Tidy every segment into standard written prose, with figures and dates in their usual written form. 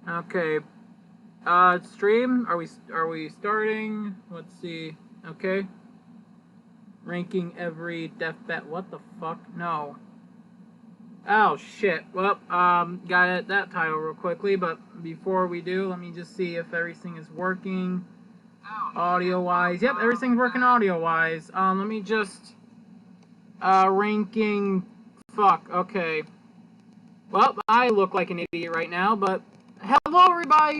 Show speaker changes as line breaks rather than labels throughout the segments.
Okay. Stream. Are we starting? Let's see. Okay. Ranking every death bet. What the fuck? No. Oh shit. Well, got that title real quickly, but before we do, let me just see if everything is working audio-wise. Yep, everything's working audio-wise. Let me just ranking. Fuck. Okay. Well, I look like an idiot right now, but hello everybody.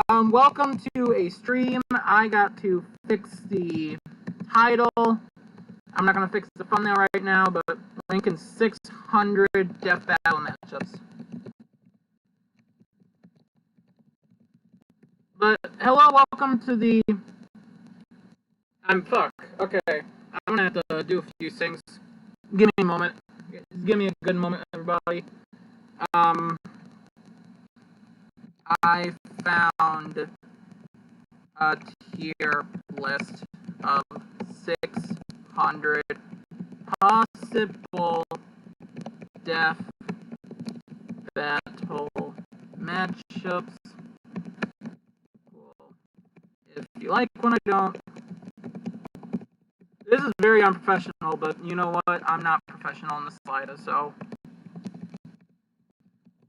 Welcome to a stream. I got to fix the title. I'm not gonna fix the thumbnail right now, but ranking 600 Death Battle matchups. But hello, welcome to the. Fuck. Okay, I'm gonna have to do a few things. Give me a moment. Give me a good moment, everybody. I found a tier list of 600 possible death battle matchups. Cool. If you like when I don't. This is very unprofessional, but you know what? I'm not professional in the slightest, so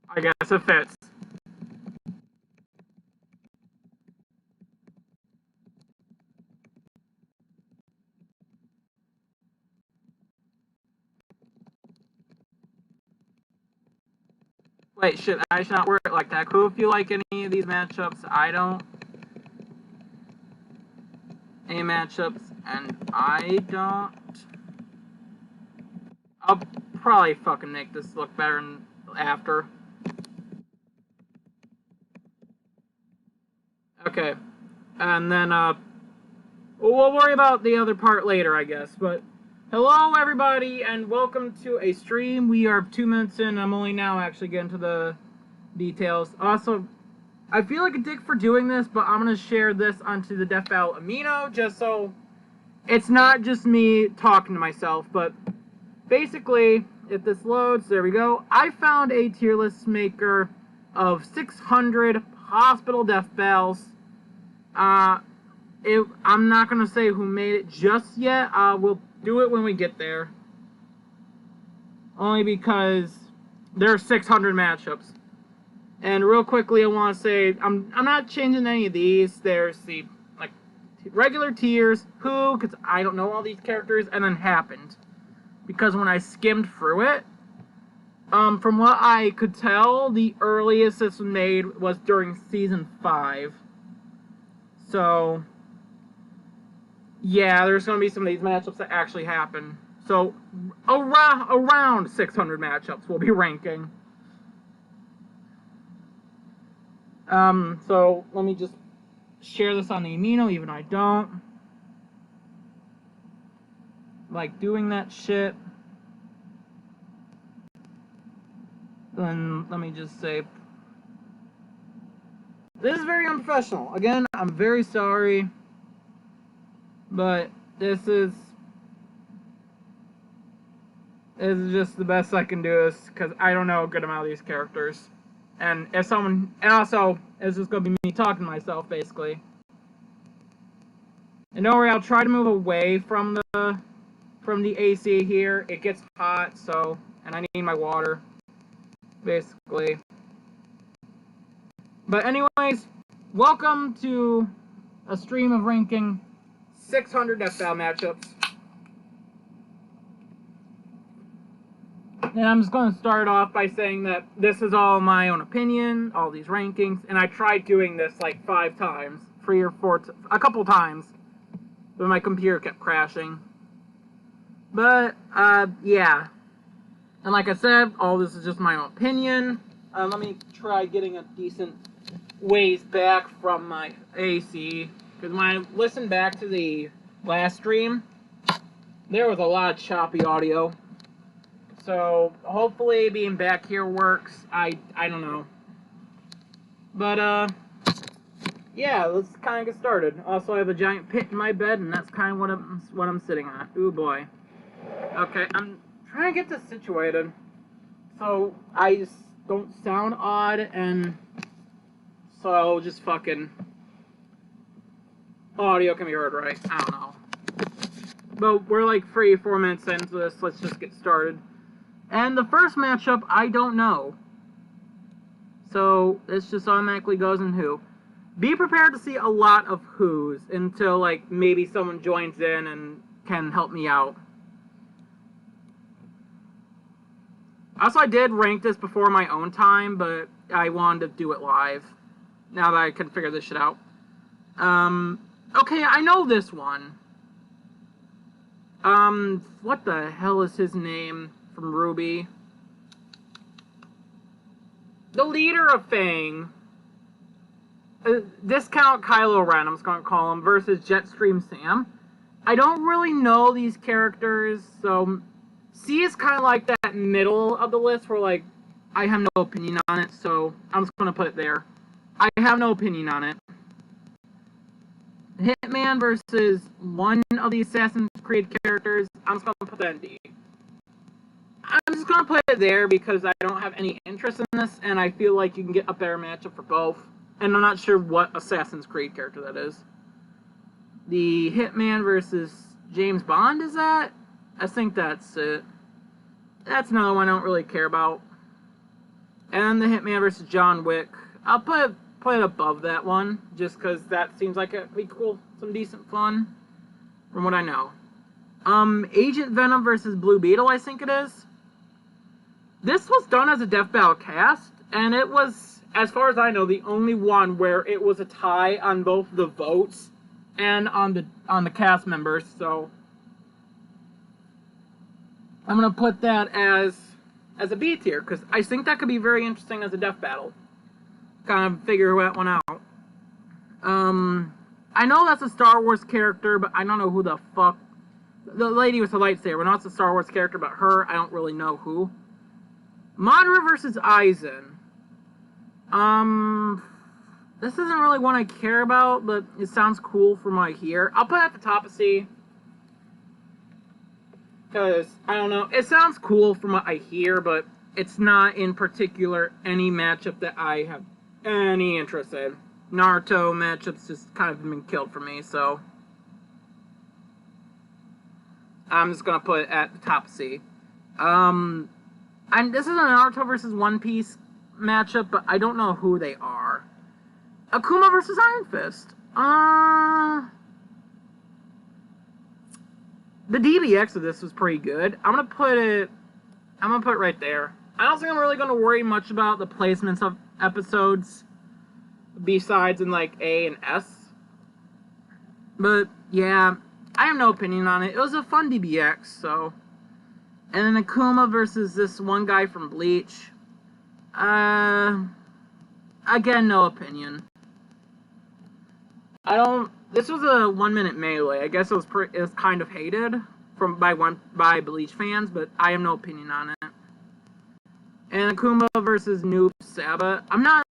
I guess it fits. Wait, shit, I should not word it like that. Cool if you like any of these matchups. I don't. Any matchups, and I don't. I'll probably fucking make this look better after. Okay. And then, we'll worry about the other part later, I guess. But, hello everybody, and welcome to a stream. We are 2 minutes in, I'm only now actually getting to the details. Also, I feel like a dick for doing this, but I'm going to share this onto the Death Battle Amino, just so it's not just me talking to myself, but basically, if this loads, there we go. I found a tier list maker of 600 hospital death battles. I'm not going to say who made it just yet. We'll do it when we get there. Only because there are 600 matchups. And real quickly, I want to say, I'm not changing any of these. There's the regular tiers, who, because I don't know all these characters, and then happened. Because when I skimmed through it, from what I could tell, the earliest this was made was during Season 5. So, yeah, there's going to be some of these matchups that actually happen. So, around 600 matchups we'll be ranking. So, let me just share this on the Amino, even I don't like doing that shit. Then let me just say, this is very unprofessional. Again, I'm very sorry, but this is just the best I can do this because I don't know a good amount of these characters. And if someone, and also, it's just gonna be me talking to myself, basically. And don't worry, I'll try to move away from the AC here. It gets hot, so, and I need my water, basically. But anyways, welcome to a stream of ranking 600 Death Battle matchups. And I'm just going to start off by saying that this is all my own opinion, all these rankings, and I tried doing this like 5 times, 3 or 4, a couple times, but my computer kept crashing. But, yeah. And like I said, all this is just my own opinion. Let me try getting a decent ways back from my AC, because when I listened back to the last stream, there was a lot of choppy audio. So, hopefully being back here works. I don't know. But, yeah, let's kind of get started. Also, I have a giant pit in my bed, and that's kind of what I'm sitting on. Ooh, boy. Okay, I'm trying to get this situated. So, don't sound odd, and so just fucking audio can be heard right. I don't know. But we're like 3-4 minutes into this. Let's just get started. And the first matchup, I don't know. So this just automatically goes in Who. Be prepared to see a lot of Who's until like maybe someone joins in and can help me out. Also, I did rank this before my own time, but I wanted to do it live. Now that I can figure this shit out. Okay, I know this one. What the hell is his name from RWBY? The leader of Fang. Discount Kylo Ren, I'm just gonna call him, versus Jetstream Sam. I don't really know these characters, so C is kind of like that middle of the list where, like, I have no opinion on it, so I'm just gonna put it there. I have no opinion on it. Hitman versus one of the Assassin's Creed characters, I'm just gonna put that in D. I'm just gonna put it there because I don't have any interest in this, and I feel like you can get a better matchup for both. And I'm not sure what Assassin's Creed character that is. The Hitman versus James Bond, is that? I think that's it. That's another one I don't really care about. And the Hitman versus John Wick. I'll put it above that one, just because that seems like it'd be cool. Some decent fun, from what I know. Agent Venom versus Blue Beetle, I think it is. This was done as a Death Battle cast, and it was, as far as I know, the only one where it was a tie on both the votes and on the cast members, so I'm gonna put that as a B tier, because I think that could be very interesting as a Death Battle. Kind of figure that one out. I know that's a Star Wars character, but I don't know who the fuck. The lady with the lightsaber, no, it's a Star Wars character, but her, I don't really know who. Madara versus Aizen. This isn't really one I care about, but it sounds cool from what I hear. I'll put it at the top of C. Because, I don't know, it sounds cool from what I hear, but it's not in particular any matchup that I have any interest in. Naruto matchups just kind of been killed for me, so I'm just gonna put it at the top of C. And this is a Naruto versus One Piece matchup, but I don't know who they are. Akuma versus Iron Fist. The DBX of this was pretty good. I'm gonna put it right there. I don't think I'm really gonna worry much about the placements of episodes besides in like A and S. But yeah, I have no opinion on it. It was a fun DBX, so. And then Akuma versus this one guy from Bleach. Again, no opinion. This was a 1-minute melee. I guess it was kind of hated by Bleach fans, but I have no opinion on it. And Akuma versus Noob Saibot. I'm not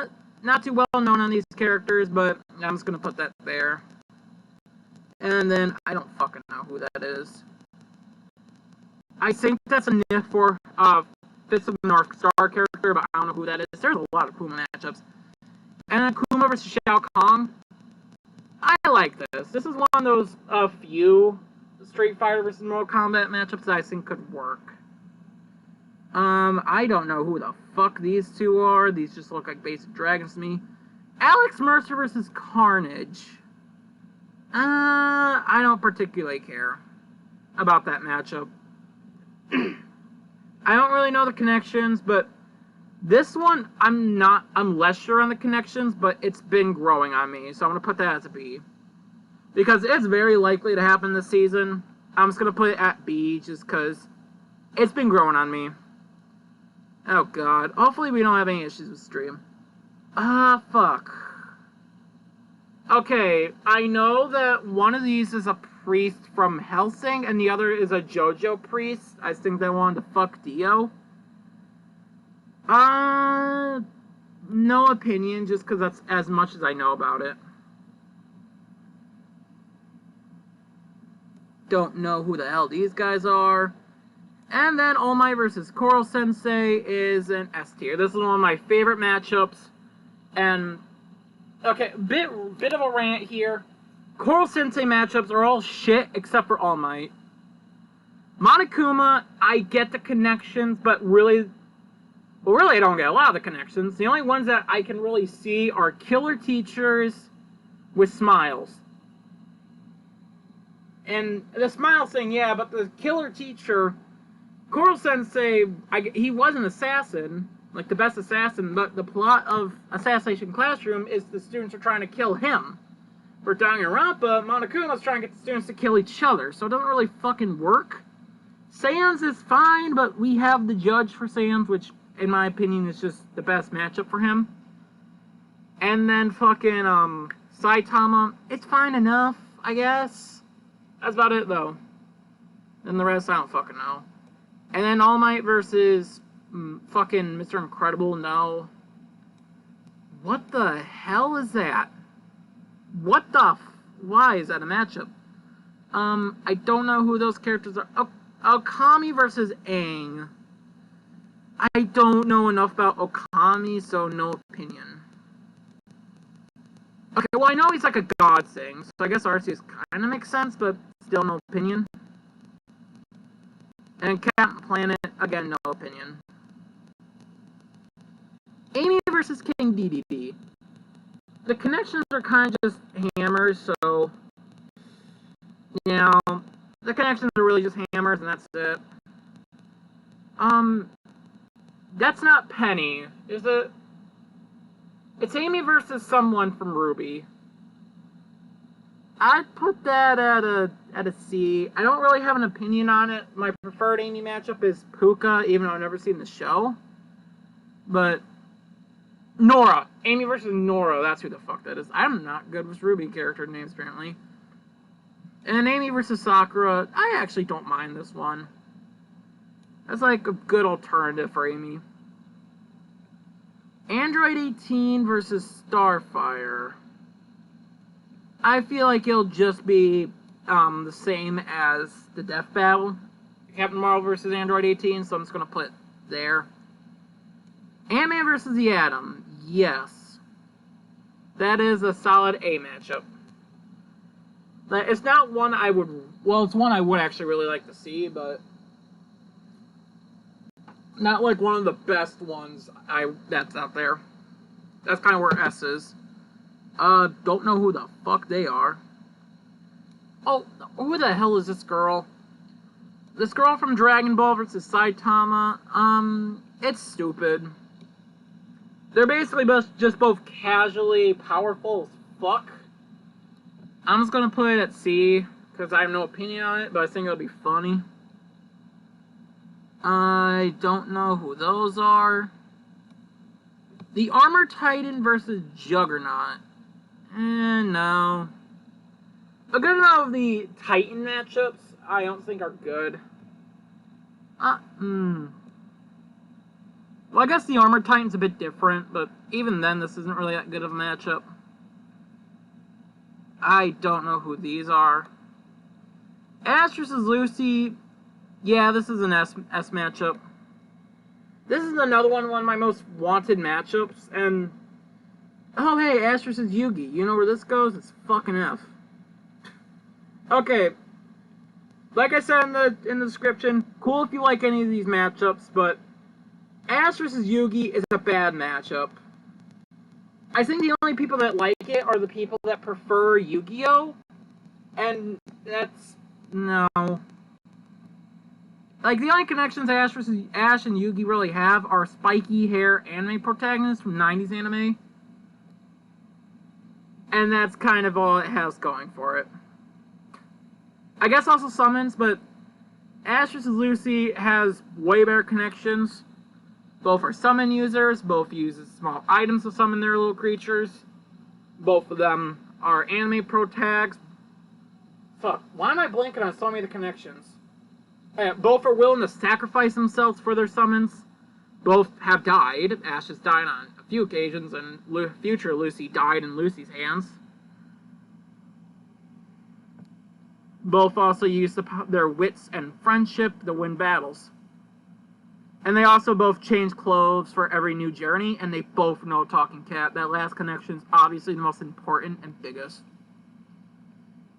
too well known on these characters, but I'm just gonna put that there. And then I don't fucking know who that is. I think that's a NIF for Fist of the North Star character, but I don't know who that is. There's a lot of Akuma matchups. And Akuma versus Shao Kahn. I like this. This is one of those few Street Fighter versus Mortal Kombat matchups that I think could work. I don't know who the fuck these two are. These just look like basic dragons to me. Alex Mercer versus Carnage. I don't particularly care about that matchup. I don't really know the connections, but this one, I'm less sure on the connections, but it's been growing on me, so I'm going to put that as a B. Because it's very likely to happen this season. I'm just going to put it at B, just because it's been growing on me. Oh god. Hopefully we don't have any issues with stream. Fuck. Okay, I know that one of these is a priest from Hellsing, and the other is a JoJo priest. I think they wanted to fuck Dio. No opinion, just because that's as much as I know about it. Don't know who the hell these guys are. And then All Might versus Koro Sensei is an S tier. This is one of my favorite matchups. And, okay, bit of a rant here. Koro Sensei matchups are all shit except for All Might. Monokuma, I get the connections, but really I don't get a lot of the connections. The only ones that I can really see are killer teachers with smiles. And the smile thing, yeah, but the killer teacher, Koro Sensei, he was an assassin, like the best assassin, but the plot of Assassination Classroom is the students are trying to kill him. For Danganronpa, Monokuma's trying to get the students to kill each other, so it doesn't really fucking work. Sans is fine, but we have the judge for Sans, which, in my opinion, is just the best matchup for him. And then fucking, Saitama, it's fine enough, I guess. That's about it, though. And the rest, I don't fucking know. And then All Might versus fucking Mr. Incredible, no. What the hell is that? What the why is that a matchup? I don't know who those characters are. Oh, Okami versus Aang. I don't know enough about Okami, so no opinion. Okay, well I know he's like a god thing, so I guess Arceus kind of makes sense, but still no opinion. And Captain Planet, again, no opinion. Amy versus King DDD. The connections are kind of just hammers, so, you know, the connections are really just hammers, and that's it. That's not Penny, is it? It's Amy versus someone from Ruby. I'd put that at a C. I don't really have an opinion on it. My preferred Amy matchup is Puka, even though I've never seen the show. But Nora. Amy versus Nora, that's who the fuck that is. I'm not good with Ruby character names, apparently. And Amy versus Sakura, I actually don't mind this one. That's like a good alternative for Amy. Android 18 versus Starfire. I feel like it'll just be the same as the Death Battle. Captain Marvel versus Android 18, so I'm just going to put it there. Ant-Man versus the Atom. Yes. That is a solid A matchup. It's not one I would... Well, it's one I would actually really like to see, but... Not like one of the best ones that's out there. That's kind of where S is. Don't know who the fuck they are. Oh, who the hell is this girl? This girl from Dragon Ball versus Saitama. It's stupid. They're basically just both casually powerful as fuck. I'm just gonna put it at C, because I have no opinion on it, but I think it'll be funny. I don't know who those are. The Armor Titan versus Juggernaut. No. A good amount of the Titan matchups I don't think are good. Well, I guess the Armor Titan's a bit different, but even then, this isn't really that good of a matchup. I don't know who these are. Ash versus Lucy. Yeah, this is an S matchup. This is another one of my most wanted matchups, and... Oh, hey, Ash versus Yugi. You know where this goes? It's fucking F. Okay. Like I said in the description, cool if you like any of these matchups, but... Ash versus Yugi is a bad matchup. I think the only people that like it are the people that prefer Yu-Gi-Oh! And that's... no. Like, the only connections Ash and Yugi really have are spiky hair anime protagonists from 90s anime. And that's kind of all it has going for it. I guess also summons, but Ash vs. Lucy has way better connections. Both are summon users, both use small items to summon their little creatures. Both of them are anime protags. Fuck, why am I blanking on so many of the connections? Both are willing to sacrifice themselves for their summons. Both have died. Ash has died on a few occasions, and future Lucy died in Lucy's hands. Both also use their wits and friendship to win battles. And they also both change clothes for every new journey, and they both know Talking Cat. That last connection is obviously the most important and biggest.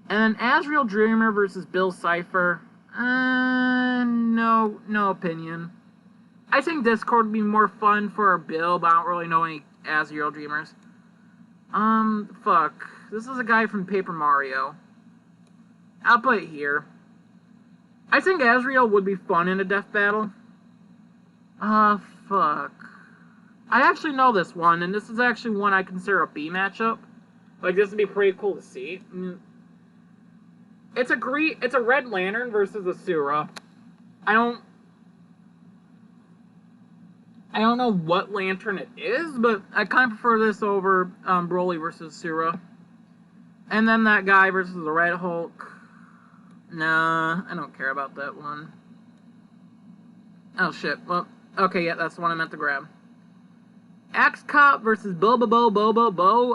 And then Azrael Dreamer versus Bill Cipher. No opinion. I think Discord would be more fun for Bill, but I don't really know any Azrael Dreamers. Fuck. This is a guy from Paper Mario. I'll put it here. I think Azrael would be fun in a death battle. Fuck. I actually know this one, and this is actually one I consider a B matchup. Like, this would be pretty cool to see. It's a Red Lantern versus Asura. I don't know what Lantern it is, but I kind of prefer this over Broly versus Asura. And then that guy versus the Red Hulk. Nah, I don't care about that one. Oh shit, well, okay, yeah, that's the one I meant to grab. Axe Cop versus Bo.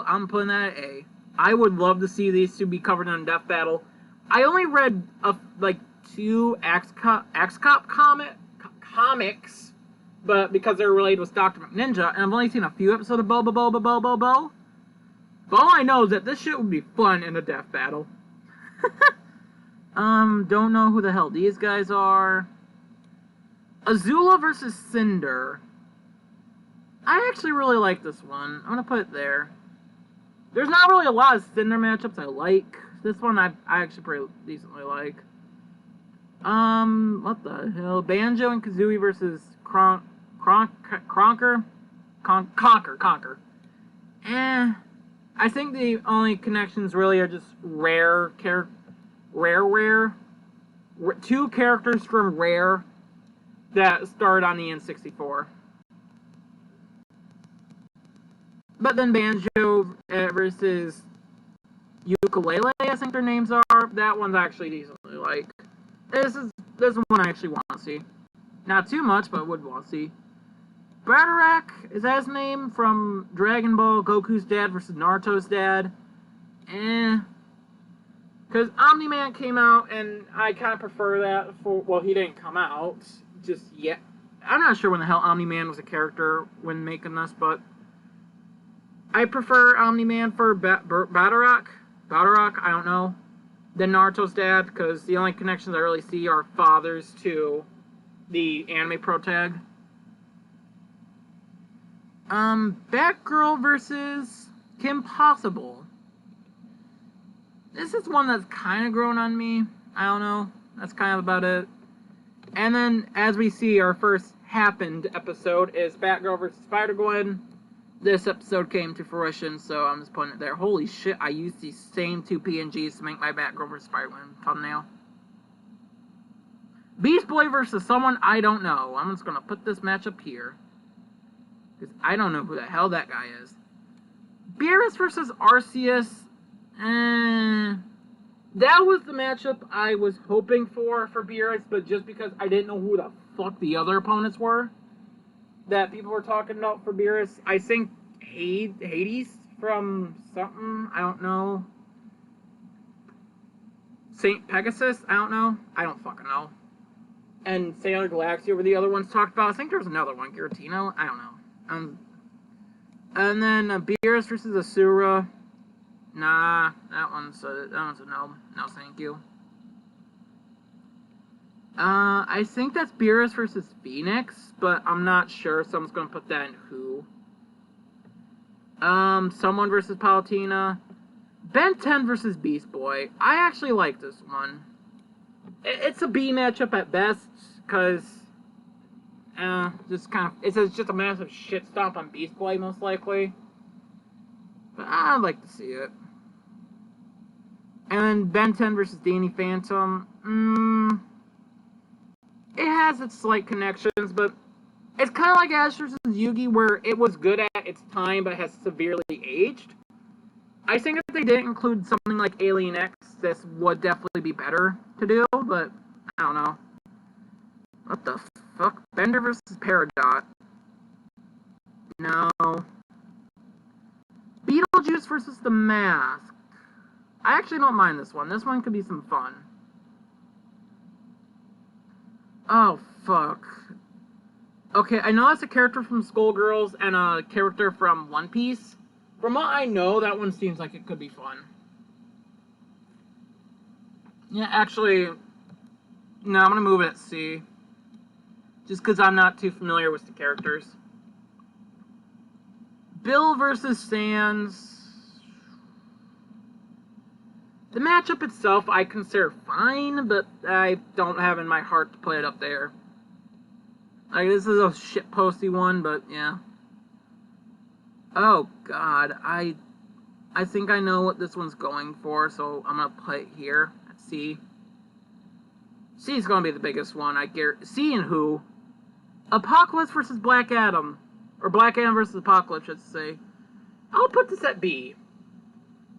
I'm putting that at A. I would love to see these two be covered in a death battle. I only read, like, 2 Axe Cop comics, but because they're related with Dr. McNinja, and I've only seen a few episodes of Bo. But all I know is that this shit would be fun in a death battle. Don't know who the hell these guys are. Azula versus Cinder. I actually really like this one. I'm gonna put it there. There's not really a lot of Cinder matchups I like. This one I actually pretty decently like. What the hell? Banjo and Kazooie versus Conker. I think the only connections really are just rare. 2 characters from Rare that started on the N64. But then Banjo versus Ukulele, I think their names are. That one's actually decently like. This is one I actually want to see. Not too much, but would want to see. Batarak, is that his name? From Dragon Ball, Goku's dad versus Naruto's dad. Because Omni-Man came out, and I kind of prefer that for... Well, he didn't come out just yet. I'm not sure when the hell Omni-Man was a character when making this, but... I prefer Omni-Man for Batarak. I don't know. Than Naruto's dad, because the only connections I really see are fathers to the anime protag. Batgirl versus Kim Possible. This is one that's kind of grown on me. I don't know. That's kind of about it. And then, as we see, our first happened episode is Batgirl versus Spider-Gwen. This episode came to fruition, so I'm just putting it there. Holy shit, I used these same 2 PNGs to make my Batgirl vs. Spider-Man thumbnail. Beast Boy versus someone I don't know. I'm just gonna put this matchup here. Because I don't know who the hell that guy is. Beerus versus Arceus. That was the matchup I was hoping for Beerus, but just because I didn't know who the fuck the other opponents were that people were talking about for Beerus. I think Hades from something, I don't know. St. Pegasus, I don't know. I don't fucking know. And Sailor Galaxy were the other ones talked about. I think there was another one, Giratina, I don't know. And then Beerus versus Asura. Nah, that one's a no. No, thank you. I think that's Beerus versus Phoenix, but I'm not sure, so I'm just gonna put that in who. Someone versus Palutena. Ben 10 versus Beast Boy. I actually like this one. It's a B matchup at best, because it's just a massive shit stomp on Beast Boy, most likely. But I'd like to see it. And then Ben 10 versus Danny Phantom. It has its slight connections, but it's kind of like Ash vs. Yugi, where it was good at its time, but has severely aged. I think if they didn't include something like Alien X, this would definitely be better to do, but I don't know. What the fuck? Bender versus Peridot. No. Beetlejuice versus The Mask. I actually don't mind this one. This one could be some fun. Oh, fuck. Okay, I know that's a character from Skullgirls and a character from One Piece. From what I know, that one seems like it could be fun. Yeah, actually, no, I'm gonna move it at C. Just because I'm not too familiar with the characters. Bill versus Sans. The matchup itself I consider fine, but I don't have in my heart to play it up there. Like, this is a shitposty one, but yeah. Oh god, I think I know what this one's going for, so I'm gonna play it here at C. C is gonna be the biggest one, I guarantee. C and who? Apocalypse versus Black Adam. Or Black Adam versus Apocalypse, I should say. I'll put this at B.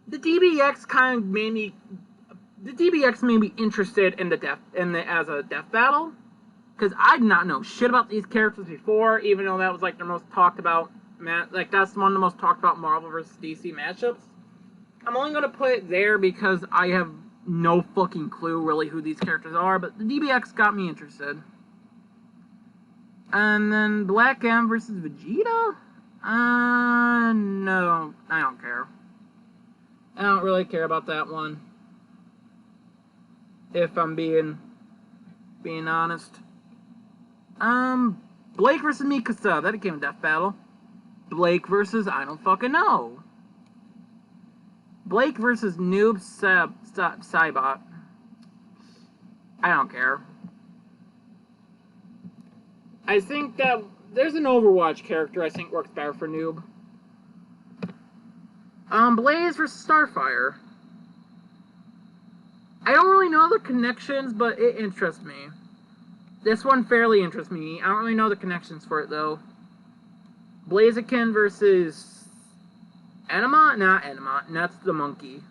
The DBX kind of made me... The DBX made me interested in as a death battle. Because I did not know shit about these characters before, even though that was like their most talked about... Like, that's one of the most talked about Marvel versus DC matchups. I'm only going to put it there because I have no fucking clue really who these characters are, but the DBX got me interested. And then Black M versus Vegeta? No, I don't care. I don't really care about that one. If I'm being honest. Blake versus Mikasa, that became a death battle. Blake versus I don't fucking know. Blake versus Noob Saibot. I don't care. I think that there's an Overwatch character I think works better for Noob. Blaze versus Starfire. I don't really know the connections, but it interests me. This one fairly interests me. I don't really know the connections for it, though. Blaziken versus... Enema? Not Enema. That's the monkey.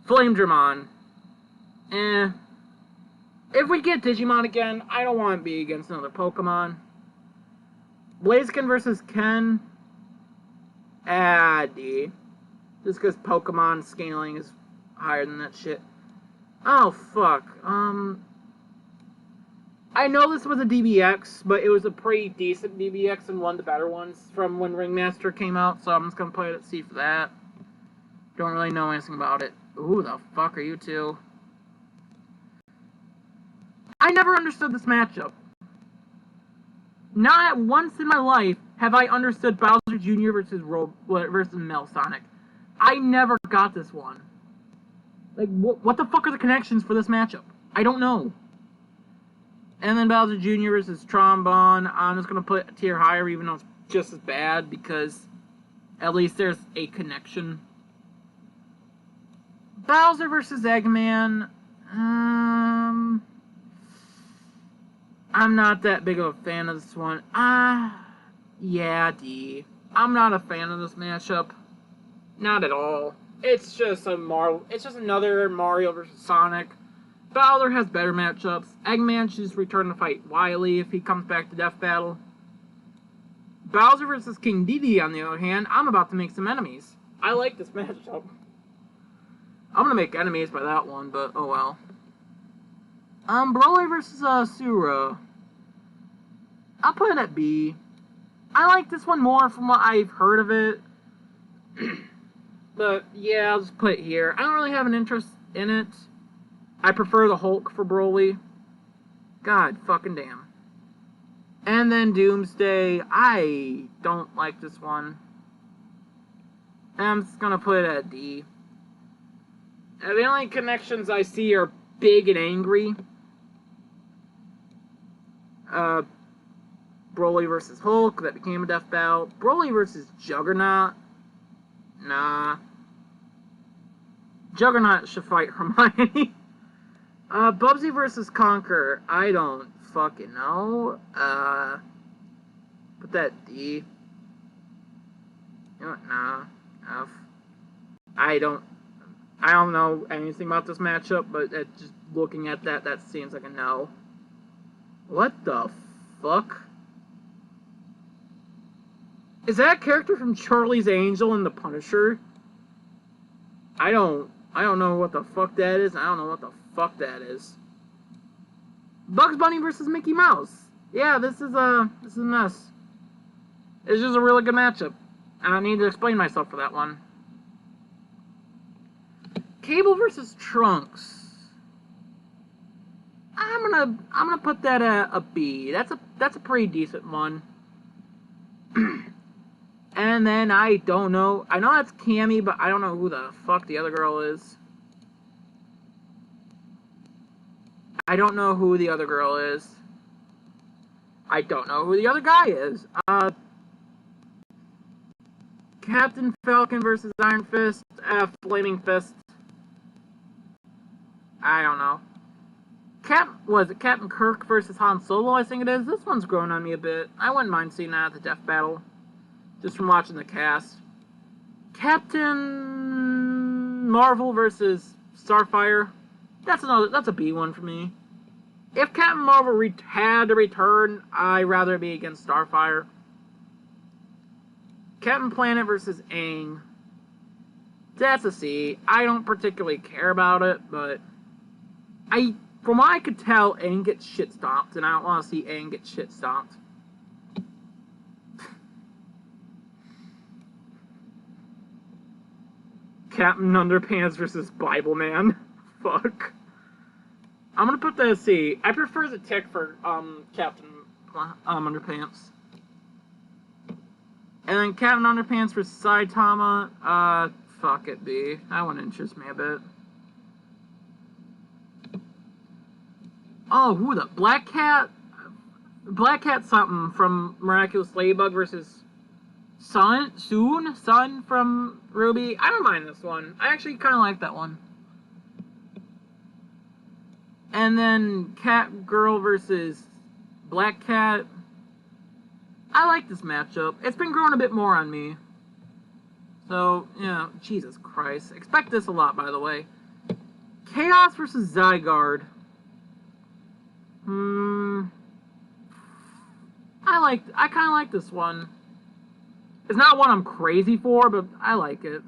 Flamedramon. If we get Digimon again, I don't want to be against another Pokemon. Blaziken versus Ken. D. Just because Pokemon scaling is higher than that shit. Oh, fuck. I know this was a DBX, but it was a pretty decent DBX and one of the better ones from when Ringmaster came out, so I'm just gonna play it at C for that. Don't really know anything about it. Who the fuck are you two? I never understood this matchup. Not once in my life have I understood Bowser Jr. versus Melsonic. I never got this one. Like, what the fuck are the connections for this matchup? I don't know. And then Bowser Jr. versus Trombone. I'm just gonna put a tier higher, even though it's just as bad, because at least there's a connection. Bowser versus Eggman. I'm not that big of a fan of this one. Yeah, D. I'm not a fan of this matchup. Not at all. It's just another Mario versus Sonic. Bowser has better matchups. Eggman should just return to fight Wily if he comes back to Death Battle. Bowser versus King Dedede, on the other hand, I'm about to make some enemies. I like this matchup. I'm gonna make enemies by that one, but oh well. Broly versus Sura. I'll put it at B. I like this one more from what I've heard of it. But yeah, I'll just put it here. I don't really have an interest in it. I prefer the Hulk for Broly. God fucking damn. And then Doomsday. I don't like this one. I'm just gonna put it at D. The only connections I see are big and angry. Broly versus Hulk, that became a death battle. Broly versus Juggernaut. Nah. Juggernaut should fight Hermione. Bubsy versus Conquer. I don't fucking know. Put that D. You know what? Nah. F. I don't know anything about this matchup, but just looking at that seems like a no. What the fuck? Is that a character from Charlie's Angel and the Punisher? I don't know what the fuck that is. I don't know what the fuck that is. Bugs Bunny versus Mickey Mouse. Yeah, this is a mess. It's just a really good matchup. I don't need to explain myself for that one. Cable versus Trunks. I'm gonna put that at a B. That's a pretty decent one. And then I don't know. I know that's Cammy, but I don't know who the fuck the other girl is. I don't know who the other girl is. I don't know who the other guy is. Captain Falcon versus Iron Fist. Flaming Fist. I don't know. Was it Captain Kirk versus Han Solo? I think it is. This one's grown on me a bit. I wouldn't mind seeing that at the Death Battle, just from watching the cast. Captain Marvel versus Starfire. That's a B one for me. If Captain Marvel had to return, I'd rather be against Starfire. Captain Planet versus Aang. That's a C. I don't particularly care about it, but from what I could tell, Aang gets shit stomped, and I don't want to see Aang get shit stomped. Captain Underpants versus Bible Man. Fuck. I'm gonna put that as C. I prefer the tick for Captain Underpants. And then Captain Underpants versus Saitama. Fuck it, B. That one interests me a bit. Oh, who the Black Cat something from Miraculous Ladybug versus Sun from Ruby. I don't mind this one. I actually kind of like that one. And then Cat Girl versus Black Cat. I like this matchup. It's been growing a bit more on me. So, yeah, Jesus Christ. Expect this a lot, by the way. Chaos versus Zygarde. I kind of like this one. It's not one I'm crazy for, but I like it.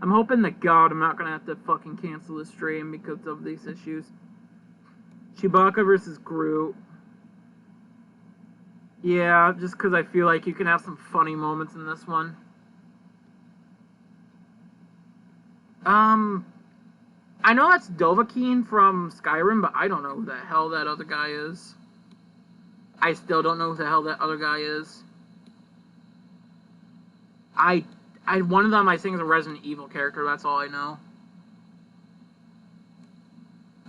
I'm hoping that God I'm not gonna have to fucking cancel the stream because of these issues. Chewbacca versus Groot. Yeah, just because I feel like you can have some funny moments in this one. I know that's Dovahkiin from Skyrim, but I don't know who the hell that other guy is. I still don't know who the hell that other guy is. One of them I think is a Resident Evil character, that's all I know.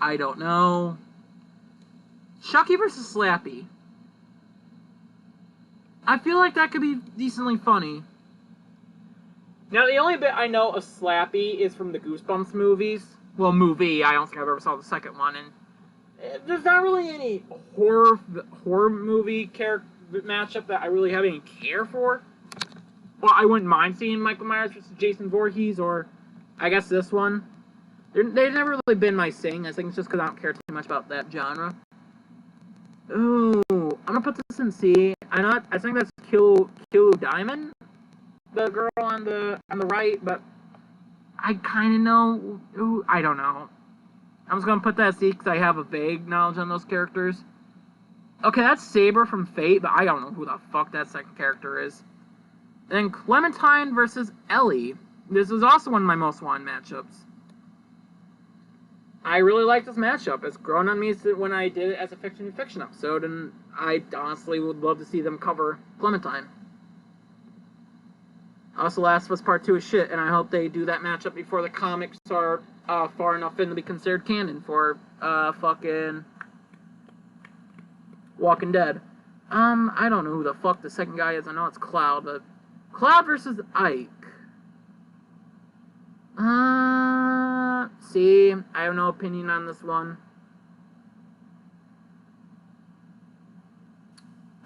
I don't know. Chucky versus Slappy. I feel like that could be decently funny. Now, the only bit I know of Slappy is from the Goosebumps movies. Well, movie. I don't think I've ever saw the second one. And there's not really any horror movie character matchup that I really have any care for. Well, I wouldn't mind seeing Michael Myers versus Jason Voorhees, or I guess this one. They've never really been my thing. I think it's just because I don't care too much about that genre. Ooh, I'm gonna put this in C. I think that's Kilo Diamond, the girl on the right, but I kind of know. Ooh, I don't know. I'm just gonna put that C because I have a vague knowledge on those characters. Okay, that's Saber from Fate, but I don't know who the fuck that second character is. And then Clementine versus Ellie. This is also one of my most wanted matchups. I really like this matchup. It's grown on me when I did it as a Fiction episode, and I honestly would love to see them cover Clementine. Also, Last of Us Part 2 is shit, and I hope they do that matchup before the comics are far enough in to be considered canon for fucking Walking Dead. I don't know who the fuck the second guy is. I know it's Cloud, but Cloud versus Ike. See, I have no opinion on this one.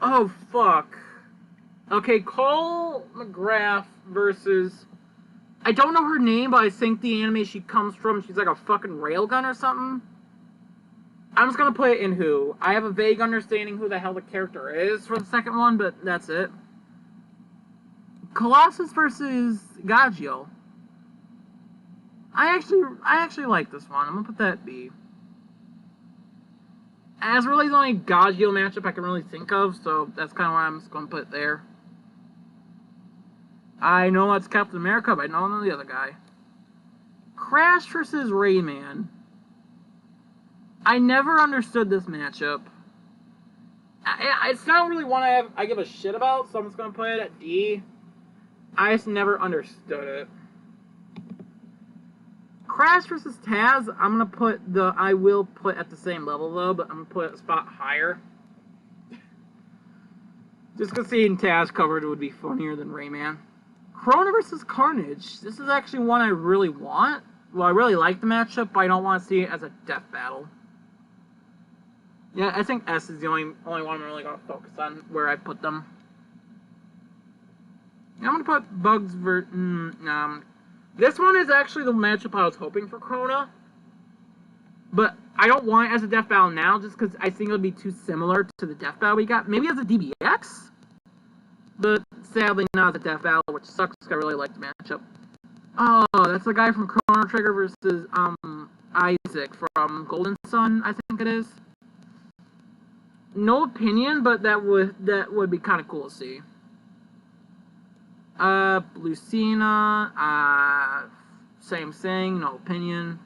Oh, fuck. Okay, Cole McGrath versus... I don't know her name, but I think the anime she comes from, she's like a fucking railgun or something. I'm just gonna put it in who. I have a vague understanding who the hell the character is for the second one, but that's it. Colossus versus Gagio. I actually like this one. I'm gonna put that B. As really the only Gagio matchup I can really think of, so that's kind of why I'm just going to put it there. I know that's Captain America, but I don't know the other guy. Crash versus Rayman. I never understood this matchup. It's not really one I give a shit about, so I'm just going to put it at D. I just never understood it. Crash versus Taz, I will put at the same level though, but I'm going to put it a spot higher. Just because seeing Taz covered would be funnier than Rayman. Krona versus Carnage. This is actually one I really want. Well, I really like the matchup, but I don't want to see it as a death battle. Yeah, I think S is the only one I'm really going to focus on where I put them. I'm going to put Bugs versus... This one is actually the matchup I was hoping for Krona. But I don't want it as a death battle now, just because I think it would be too similar to the death battle we got. Maybe as a DBX? But sadly not as a death battle, which sucks because I really like the matchup. Oh, that's the guy from Chrono Trigger versus Isaac from Golden Sun, I think it is. No opinion, but that would be kind of cool to see. Lucina, same thing, no opinion.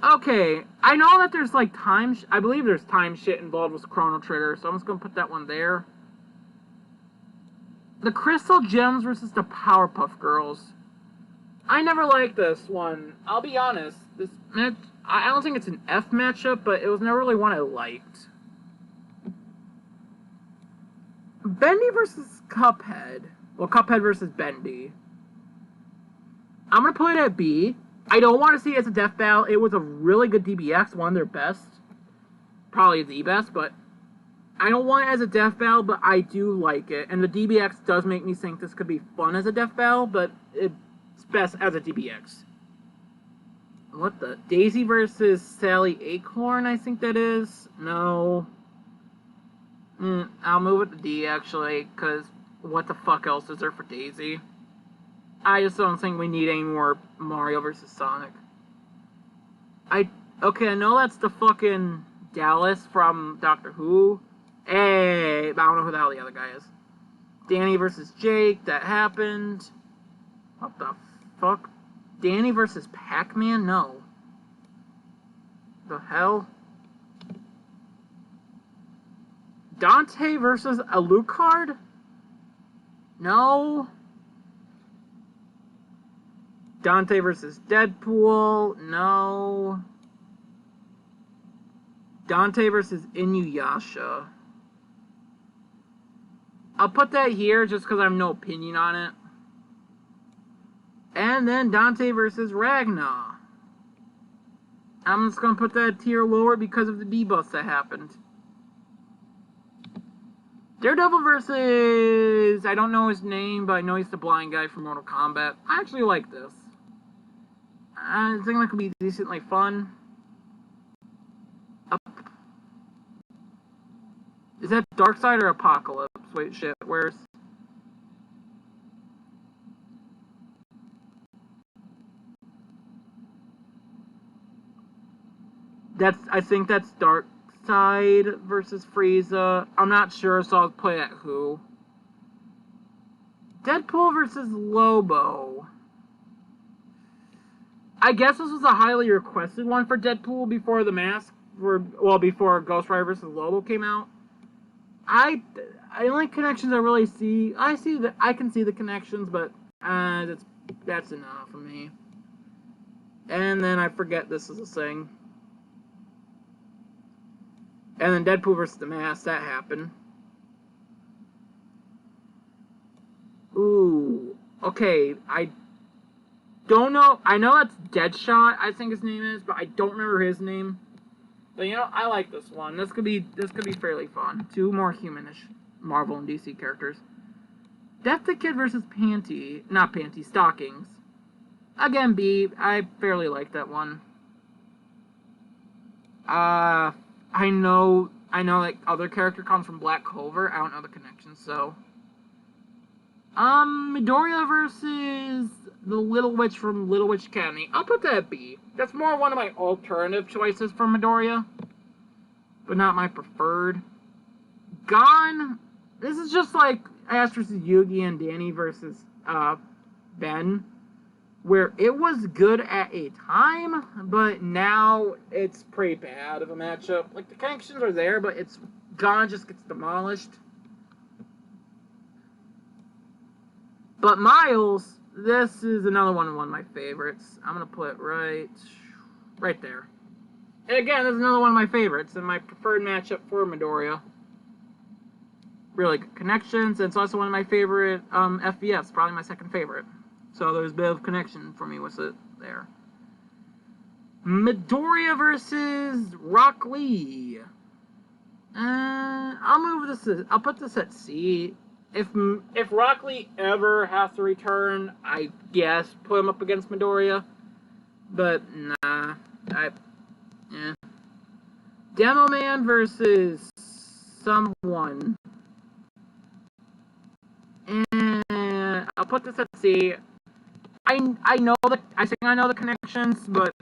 Okay, I know that there's like I believe there's time shit involved with Chrono Trigger, so I'm just gonna put that one there. The Crystal Gems versus the Powerpuff Girls. I never liked this one. I'll be honest. This match, I don't think it's an F matchup, but it was never really one I liked. Bendy versus Cuphead. Well, Cuphead versus Bendy. I'm gonna put it at B. I don't want to see it as a death battle. It was a really good DBX, one of their best. Probably the best, but I don't want it as a death battle, but I do like it. And the DBX does make me think this could be fun as a death battle, but it's best as a DBX. What the? Daisy versus Sally Acorn, I think that is. No. I'll move it to D, actually, because what the fuck else is there for Daisy? I just don't think we need any more Mario versus Sonic. Okay, I know that's the fucking Dallas from Doctor Who. Hey, but I don't know who the hell the other guy is. Danny versus Jake, that happened. What the fuck? Danny versus Pac-Man? No. The hell? Dante versus Alucard? No. Dante versus Deadpool? No. Dante versus Inuyasha. I'll put that here just because I have no opinion on it. And then Dante versus Ragnar. I'm just going to put that tier lower because of the debuffs that happened. Daredevil versus... I don't know his name, but I know he's the blind guy from Mortal Kombat. I actually like this. I think that could be decently fun. Is that Darkseid or Apocalypse? Wait, shit, where's... I think that's Darkseid versus Frieza. I'm not sure, so I'll play at who. Deadpool versus Lobo. I guess this was a highly requested one for Deadpool before the mask, before Ghost Rider versus Lobo came out. I only connections I really see. I can see the connections, but that's enough for me. And then I forget this is a thing. And then Deadpool versus the Mask, that happened. Ooh, okay. I don't know. I know that's Deadshot, I think his name is, but I don't remember his name. But you know, I like this one. This could be fairly fun. Two more humanish Marvel and DC characters. Death the Kid versus Stockings. Again, B. I fairly like that one. I know like other character comes from Black Clover. I don't know the connection, so. Midoriya versus the Little Witch from Little Witch Academy. I'll put that at B. That's more one of my alternative choices for Midoriya, but not my preferred. Gon, this is just like Ash versus Yugi and Danny versus Ben, where it was good at a time, but now it's pretty bad of a matchup. Like, the connections are there, but it's Gon just gets demolished. But Miles, this is another one of my favorites. I'm gonna put it right there. And again, this is another one of my favorites and my preferred matchup for Midoriya. Really good connections, and it's also one of my favorite FBS, probably my second favorite. So there's a bit of connection for me with it there. Midoriya versus Rock Lee. I'll put this at C. If Rock Lee ever has to return, I guess put him up against Midoriya. But nah, Demo Man versus someone. And I'll put this at C. I think I know the connections, but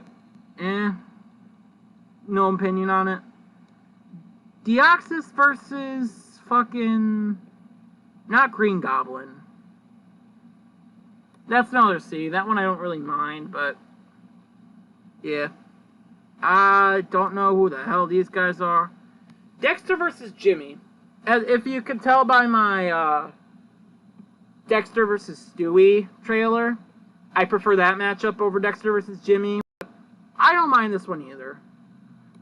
no opinion on it. Deoxys versus fucking not Green Goblin. That's another C. That one I don't really mind, but yeah. I don't know who the hell these guys are. Dexter versus Jimmy. As if you can tell by my Dexter versus Stewie trailer, I prefer that matchup over Dexter versus Jimmy. I don't mind this one either.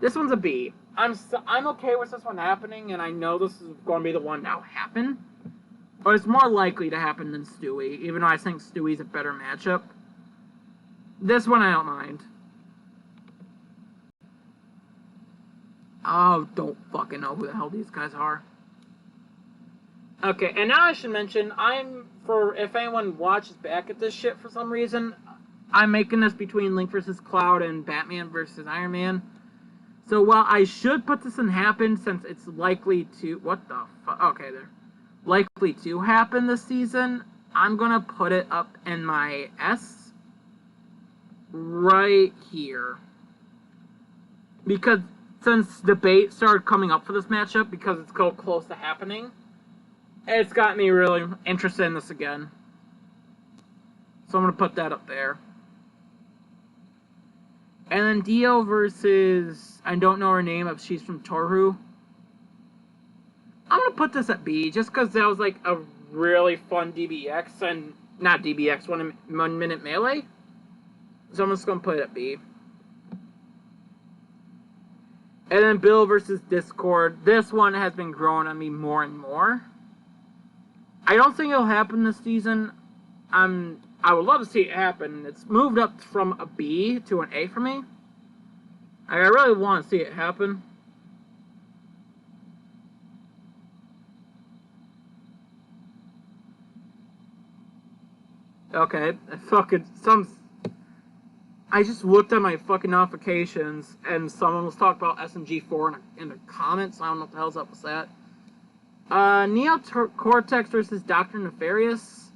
This one's a B. I'm okay with this one happening, and I know this is going to be the one that'll happen. Or it's more likely to happen than Stewie, even though I think Stewie's a better matchup. This one I don't mind. Oh, don't fucking know who the hell these guys are. Okay, and now I should mention, if anyone watches back at this shit for some reason, I'm making this between Link versus Cloud and Batman versus Iron Man. So while I should put this in happen, since it's likely to, what the fuck, okay, there, likely to happen this season, I'm gonna put it up in my S, right here. Because since debate started coming up for this matchup, because it's so close to happening, it's got me really interested in this again. So I'm gonna put that up there. And then Dio versus, I don't know her name, if she's from Toru. I'm going to put this at B, just because that was like a really fun DBX, and not DBX, 1 minute melee. So I'm just going to put it at B. And then Bill versus Discord. This one has been growing on me more and more. I don't think it'll happen this season. I would love to see it happen. It's moved up from a B to an A for me. I really want to see it happen. Okay, I just looked at my fucking notifications and someone was talking about SMG4 in the comments. I don't know what the hell's up with that. Neo Cortex versus Dr. Nefarious.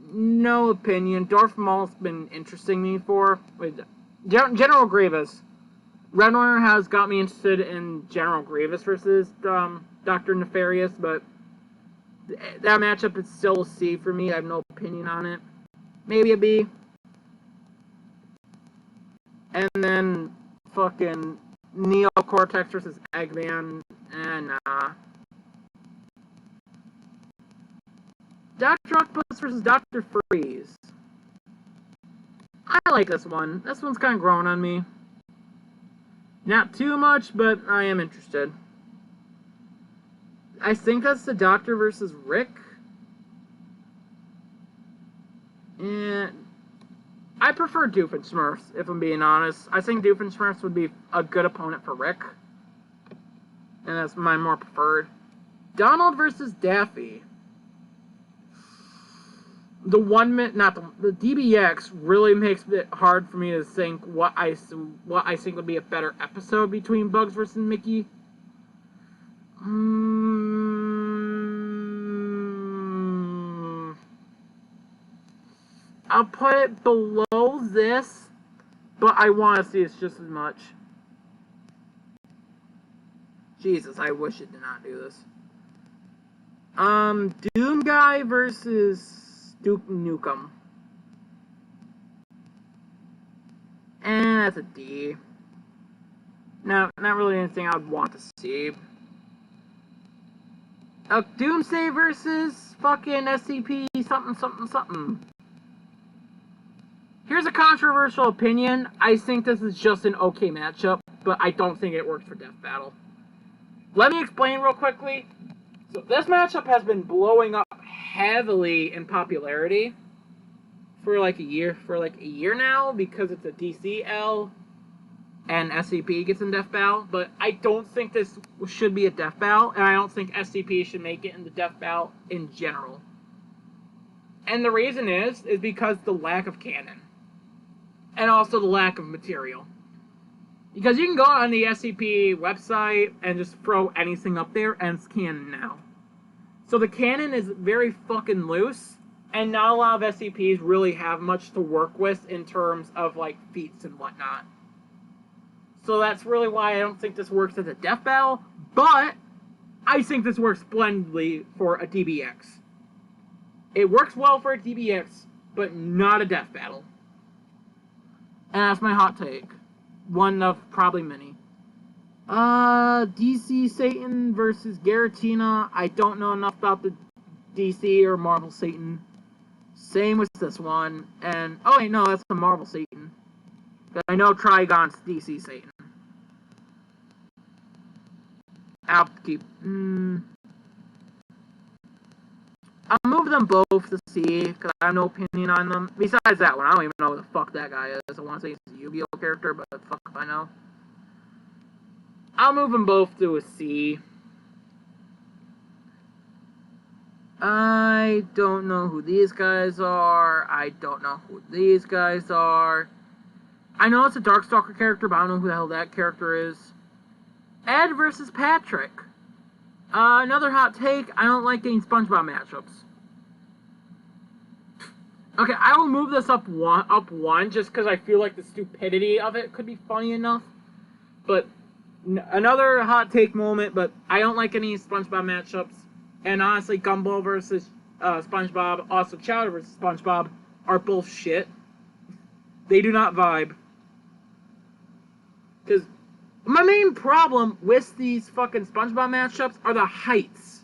No opinion. Darth Maul's been interesting me for. General Grievous. Red Runner has got me interested in General Grievous versus Dr. Nefarious, but that matchup is still a C for me. I have no opinion on it. Maybe a B. And then fucking Neo Cortex versus Eggman, and Dr. Octopus versus Dr. Freeze. I like this one. This one's kind of growing on me. Not too much, but I am interested. I think that's the Doctor versus Rick. And I prefer Doofenshmirtz, if I'm being honest. I think Doofenshmirtz would be a good opponent for Rick. And that's my more preferred. Donald versus Daffy. The DBX really makes it hard for me to think what I think would be a better episode between Bugs versus Mickey. I'll put it below this, But I want to see it just as much. Jesus, I wish it did not do this. Doom Guy versus Duke Nukem. And that's a D. No, not really anything I'd want to see. Doomsday versus fucking SCP something. Here's a controversial opinion. I think this is just an okay matchup, but I don't think it works for Death Battle. Let me explain real quickly. So this matchup has been blowing up heavily in popularity for like a year now because it's a DCL and SCP gets in Death Battle, but I don't think this should be a Death Battle, and I don't think SCP should make it in the Death Battle in general. And the reason is because the lack of canon. And also the lack of material. Because you can go on the SCP website and just throw anything up there, and it's canon now. So the canon is very fucking loose, and not a lot of SCPs really have much to work with in terms of, like, feats and whatnot. So that's really why I don't think this works as a Death Battle, but I think this works splendidly for a DBX. It works well for a DBX, but not a Death Battle. And that's my hot take. One of probably many. DC Satan versus Giratina. I don't know enough about the DC or Marvel Satan. Same with this one. And, oh wait, no, that's the Marvel Satan. But I know Trigon's DC Satan. I'll keep... I'll move them both to C, because I have no opinion on them. Besides that one, I don't even know who the fuck that guy is. I want to say he's a Yu-Gi-Oh character, but fuck if I know. I'll move them both to a C. I don't know who these guys are. I don't know who these guys are. I know it's a Darkstalker character, but I don't know who the hell that character is. Ed versus Patrick. Another hot take, I don't like getting SpongeBob matchups. Okay, I will move this up one just because I feel like the stupidity of it could be funny enough. But another hot take moment, but I don't like any SpongeBob matchups. And honestly, Gumball versus SpongeBob, also Chowder versus SpongeBob, are both shit. They do not vibe. Because my main problem with these fucking SpongeBob matchups are the heights.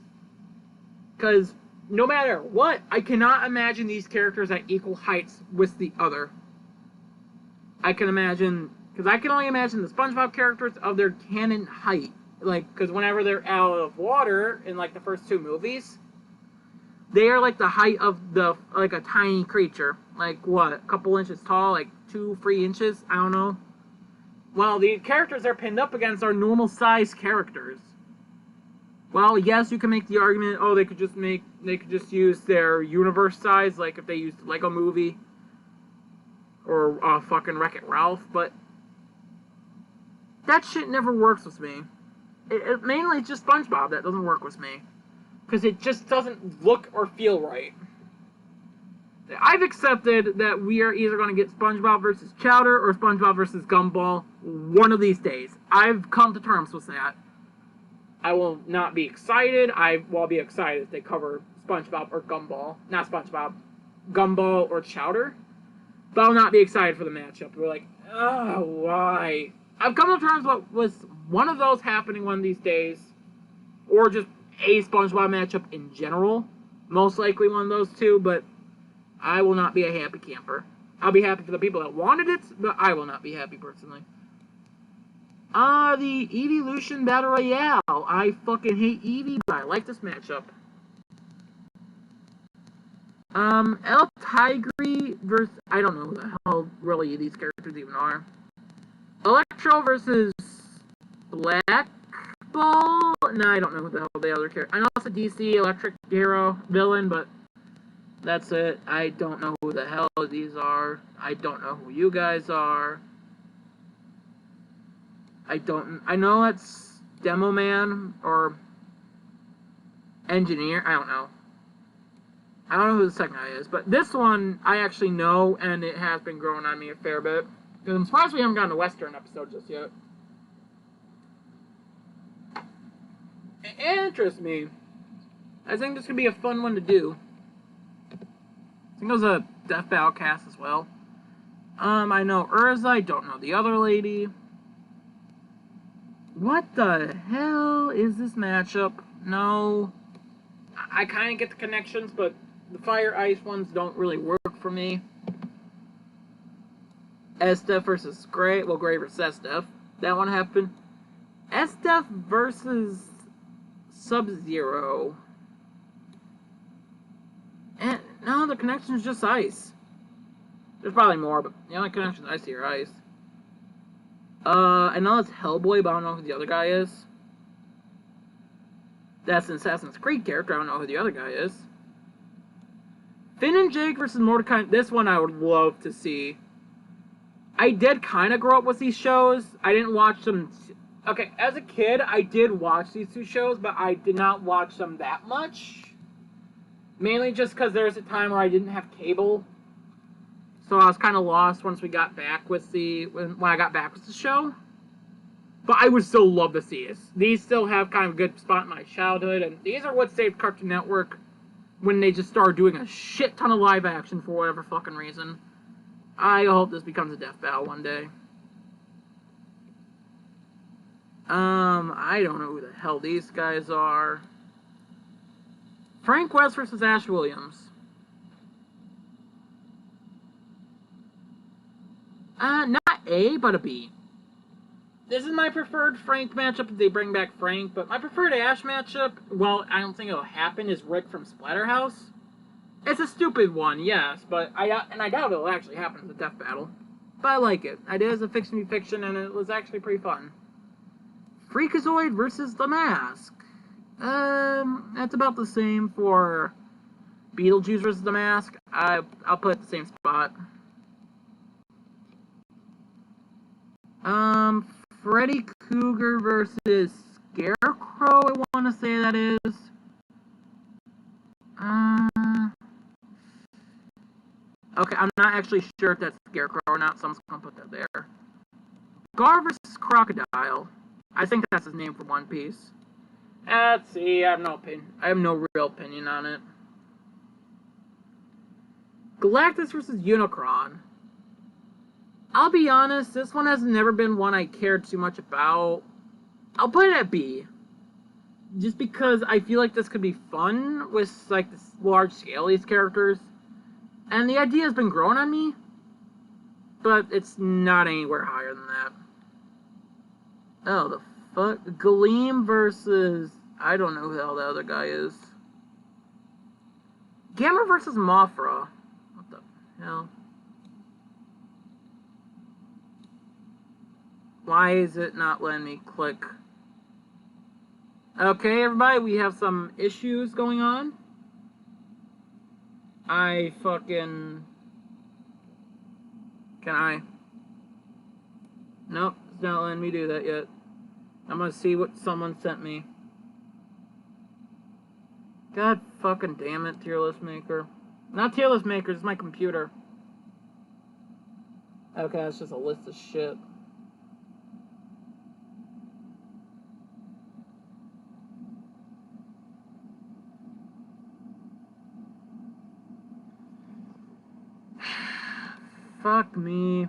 Because no matter what, I cannot imagine these characters at equal heights with the other. I can imagine, because I can only imagine the SpongeBob characters of their canon height. Like, because whenever they're out of water in, like, the first two movies, they are, like, the height of the, like, a tiny creature. Like, what, a couple inches tall? Like, 2-3 inches? I don't know. Well, the characters they're pinned up against are normal-sized characters. Well, yes, you can make the argument, oh, they could just use their universe size, like if they used the Lego Movie, or fucking Wreck-It Ralph, but that shit never works with me. It mainly it's just SpongeBob that doesn't work with me. Because it just doesn't look or feel right. I've accepted that we are either going to get SpongeBob versus Chowder or SpongeBob versus Gumball one of these days. I've come to terms with that. I will not be excited. I will be excited if they cover SpongeBob or Gumball. Not SpongeBob. Gumball or Chowder. But I'll not be excited for the matchup. We're like, oh, why? I've come to terms with one of those happening one of these days. Or just a SpongeBob matchup in general. Most likely one of those two, but I will not be a happy camper. I'll be happy for the people that wanted it, but I will not be happy personally. The Eevee Lucian Battle Royale. I fucking hate Eevee, but I like this matchup. El Tigre versus... I don't know who the hell really these characters even are. Electro versus Black Ball? No, I don't know who the hell the other character... I know it's a DC Electric Hero villain, but that's it. I don't know who the hell these are. I don't know who you guys are. I know it's Demo Man or Engineer. I don't know. I don't know who the second guy is. But this one, I actually know, and it has been growing on me a fair bit. Because I'm surprised we haven't gotten a Western episode just yet. It interests me. I think this could be a fun one to do. I think there's a Death Battle cast as well. I know Urza, I don't know the other lady. What the hell is this matchup? No. I kind of get the connections, but the Fire Ice ones don't really work for me. Estef versus Gray. Well, Gray versus Estef. That one happened. Estef versus Sub-Zero. And no, the connection is just Ice. There's probably more, but the only connections I see are Ice. I know it's Hellboy, but I don't know who the other guy is. That's an Assassin's Creed character. I don't know who the other guy is. Finn and Jake versus Mordecai. This one I would love to see. I did kind of grow up with these shows. I didn't watch them. Okay, as a kid, I did watch these two shows, but I did not watch them that much. Mainly just because there was a time where I didn't have cable. So I was kind of lost once we got back with when I got back with the show. But I would still love to see this. These still have kind of a good spot in my childhood, and these are what saved Cartoon Network when they just started doing a shit ton of live action for whatever fucking reason. I hope this becomes a Death Battle one day. I don't know who the hell these guys are. Frank West versus Ash Williams. Not A, but a B. This is my preferred Frank matchup if they bring back Frank, but my preferred Ash matchup, well, I don't think it'll happen, is Rick from Splatterhouse. It's a stupid one, yes, but I doubt it'll actually happen in the Death Battle. But I like it. It is a fiction, and it was actually pretty fun. Freakazoid versus The Mask. That's about the same for Beetlejuice versus The Mask. I'll put it at the same spot. Freddy Krueger versus Scarecrow, I want to say that is. Okay, I'm not actually sure if that's Scarecrow or not, so I'm just going to put that there. Gar versus Crocodile. I think that's his name for One Piece. Let's see, I have no opinion. I have no real opinion on it. Galactus versus Unicron. I'll be honest, this one has never been one I cared too much about. I'll put it at B. Just because I feel like this could be fun with, like, this large scale these characters. And the idea has been growing on me. But it's not anywhere higher than that. Oh, the fuck? Galeem versus... I don't know who the hell the other guy is. Gamma versus Mothra. What the hell? Why is it not letting me click? Okay, everybody, we have some issues going on. I fucking... Can I? Nope, it's not letting me do that yet. I'm gonna see what someone sent me. God fucking damn it, tier list maker. Not tier list maker, it's my computer. Okay, that's just a list of shit. Fuck me.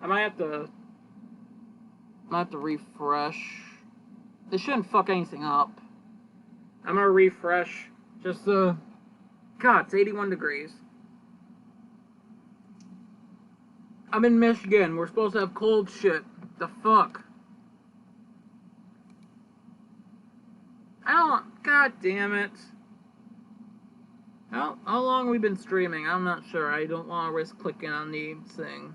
I might have to refresh. This shouldn't fuck anything up. I'm gonna refresh. Just God, it's 81 degrees. I'm in Michigan. We're supposed to have cold shit. The fuck? God damn it. How long have we been streaming? I'm not sure. I don't want to risk clicking on the thing.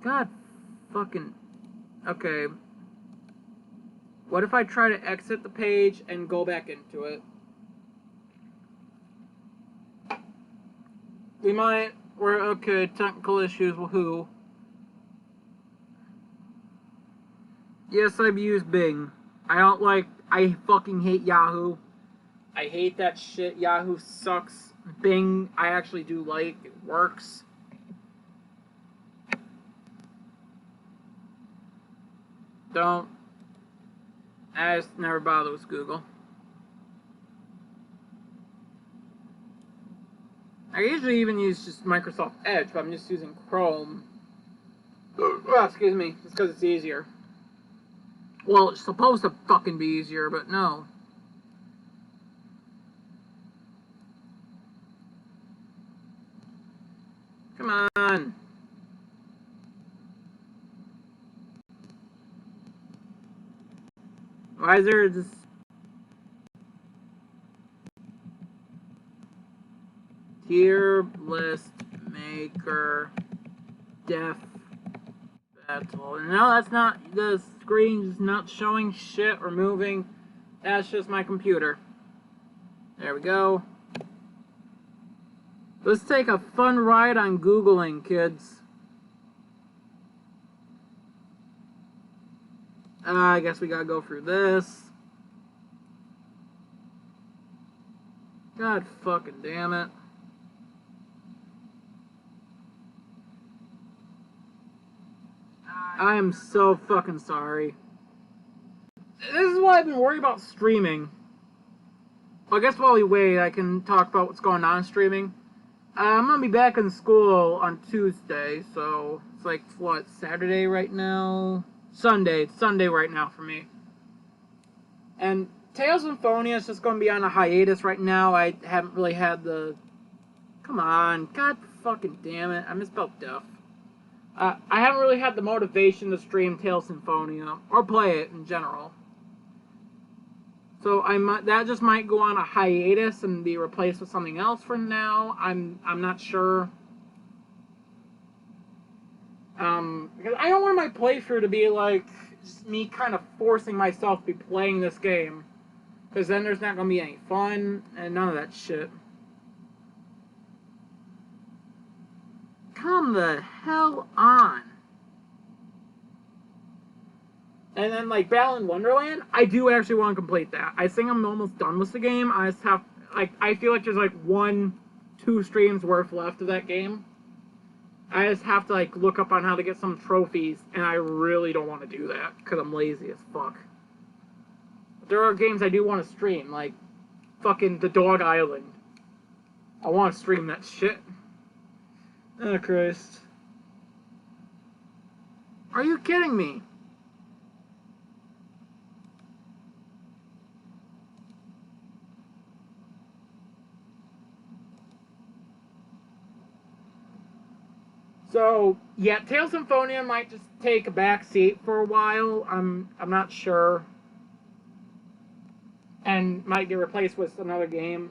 God fucking... Okay. What if I try to exit the page and go back into it? Okay, technical issues, woohoo. Yes, I've used Bing. I fucking hate Yahoo. I hate that shit. Yahoo sucks. Bing, I actually do like. It works. Don't. I just never bother with Google. I usually even use just Microsoft Edge, but I'm just using Chrome. Well, excuse me. Just because it's easier. Well, it's supposed to fucking be easier, but no. Come on. Why is there this... Tier list maker def battle. No, that's not... The screen's not showing shit or moving. That's just my computer. There we go. Let's take a fun ride on Googling, kids. I guess we gotta go through this. God fucking damn it. I am so fucking sorry. This is why I've been worried about streaming. Well, I guess while we wait, I can talk about what's going on streaming. I'm gonna be back in school on Tuesday, so it's like, what, Saturday right now? Sunday. It's Sunday right now for me. And Tales of Symphonia is just gonna be on a hiatus right now. I haven't really had the... Come on. God fucking damn it. I misspelled deaf. I haven't really had the motivation to stream Tales of Symphonia, or play it in general. So that just might go on a hiatus and be replaced with something else for now. I'm not sure. Because I don't want my playthrough to be like just me kind of forcing myself to be playing this game. Because then there's not going to be any fun and none of that shit. Come the hell on. And then, like, Battle in Wonderland, I do actually want to complete that. I think I'm almost done with the game. I just have, like, I feel like there's, like, 1-2 streams worth left of that game. I just have to, like, look up on how to get some trophies, and I really don't want to do that, because I'm lazy as fuck. But there are games I do want to stream, like, fucking The Dog Island. I want to stream that shit. Oh, Christ. Are you kidding me? So, yeah, Tales of Symphonia might just take a back seat for a while. I'm not sure. And might get replaced with another game.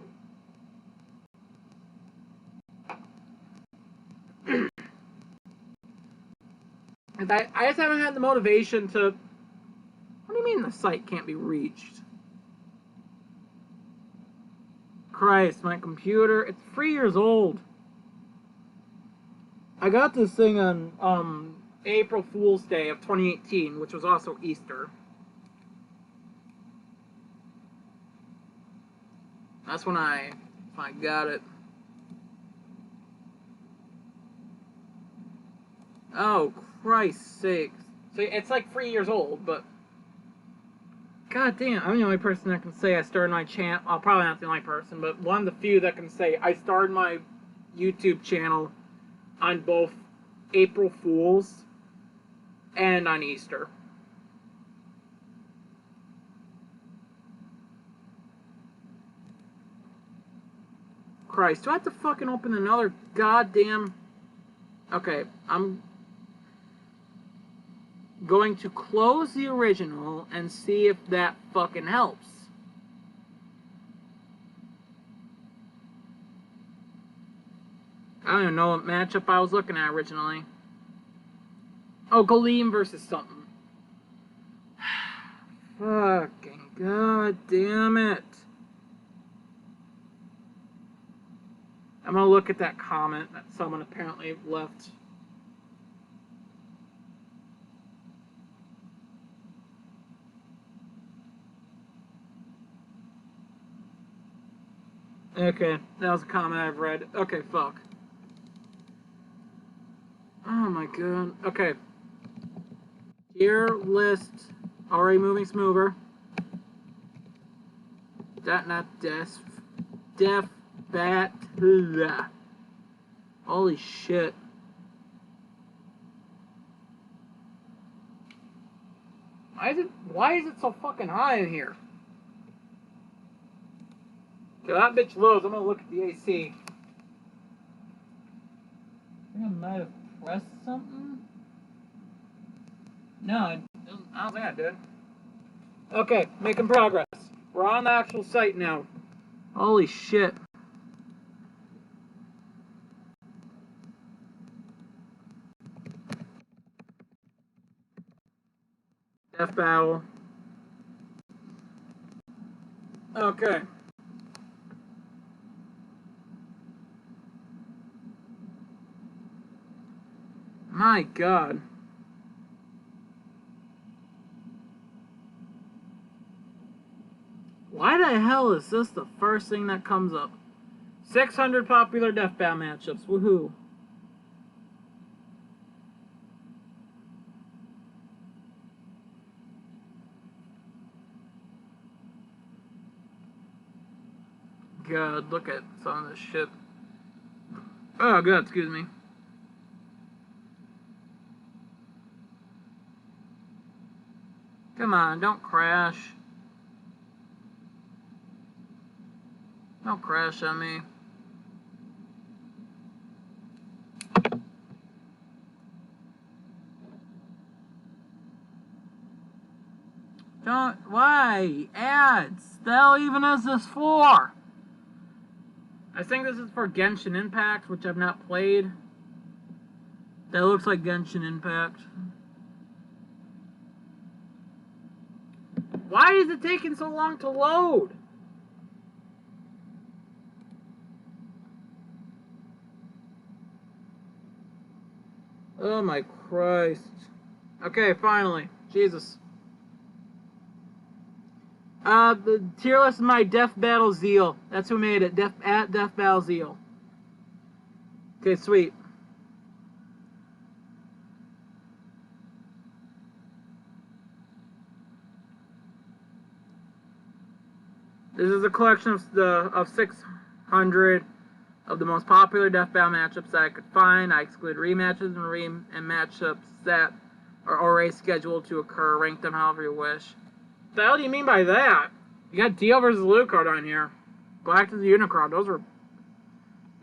And I just haven't had the motivation to... What do you mean the site can't be reached? Christ, my computer, it's 3 years old. I got this thing on April Fool's Day of 2018, which was also Easter. That's when I got it. Oh, Christ's sakes. So it's like 3 years old, but... God damn, I'm the only person that can say I started my channel... Well, probably not the only person, but one of the few that can say I started my YouTube channel on both April Fool's and on Easter. Christ, do I have to fucking open another goddamn... Okay, I'm going to close the original and see if that fucking helps. I don't even know what matchup I was looking at originally. Oh, Galeem versus something. Fucking god damn it. I'm gonna look at that comment that someone apparently left. Okay, that was a comment I've read. Okay, fuck. Oh my god. Okay. Tier list. Already moving smoother. Not def bat. Blah. Holy shit. Why is it so fucking high in here? Okay, that bitch lows. I'm gonna look at the AC. I think I might have pressed something. No, I don't think I did. Okay, making progress. We're on the actual site now. Holy shit. Death battle. Okay. My god. Why the hell is this the first thing that comes up? 600 popular death battle matchups. Woohoo. God, look at some of this shit. Oh god, excuse me. Come on, don't crash. Don't crash on me. Don't. Why? Ads. The hell even is this for? I think this is for Genshin Impact, which I've not played. That looks like Genshin Impact. Why is it taking so long to load? Oh my Christ. Okay, finally. Jesus. The tier list is my Death Battle Zeal. That's who made it. Death Battle Zeal. Okay, sweet. This is a collection of 600 of the most popular Death Battle matchups that I could find. I exclude rematches and matchups that are already scheduled to occur. Rank them however you wish. What the hell do you mean by that? You got Dio versus Alucard on here. Galactus Unicron. Those were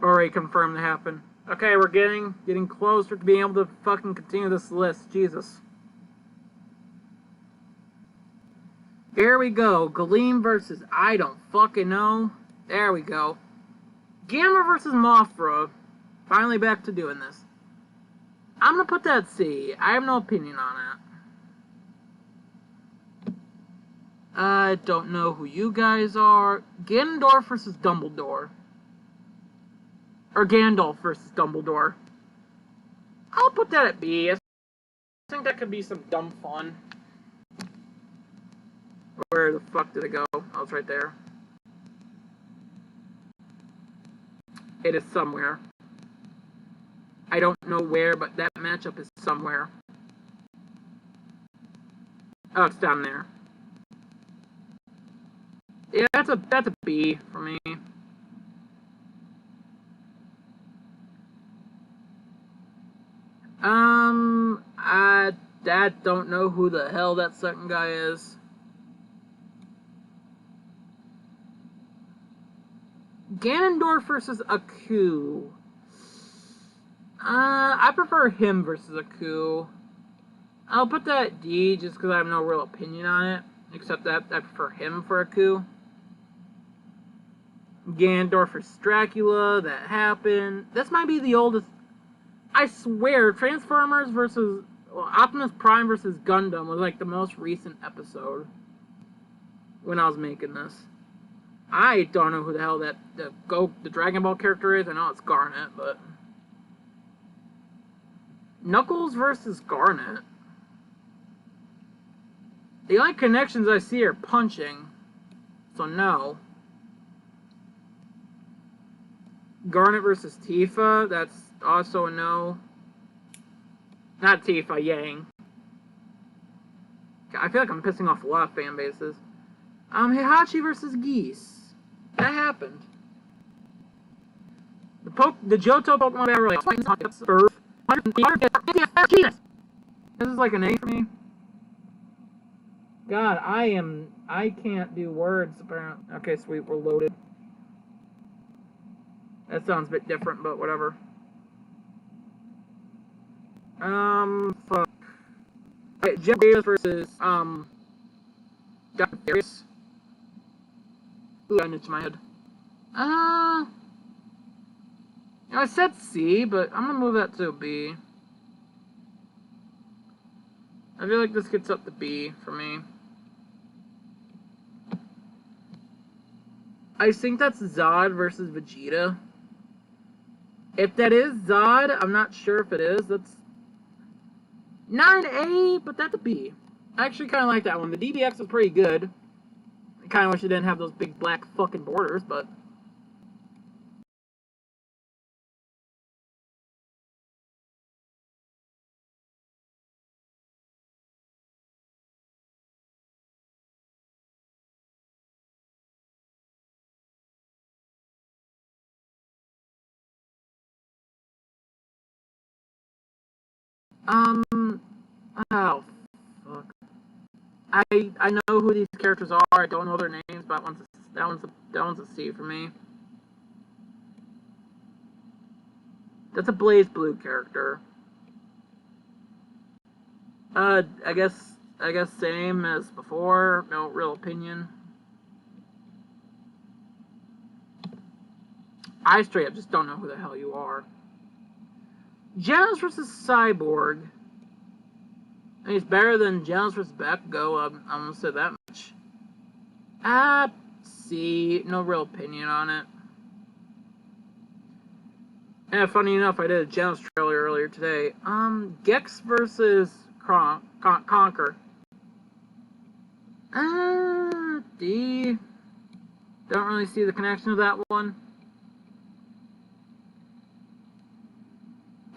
already confirmed to happen. Okay, we're getting closer to being able to fucking continue this list. Jesus. Here we go. Galeem versus I don't fucking know. There we go. Gamma versus Mothra. Finally back to doing this. I'm gonna put that C. I have no opinion on it. I don't know who you guys are. Ganondorf versus Dumbledore. Or Gandalf versus Dumbledore. I'll put that at B. I think that could be some dumb fun. Where the fuck did it go? Oh, it's right there. It is somewhere. I don't know where, but that matchup is somewhere. Oh, it's down there. Yeah, that's a B for me. I don't know who the hell that second guy is. Ganondorf versus Aku. I prefer him versus Aku. I'll put that at D just because I have no real opinion on it. Except that I prefer him for Aku. Ganondorf versus Dracula. That happened. This might be the oldest. I swear, Transformers versus Optimus Prime versus Gundam was like the most recent episode when I was making this. I don't know who the hell the Dragon Ball character is. I know it's Garnet, but Knuckles versus Garnet. The only connections I see are punching, so no. Garnet versus Tifa, that's also a no. Not Tifa, Yang. I feel like I'm pissing off a lot of fan bases. Heihachi versus Geese. That happened. The Johto Pokemon Battle Royale. This is like an A for me. God, I can't do words, apparently. Okay, sweet, we're loaded. That sounds a bit different, but whatever. Fuck. Okay, Jeff Davis versus, Dr. Darius. Ooh, got into my head. I said C, but I'm gonna move that to a B. I feel like this gets up to B for me. I think that's Zod versus Vegeta. If that is Zod, I'm not sure if it is. That's not an A, but that's a B. I actually kind of like that one. The DBX was pretty good. I kind of wish it didn't have those big black fucking borders, but... oh, fuck. I know who these characters are. I don't know their names, but that one's a C for me. That's a Blaze Blue character. I guess same as before. No real opinion. I straight up just don't know who the hell you are. Genos versus Cyborg. I mean, it's better than Genos versus Bakugo. I'm gonna say that much. C. No real opinion on it. And funny enough, I did a Genos trailer earlier today. Gex versus Conquer. D. Don't really see the connection to that one.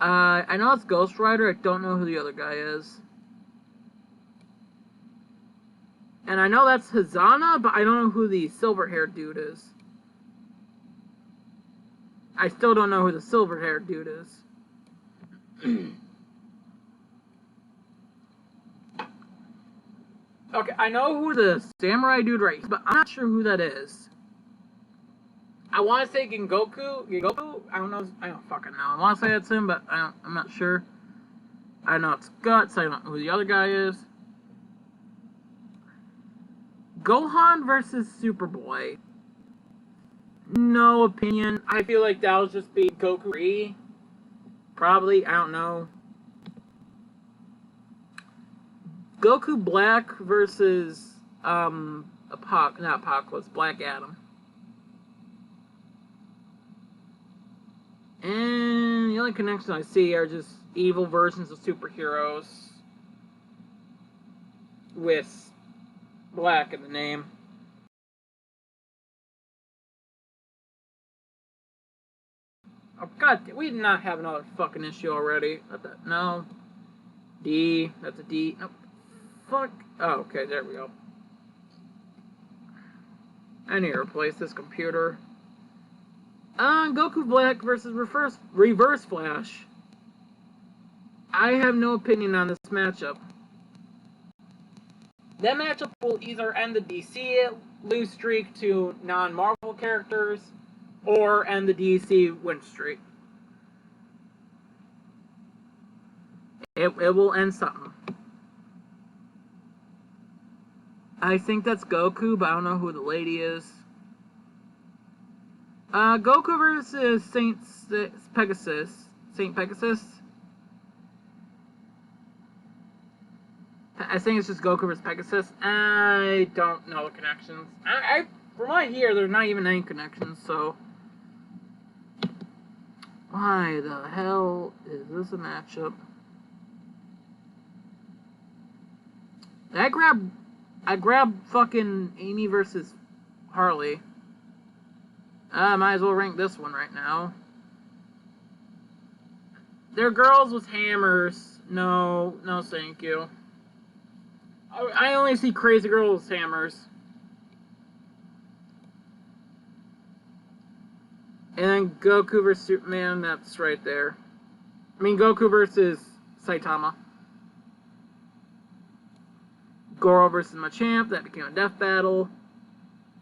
I know it's Ghost Rider. I don't know who the other guy is. And I know that's Hazana, but I don't know who the silver-haired dude is. I still don't know who the silver-haired dude is. Okay, I know who the samurai dude right is, but I'm not sure who that is. I want to say Gengoku. I don't fucking know. I want to say it's him, but I'm not sure. I know it's Guts. I don't know who the other guy is. Gohan versus Superboy. No opinion. I feel like that'll just be Goku. Probably. I don't know. Goku Black versus not Apocalypse, Black Adam. And the only connections I see are just evil versions of superheroes with Black in the name. Oh god, we did not have another fucking issue already. No. D, that's a D. Nope. Fuck. Oh, okay, there we go. I need to replace this computer. Goku Black versus Reverse Flash. I have no opinion on this matchup. That matchup will either end the DC lose streak to non-Marvel characters, or end the DC win streak. It will end something. I think that's Goku, but I don't know who the lady is. Goku versus Saint Pegasus. I think it's just Goku versus Pegasus. I don't know the connections. From what I hear, there's not even any connections, so... Why the hell is this a matchup? I grabbed fucking Amy versus Harley. I might as well rank this one right now. They're girls with hammers. No, no thank you. I only see crazy girls with hammers. And then Goku vs. Superman, that's right there. I mean, Goku versus Saitama. Goro versus Machamp, that became a death battle.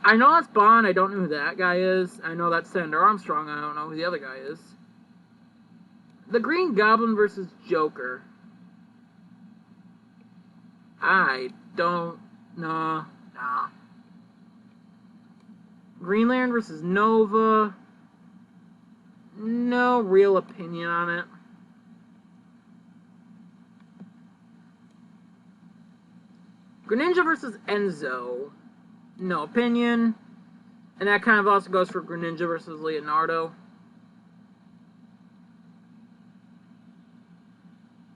I know that's Bond, I don't know who that guy is. I know that's Senator Armstrong, I don't know who the other guy is. The Green Goblin versus Joker. I don't know. Nah. Green Lantern versus Nova. No real opinion on it. Greninja versus Enzo. No opinion. And that kind of also goes for Greninja versus Leonardo.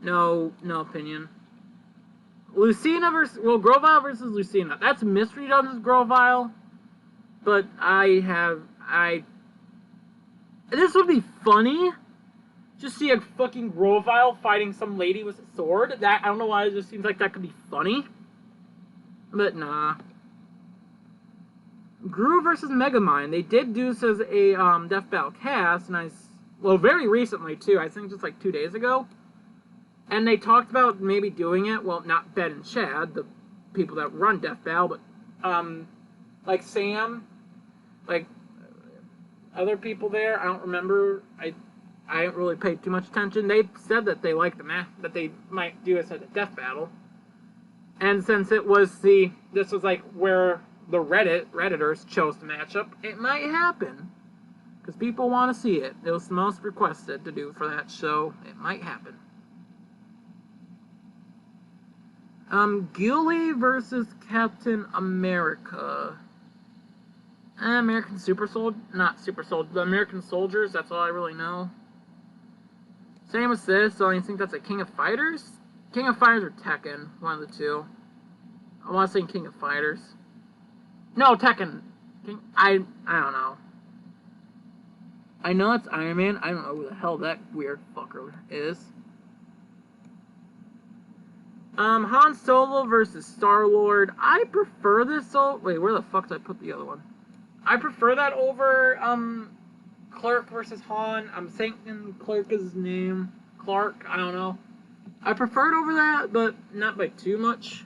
No opinion. Lucina versus... Well, Grovyle versus Lucina. That's Mystery Dungeons Grovyle. But this would be funny. Just see a fucking Grovyle fighting some lady with a sword. I don't know why, it just seems like that could be funny. But nah. Gru versus Megamind. They did do this as a Death Battle cast, and very recently too. I think just like 2 days ago. And they talked about maybe doing it. Well, not Ben and Chad, the people that run Death Battle, but like Sam, like other people there. I don't remember. I didn't really pay too much attention. They said that they liked the match, that they might do this as a Death Battle. And since this was like where the Redditors chose the matchup, it might happen. Because people want to see it. It was the most requested to do for that show. It might happen. Ghillie versus Captain America. American Super Soldier, not Super Soldier, the American Soldiers, that's all I really know. Same with this, so I think that's a King of Fighters? King of Fighters or Tekken, one of the two. I want to say King of Fighters. No, Tekken. I don't know. I know it's Iron Man, I don't know who the hell that weird fucker is. Han Solo versus Star-Lord. I prefer this wait, where the fuck did I put the other one? I prefer that over, Clark versus Han. I'm thinking Clark is his name. Clark, I don't know. I prefer it over that, but not by too much.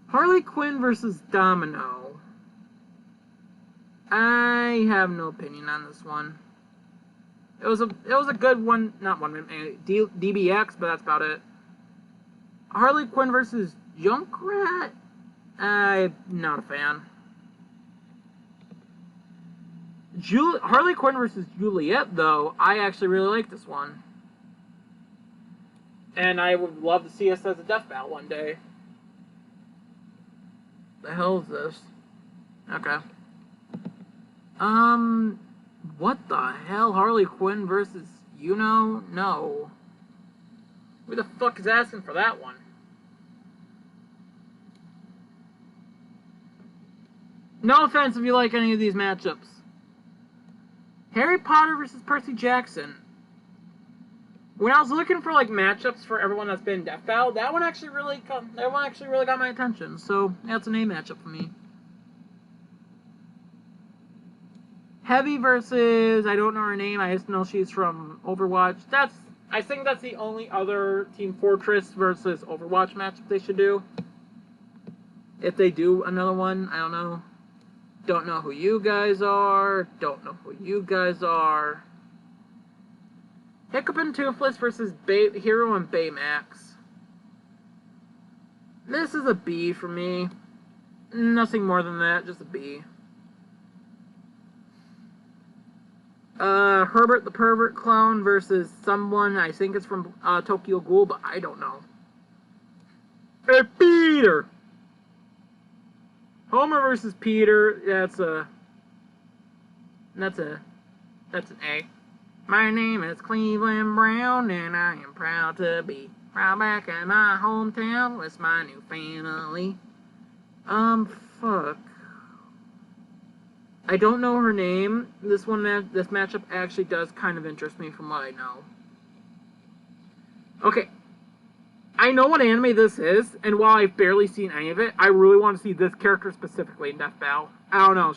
Harley Quinn versus Domino. I have no opinion on this one. It was a good one, not one, DBX, but that's about it. Harley Quinn versus Junkrat? I'm not a fan. Harley Quinn versus Juliet, though, I actually really like this one. And I would love to see us as a death battle one day. The hell is this? Okay. What the hell? Harley Quinn versus No. Who the fuck is asking for that one? No offense if you like any of these matchups. Harry Potter versus Percy Jackson. When I was looking for like matchups for everyone that's been Death Battle, that one actually really got my attention. So that's an A matchup for me. Heavy versus, I don't know her name, I just know she's from Overwatch. I think that's the only other Team Fortress versus Overwatch matchup they should do. If they do another one, I don't know. Don't know who you guys are. Hiccup and Toothless versus Hero and Baymax. This is a B for me. Nothing more than that, just a B. Herbert the Pervert Clown versus someone, I think it's from Tokyo Ghoul, but I don't know. Hey, Peter! Homer versus Peter, that's an A. My name is Cleveland Brown, and I am proud to be right back in my hometown with my new family. Fuck. I don't know her name. This matchup actually does kind of interest me from what I know. Okay. I know what anime this is, and while I've barely seen any of it, I really want to see this character specifically in Death Battle. I don't know,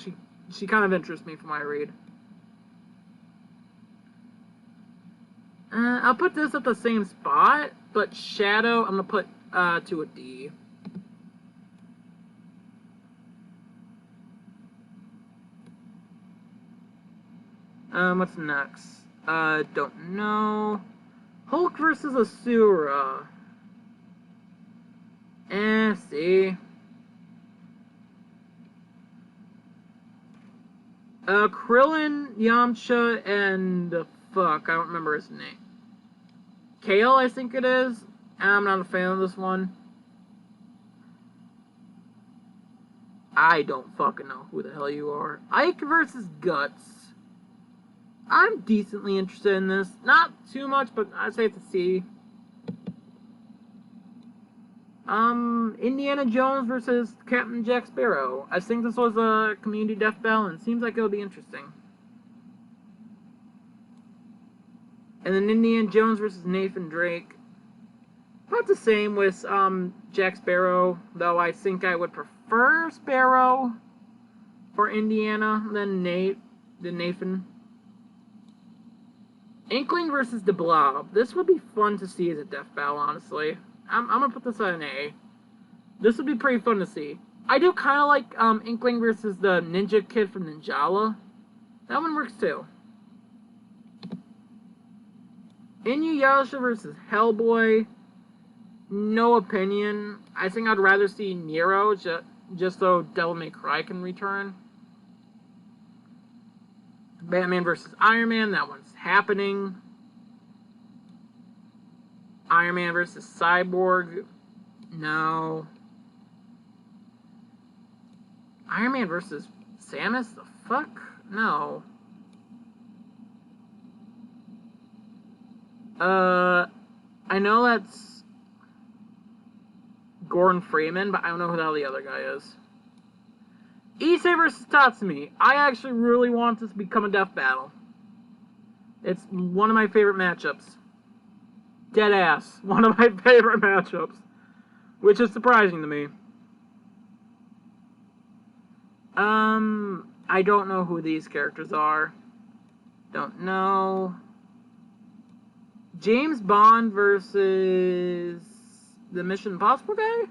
she kind of interests me from what I read. I'll put this at the same spot, but Shadow, I'm going to put to a D. What's next? Don't know. Hulk versus Asura. See. Krillin, Yamcha, and fuck, I don't remember his name. Kale, I think it is. I'm not a fan of this one. I don't fucking know who the hell you are. Ike versus Guts. I'm decently interested in this. Not too much, but I'd say it's a C. Indiana Jones versus Captain Jack Sparrow. I think this was a community death battle, and it seems like it'll be interesting. And then Indiana Jones versus Nathan Drake. About the same with Jack Sparrow, though I think I would prefer Sparrow for Indiana than Nathan. Inkling versus the Blob. This would be fun to see as a death battle, honestly. I'm gonna put this at an A. This would be pretty fun to see. I do kind of like Inkling versus the ninja kid from Ninjala. That one works too. Inuyasha versus Hellboy. No opinion. I think I'd rather see Nero just so Devil May Cry can return. Batman versus Iron Man. That one's happening. Iron Man versus Cyborg. No. Iron Man versus Samus? The fuck? No. I know that's Gordon Freeman, but I don't know who the hell the other guy is. Issei versus Tatsumi. I actually really want this to become a death battle. It's one of my favorite matchups. Deadass. One of my favorite matchups. Which is surprising to me. I don't know who these characters are. Don't know. James Bond versus the Mission Impossible guy?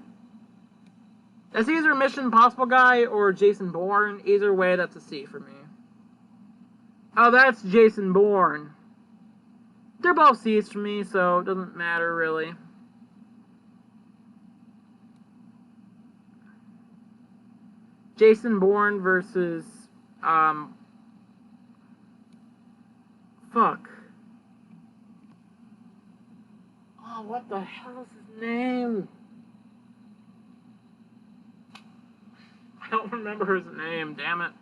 That's either Mission Impossible guy or Jason Bourne. Either way, that's a C for me. Oh, that's Jason Bourne. They're both C's for me, so it doesn't matter, really. Jason Bourne versus, fuck. Oh, what the hell is his name? I don't remember his name, damn it.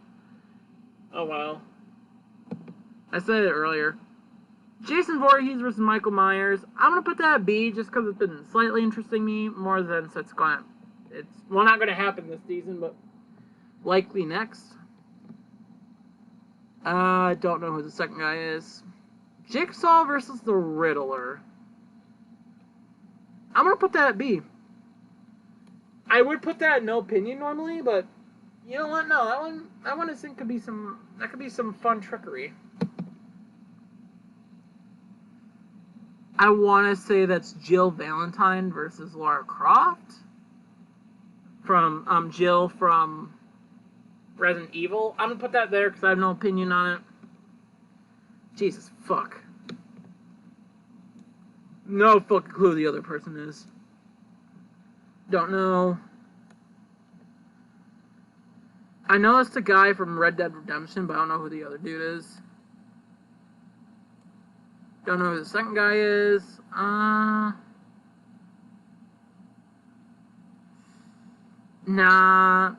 Oh well. I said it earlier. Jason Voorhees versus Michael Myers. I'm gonna put that at B just because it's been slightly interesting me more than it's not gonna happen this season, but likely next. I don't know who the second guy is. Jigsaw versus the Riddler. I'm gonna put that at B. I would put that at no opinion normally, but you know what? No, that one I think could be some fun trickery. I want to say that's Jill Valentine versus Lara Croft from Jill from Resident Evil. I'm gonna put that there because I have no opinion on it. Jesus fuck. No fucking clue who the other person is. Don't know. I know it's the guy from Red Dead Redemption, but I don't know who the other dude is. Don't know who the second guy is. Nah.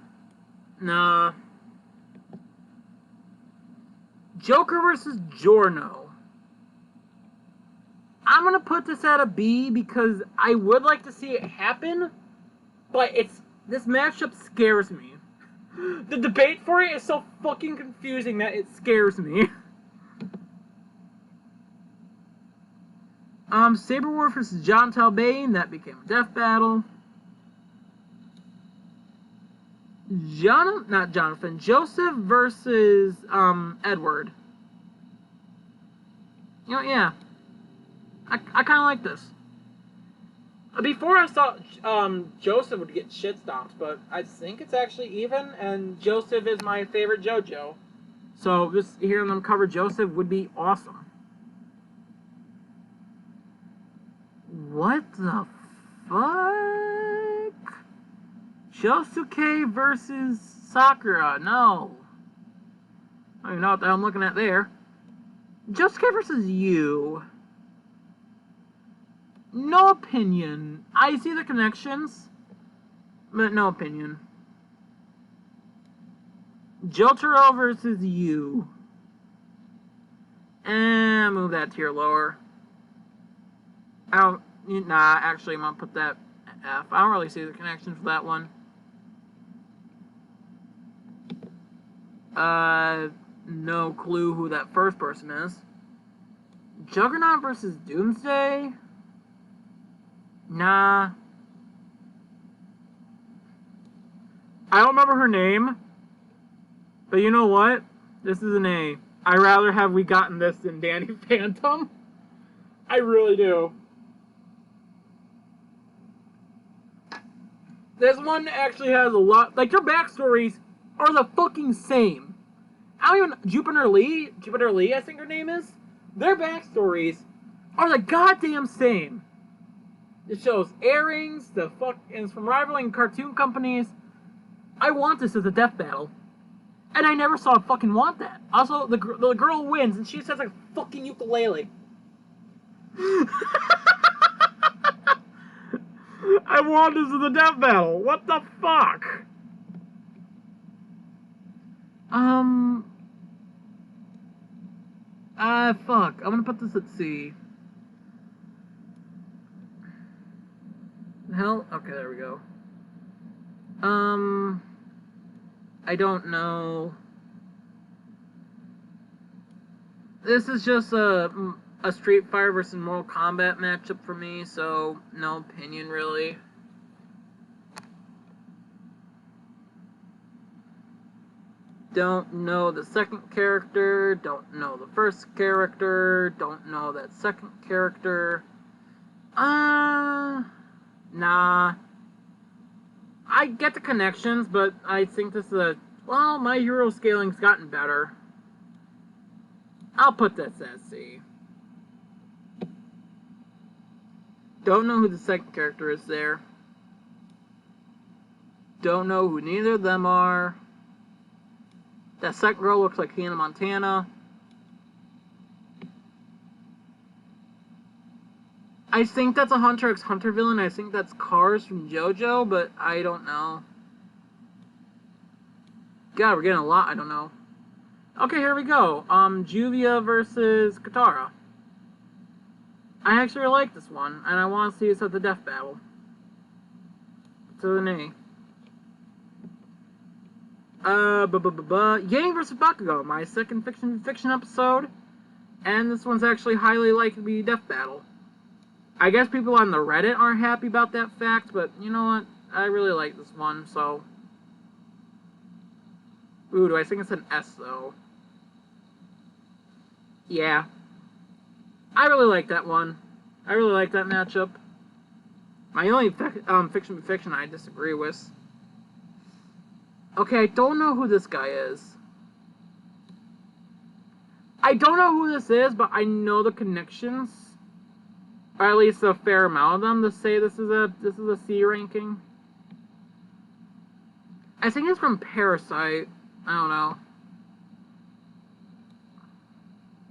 Joker versus Giorno. I'm gonna put this at a B because I would like to see it happen, but this matchup scares me. The debate for it is so fucking confusing that it scares me. Saber War versus John Talbane, that became a death battle. Joseph versus, Edward. You know, yeah. I kind of like this. Before I thought Joseph would get shit stomped, but I think it's actually even, and Joseph is my favorite JoJo. So just hearing them cover Joseph would be awesome. What the fuck? Josuke versus Sakura. No. I don't even know what the hell I'm looking at there. Josuke versus you. No opinion. I see the connections, but no opinion. Jotaro versus you. And move that tier lower. Actually, I'm gonna put that at F. I don't really see the connection for that one. No clue who that first person is. Juggernaut versus Doomsday? Nah. I don't remember her name. But you know what? This is an A. I'd rather have we gotten this than Danny Phantom. I really do. This one actually has a lot... Like, their backstories are the fucking same. I don't even... Jupiter Lee, I think her name is. Their backstories are the goddamn same. It shows airings, and it's from rivaling cartoon companies. I want this as a death battle. And I never saw a fucking want that. Also, the girl wins, and she just has a fucking ukulele. I want this as a death battle. What the fuck? Fuck. I'm gonna put this at C. The hell? Okay, there we go. I don't know. This is just a Street Fighter versus Mortal Kombat matchup for me, so no opinion really. Don't know the second character, don't know the first character, don't know that second character. Nah. I get the connections, but I think this is well, my hero scaling's gotten better. I'll put this as C. Don't know who the second character is there. Don't know who neither of them are. That second girl looks like Hannah Montana. I think that's a Hunter x Hunter villain. I think that's Cars from JoJo, but I don't know. God, we're getting a lot I don't know. Okay, here we go. Juvia versus Katara. I actually like this one, and I want to see this at the death battle. So an A. Yang versus Bakugo, my second fiction episode, and this one's actually highly likely to be death battle. I guess people on the Reddit aren't happy about that fact, but you know what? I really like this one, so... Ooh, do I think it's an S, though? Yeah. I really like that one. I really like that matchup. My only fiction I disagree with. Okay, I don't know who this guy is. I don't know who this is, but I know the connections. Or at least a fair amount of them to say this is a C ranking. I think it's from Parasite. I don't know.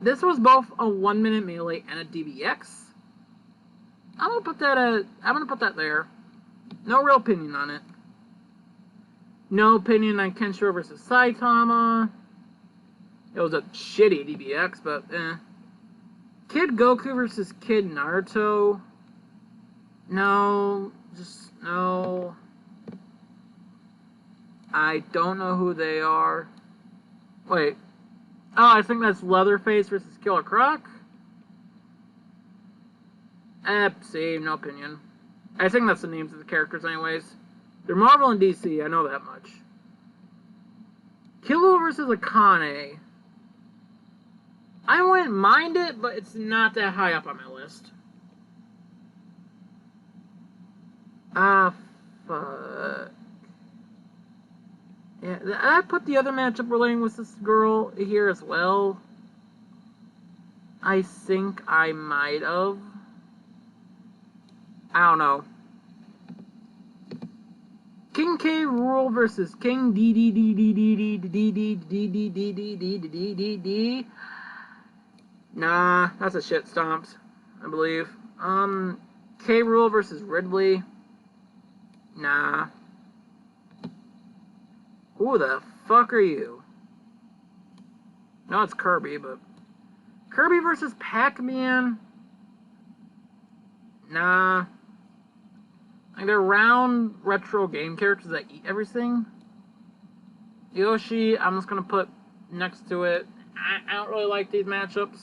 This was both a 1 minute melee and a DBX. I'm gonna put that there. No real opinion on it. No opinion on Kenshiro versus Saitama. It was a shitty DBX, but eh. Kid Goku versus Kid Naruto. No, just no. I don't know who they are. Wait. Oh, I think that's Leatherface versus Killer Croc. See, no opinion. I think that's the names of the characters anyways. They're Marvel and DC, I know that much. Kilo versus Akane. I wouldn't mind it, but it's not that high up on my list. Fuck. Yeah, I put the other matchup relating with this girl here as well. I think I might have. I don't know. King K. Rool versus King D D D D D D D D D D D D D D D D D. Nah, that's a shit stomped, I believe. K. Rool versus Ridley. Nah. Who the fuck are you? No, it's Kirby, but Kirby versus Pac-Man. Nah. Like, they're round retro game characters that eat everything. Yoshi, I'm just gonna put next to it. I don't really like these matchups.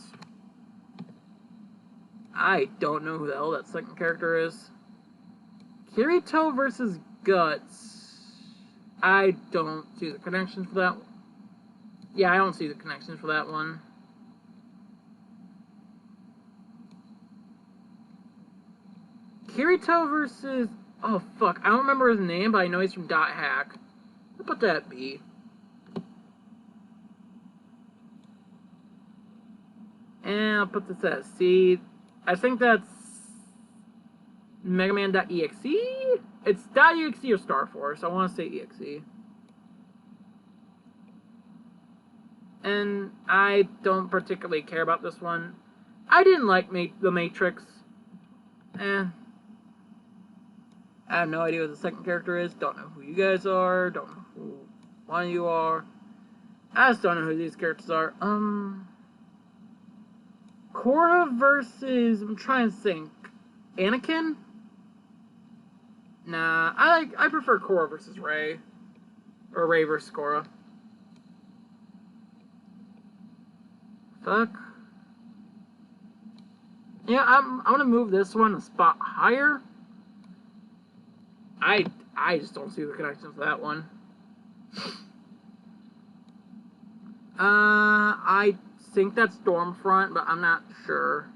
I don't know who the hell that second character is. Kirito versus Guts. I don't see the connection for that. Yeah, I don't see the connection for that one. Kirito versus... Oh, fuck. I don't remember his name, but I know he's from Dot Hack. I'll put that B. And I'll put this as C. I think that's... Mega Man.exe? It's .exe or Star Force. I want to say exe. And I don't particularly care about this one. I didn't like The Matrix. I have no idea what the second character is. Don't know who you guys are. Don't know who one of you are. I just don't know who these characters are. Korra versus... I'm trying to think. Anakin? Nah, I prefer Korra versus Rey. Or Rey versus Korra. Fuck. Yeah, I'm gonna move this one a spot higher. I just don't see the connection for that one. I think that's Stormfront, but I'm not sure.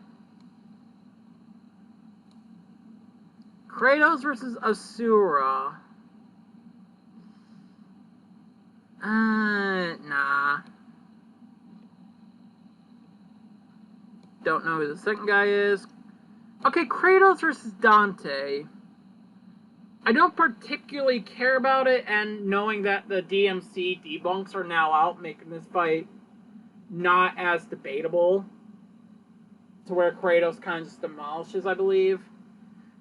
Kratos versus Asura. Nah. Don't know who the second guy is. Okay, Kratos versus Dante. I don't particularly care about it, and knowing that the DMC debunks are now out, making this fight not as debatable. To where Kratos kind of just demolishes, I believe.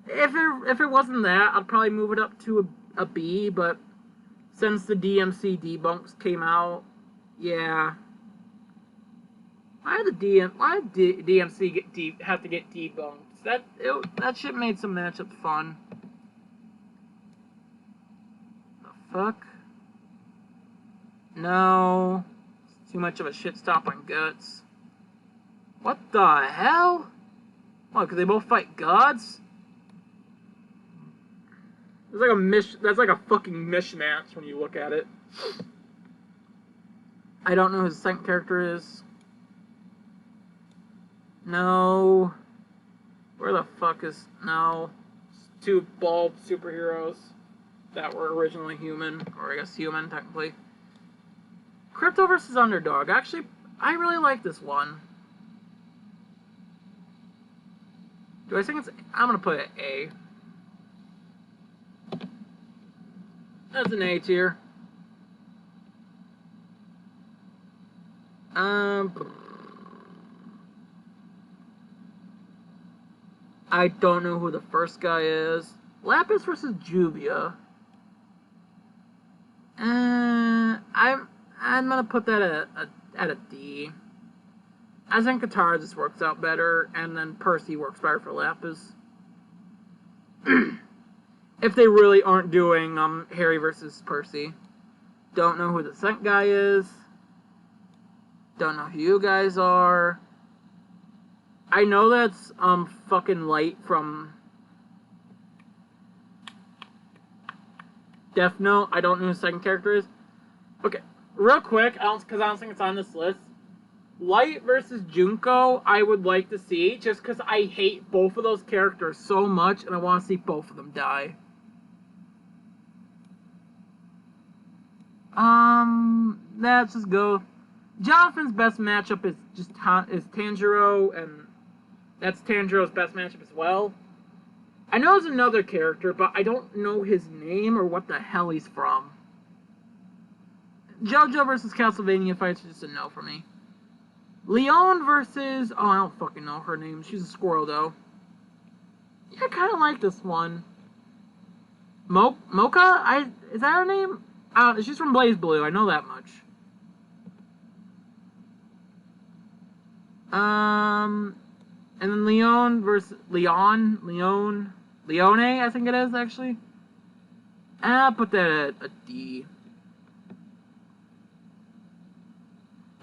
If it wasn't that, I'd probably move it up to a B, but since the DMC debunks came out, yeah. Why did DMC have to get debunked? That shit made some matchups fun. The fuck? No. It's too much of a shit stop on Guts. What the hell? What, because they both fight gods? That's like a fucking mishmash when you look at it. I don't know who the second character is. No. Where the fuck is... No. It's two bald superheroes that were originally human. Or I guess human, technically. Crypto versus Underdog. Actually, I really like this one. Do I think it's... I'm gonna put it A. That's an A tier. I don't know who the first guy is. Lapis versus Juvia. I'm gonna put that at a D. I think Katara just works out better, and then Percy works better for Lapis. If they really aren't doing Harry versus Percy. Don't know who the second guy is. Don't know who you guys are. I know that's fucking Light from Death Note. I don't know who the second character is. Okay, real quick, because I don't think it's on this list. Light versus Junko, I would like to see, just because I hate both of those characters so much, and I want to see both of them die. Let's just go. Jonathan's best matchup is just Tanjiro, and that's Tanjiro's best matchup as well. I know there's another character, but I don't know his name or what the hell he's from. JoJo versus Castlevania fights are just a no for me. Leon versus... Oh, I don't fucking know her name. She's a squirrel, though. Yeah, I kind of like this one. Mocha? Is that her name? She's from BlazBlue. I know that much. And then Leon versus... Leone, I think it is, actually. I'll put that at a D.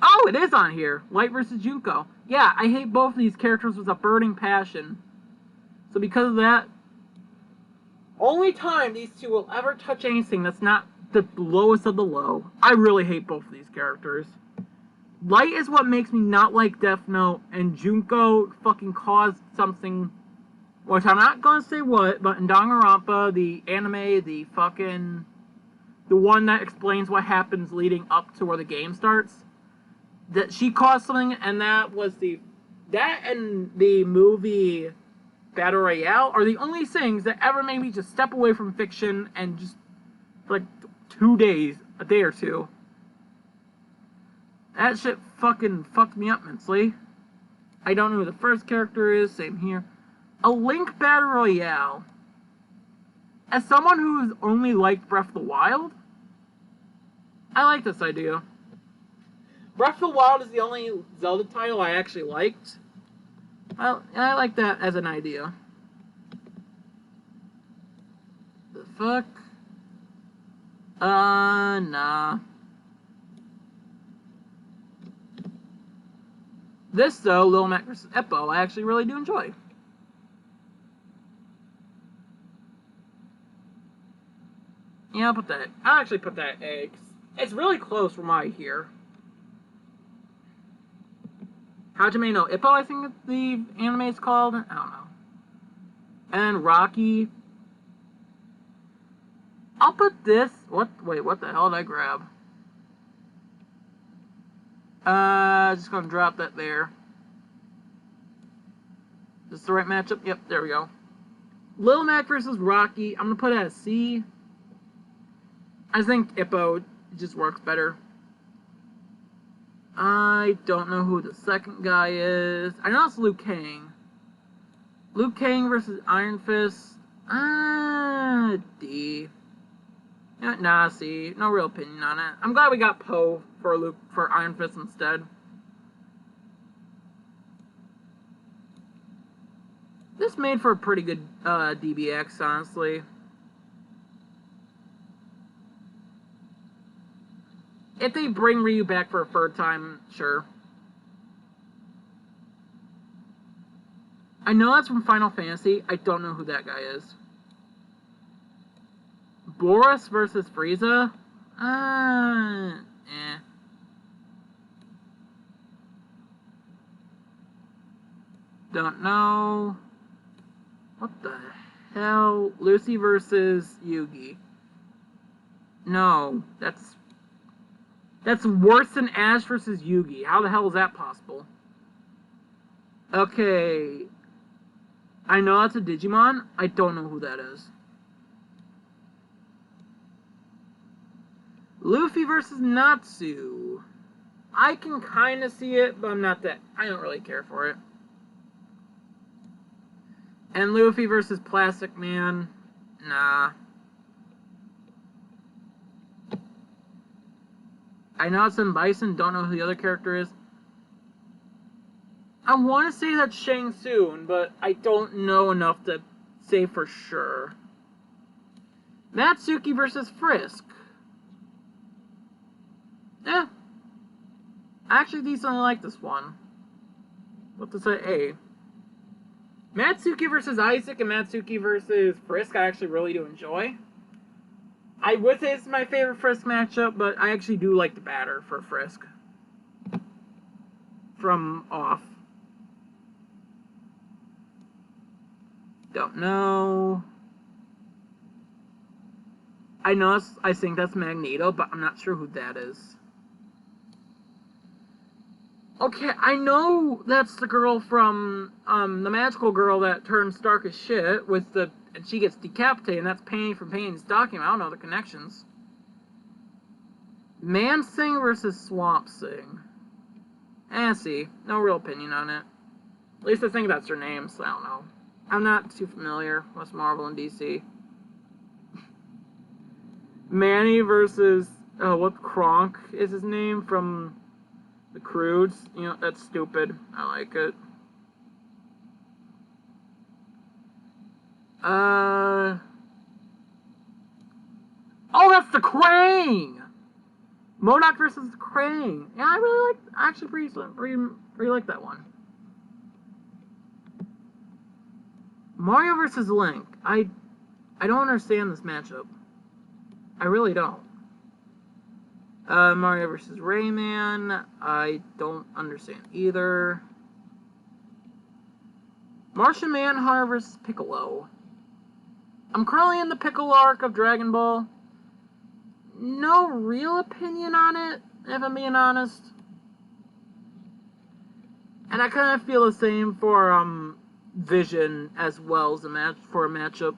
Oh, it is on here. Light versus Junko. Yeah, I hate both of these characters with a burning passion. So because of that, only time these two will ever touch anything that's not the lowest of the low. I really hate both of these characters. Light is what makes me not like Death Note, and Junko fucking caused something, which I'm not gonna say what, but in Danganronpa, the anime, the one that explains what happens leading up to where the game starts, that she caused something, and that and the movie Battle Royale are the only things that ever made me just step away from fiction and just, for like 2 days, a day or two. That shit fucking fucked me up immensely. I don't know who the first character is, same here. A Link Battle Royale. As someone who's only liked Breath of the Wild, I like this idea. Breath of the Wild is the only Zelda title I actually liked. Well, I like that as an idea. The fuck? Nah. This, though, Lil Mac vs. Ippo, I actually really do enjoy. Yeah, I'll actually put that at A. It's really close from what I hear. Hajime no Ippo, I think the anime is called. I don't know. And Rocky. I'll put this. Wait, what the hell did I grab? Just gonna drop that there. Is this the right matchup? Yep, there we go. Lil Mac versus Rocky. I'm gonna put it at a C. I think Ippo just works better. I don't know who the second guy is. I know it's Liu Kang. Liu Kang versus Iron Fist. D. Nah, C. No real opinion on it. I'm glad we got Poe for Iron Fist instead. This made for a pretty good DBX, honestly. If they bring Ryu back for a third time, sure. I know that's from Final Fantasy. I don't know who that guy is. Boris versus Frieza? Don't know. What the hell? Lucy versus Yugi. No, that's worse than Ash versus Yugi. How the hell is that possible? Okay. I know that's a Digimon. I don't know who that is. Luffy versus Natsu. I can kind of see it, but I don't really care for it. And Luffy versus Plastic Man. Nah. I know it's in Bison, don't know who the other character is. I want to say that's Shang Tsung, but I don't know enough to say for sure. Natsuki versus Frisk. I actually decently like this one. What to say? A. Matsuki versus Isaac and Matsuki versus Frisk, I actually really do enjoy. I would say it's my favorite Frisk matchup, but I actually do like the batter for Frisk. From off. Don't know. I think that's Magneto, but I'm not sure who that is. Okay, I know that's the girl from, the magical girl that turns dark as shit with the, and she gets decapitated, and that's Penny from Penny's document. I don't know the connections. Mansing versus Swamp Sing. See, no real opinion on it. At least I think that's her name, so I don't know. I'm not too familiar with Marvel and DC. Manny versus, what, Kronk is his name from the Croods. You know, that's stupid. I like it. Oh, that's the Krang! MODOK versus the Krang. Yeah, I actually really like that one. Mario versus Link. I don't understand this matchup. I really don't. Mario versus Rayman. I don't understand either. Martian Manhunter versus Piccolo. I'm currently in the Piccolo arc of Dragon Ball. No real opinion on it, if I'm being honest. And I kind of feel the same for Vision as well as a matchup.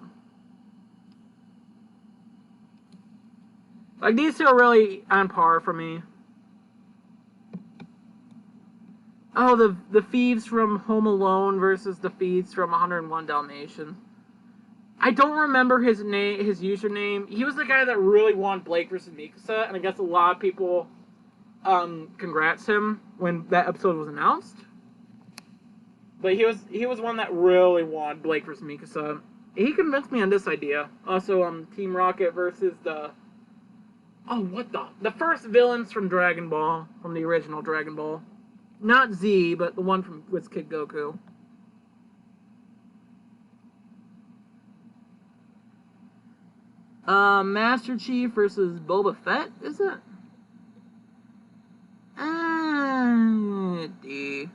Like, these two are really on par for me. Oh, the thieves from Home Alone versus the thieves from 101 Dalmatians. I don't remember his name, his username. He was the guy that really won Blake versus Mikasa, and I guess a lot of people congrats him when that episode was announced. But he was one that really won Blake versus Mikasa. He convinced me on this idea. Also, Team Rocket versus the first villains from Dragon Ball, from the original Dragon Ball. Not Z, but the one from with Kid Goku. Master Chief versus Boba Fett, is it? D.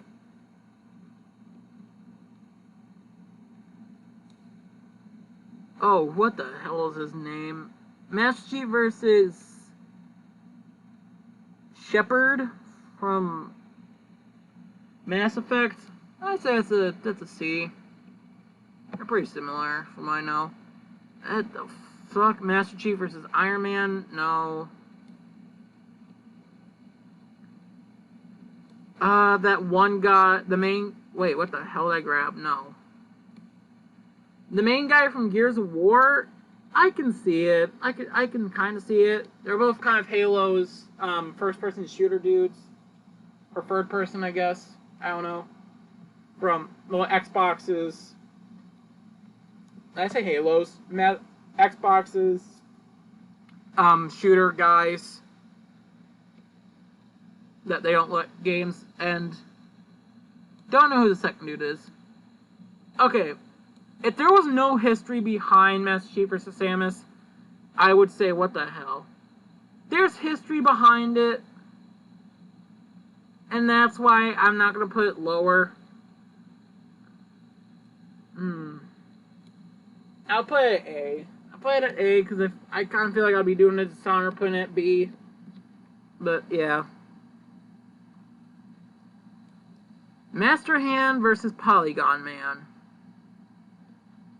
Oh, what the hell is his name? Master Chief versus Shepard from Mass Effect. I'd say that's a C. They're pretty similar, from what I know. What the fuck? Master Chief versus Iron Man? No. That one guy, the main... Wait, what the hell did I grab? No. The main guy from Gears of War? I can see it. I can kind of see it. They're both kind of Halo's, first-person shooter dudes. Or third-person, I guess. I don't know. From, well, Xboxes. Did I say Halos? Xboxes. Shooter guys. That they don't let games end. Don't know who the second dude is. Okay. If there was no history behind Master Chief vs. Samus, I would say, what the hell? There's history behind it. And that's why I'm not going to put it lower. I'll put it at A. I'll put it at A because I kind of feel like I'll be doing a dishonor putting it at B. But, yeah. Master Hand versus Polygon Man.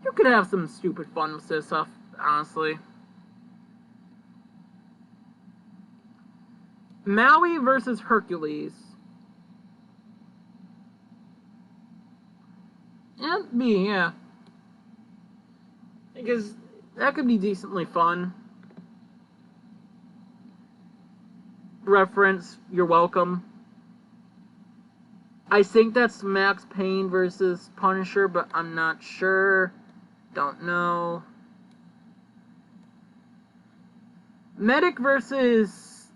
You could have some stupid fun with this stuff, honestly. Maui versus Hercules. Yeah, B, yeah. Because that could be decently fun. Reference, you're welcome. I think that's Max Payne versus Punisher, but I'm not sure. Don't know. Medic versus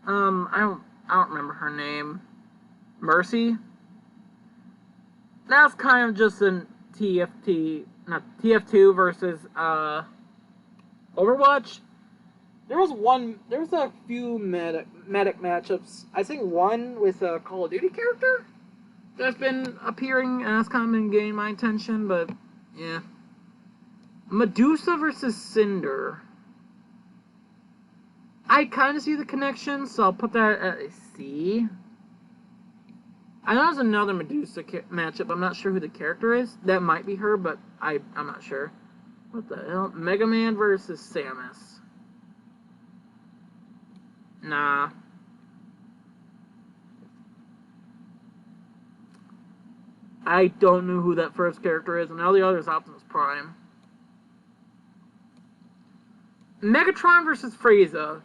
I don't remember her name. Mercy? That's kind of just an not TF2 versus, Overwatch. There's a few medic matchups. I think one with a Call of Duty character that's been appearing, and that's kind of been gaining my attention, but, yeah. Medusa versus Cinder. I kind of see the connection, so I'll put that at a C. I know there's another Medusa matchup. I'm not sure who the character is. That might be her, but I'm not sure. What the hell? Mega Man versus Samus. Nah. I don't know who that first character is, and all the others Optimus Prime. Megatron versus Frieza.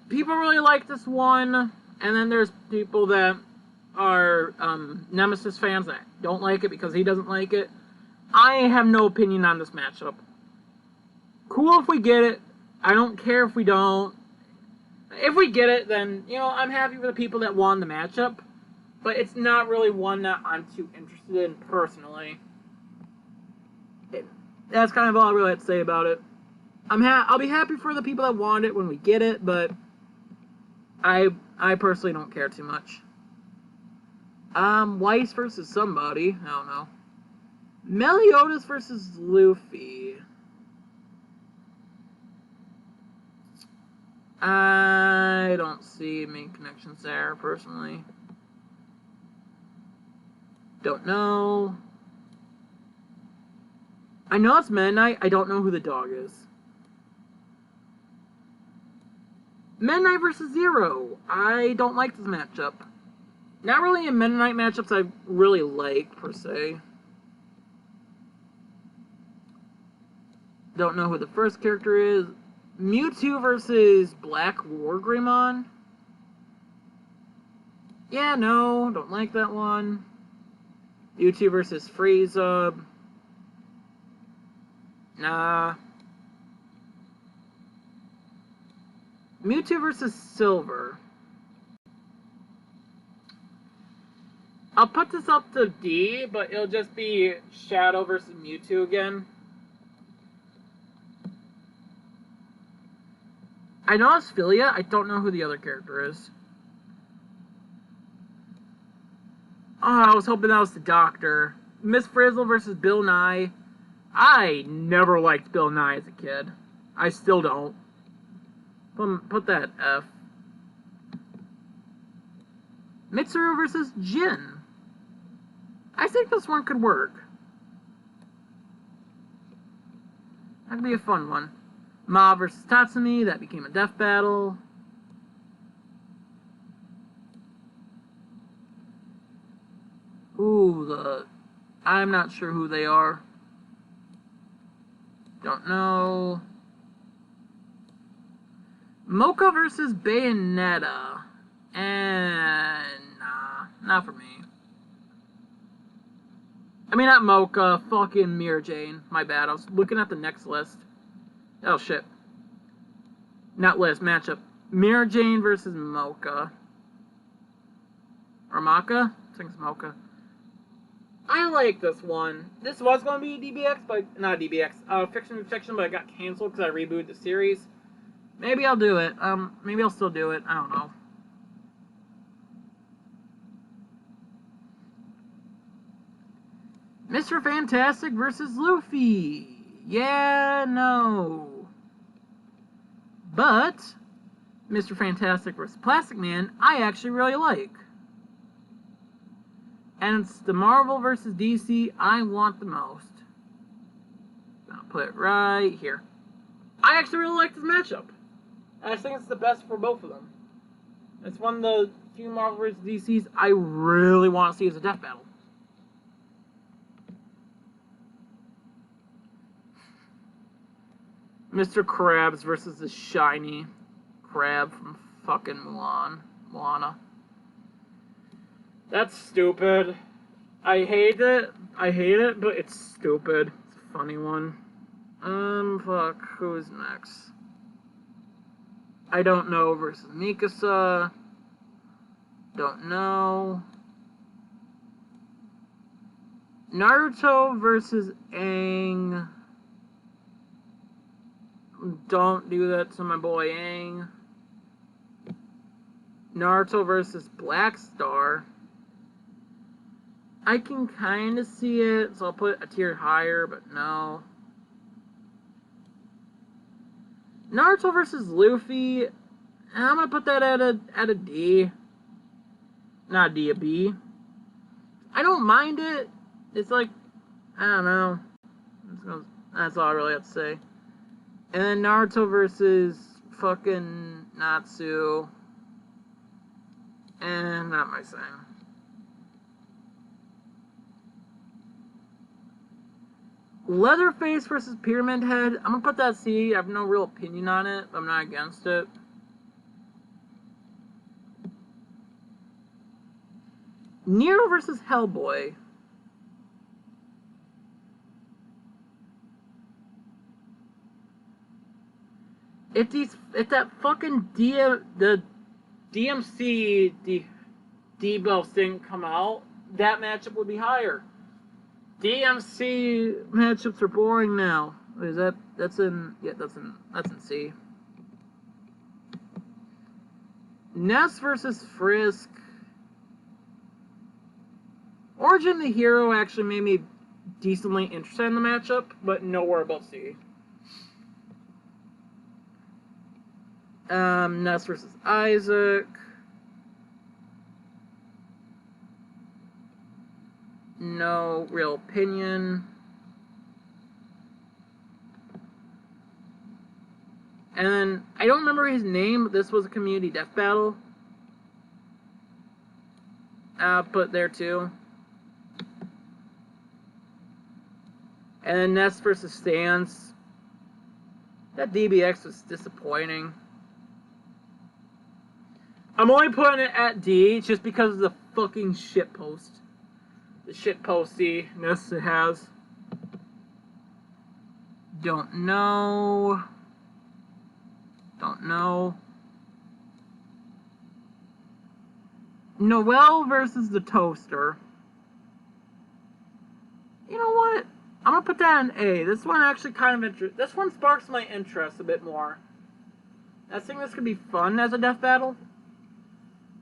People really like this one, and then there's people that are Nemesis fans that don't like it because he doesn't like it. I have no opinion on this matchup. Cool if we get it. I don't care if we don't. If we get it, then, you know, I'm happy for the people that won the matchup. But it's not really one that I'm too interested in personally. That's kind of all I really have to say about it. I'll be happy for the people that want it when we get it, but I personally don't care too much. Weiss versus somebody. I don't know. Meliodas versus Luffy. I don't see main connections there, personally. Don't know. I know it's Meta Knight. I don't know who the dog is. Meta Knight versus Zero. I don't like this matchup. Not really in Meta Knight matchups I really like, per se. Don't know who the first character is. Mewtwo versus Black Wargreymon. Yeah, no, don't like that one. Mewtwo versus Frieza. Nah. Mewtwo versus Silver. I'll put this up to D, but it'll just be Shadow versus Mewtwo again. I know it's Philia. I don't know who the other character is. Oh, I was hoping that was the Doctor. Miss Frizzle versus Bill Nye. I never liked Bill Nye as a kid. I still don't. Put that F. Mitsuru versus Jin. I think this one could work. That could be a fun one. Ma versus Tatsumi. That became a death battle. Ooh, I'm not sure who they are. Don't know. Mocha versus Bayonetta. And nah, not for me. I mean, not Mocha, fucking Mira Jane. My bad, I was looking at the next list. Oh, shit. Not list, matchup. Mira Jane versus Mocha. Or Maka? I think it's Mocha. I like this one. This was going to be DBX, but not DBX. Fiction, but it got canceled because I rebooted the series. Maybe I'll do it. Maybe I'll still do it. I don't know. Mr. Fantastic versus Luffy. Yeah, no. But Mr. Fantastic versus Plastic Man, I actually really like. And it's the Marvel versus DC I want the most. I'll put it right here. I actually really like this matchup. And I think it's the best for both of them. It's one of the few Marvel vs. DCs I really want to see as a death battle. Mr. Krabs versus the shiny crab from fucking Moana. That's stupid. I hate it, but it's stupid. It's a funny one. Fuck, who's next? I don't know versus Mikasa. Don't know. Naruto versus Aang. Don't do that to my boy Aang. Naruto versus Black Star. I can kind of see it, so I'll put a tier higher, but no. Naruto versus Luffy. I'm gonna put that at a D. Not a D, a B. I don't mind it. It's like, I don't know. That's all I really have to say. And then Naruto versus fucking Natsu. And not my thing. Leatherface versus Pyramid Head. I'm gonna put that C. I have no real opinion on it. I'm not against it. Nero versus Hellboy. If that fucking the DMC debuffs didn't come out, that matchup would be higher. DMC matchups are boring now. Is that's in C. Ness versus Frisk. Origin the Hero actually made me decently interested in the matchup, but nowhere above C. Ness versus Isaac. No real opinion. And then, I don't remember his name, but this was a community death battle. Put there too. And then Ness versus Stance. That DBX was disappointing. I'm only putting it at D just because of the fucking shitpost. The shitpostiness it has. Don't know. Noelle versus the Toaster. You know what? I'm gonna put that in A. This one actually kind of this one sparks my interest a bit more. I think this could be fun as a death battle.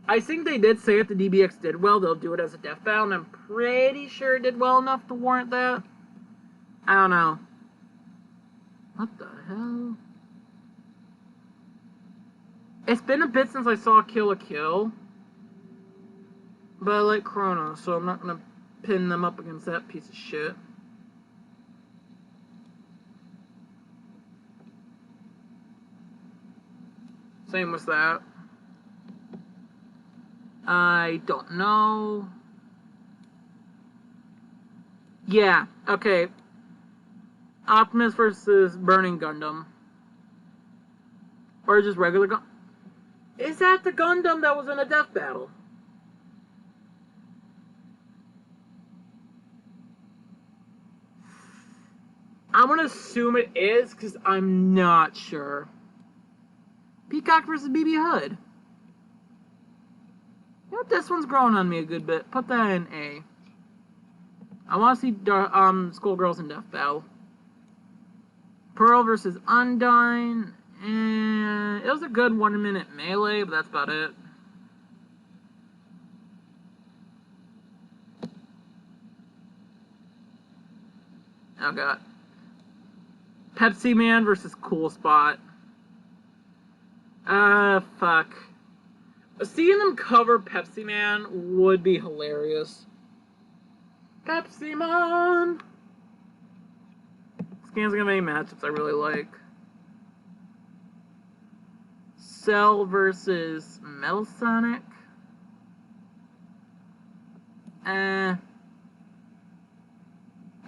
I think they did say if the DBX did well, they'll do it as a death battle, and I'm pretty sure it did well enough to warrant that. I don't know. What the hell? It's been a bit since I saw Kill la Kill. But I like Chrono, so I'm not gonna pin them up against that piece of shit. Same with that. I don't know. Yeah, okay. Optimus versus Burning Gundam. Or just regular Gundam. Is that the Gundam that was in a death battle? I'm gonna assume it is, because I'm not sure. Peacock versus BB Hood. You know what, this one's growing on me a good bit. Put that in A. I want to see Skullgirls in Death Battle. Pearl versus Undyne. And it was a good 1 minute melee, but that's about it. Oh god. Pepsi Man versus Cool Spot. Fuck. Seeing them cover Pepsi Man would be hilarious. Pepsi Man! This game's gonna make matchups I really like. Cell versus Metal Sonic. I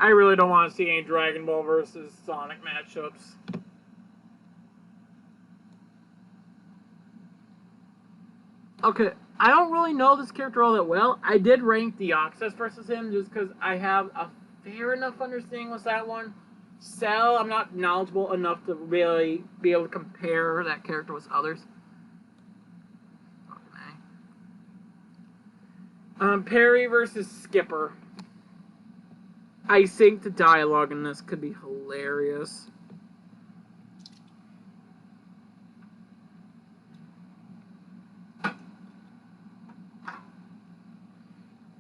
really don't want to see any Dragon Ball versus Sonic matchups. Okay, I don't really know this character all that well. I did rank Deoxys versus him just because I have a fair enough understanding with that one. Cell, I'm not knowledgeable enough to really be able to compare that character with others. Perry versus Skipper. I think the dialogue in this could be hilarious.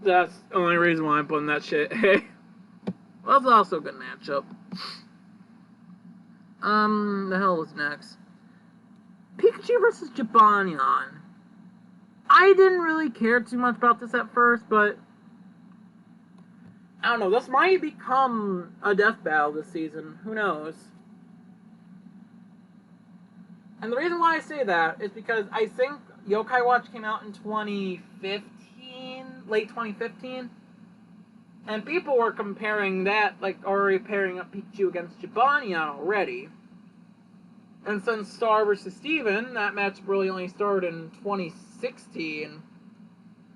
That's the only reason why I'm putting that shit. Hey. Well, that's also a good matchup. The hell was next? Pikachu versus Jibanyan. I didn't really care too much about this at first, but I don't know. This might become a death battle this season. Who knows? And the reason why I say that is because I think Yokai Watch came out in 2015, late 2015, and people were comparing that, like already pairing up Pikachu against Jibanyan already. And since Star versus Steven, that match really only started in 2016,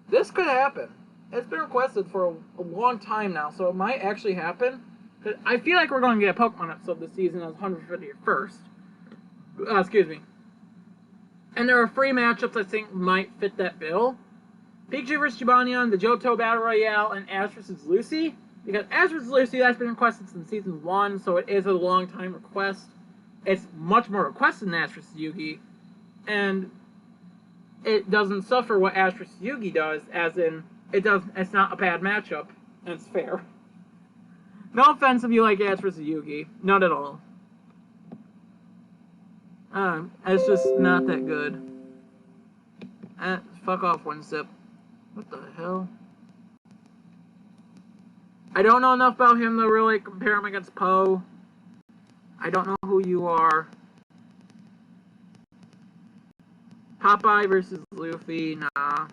this could happen. It's been requested for a long time now, so it might actually happen. But I feel like we're going to get a Pokemon episode this season as 151st. Excuse me. And there are 3 matchups I think might fit that bill. Pikachu vs. Jibanyan, the Johto Battle Royale, and Ash vs. Lucy. Because Ash vs. Lucy, that's been requested since Season 1, so it is a long time request. It's much more requested than Ash vs. Yugi. And it doesn't suffer what Ash vs. Yugi does, as in, it's not a bad matchup, and it's fair. No offense if you like Ash vs. Yugi. Not at all. It's just not that good. Fuck off, one sip. What the hell? I don't know enough about him to really compare him against Poe. I don't know who you are. Popeye versus Luffy, nah.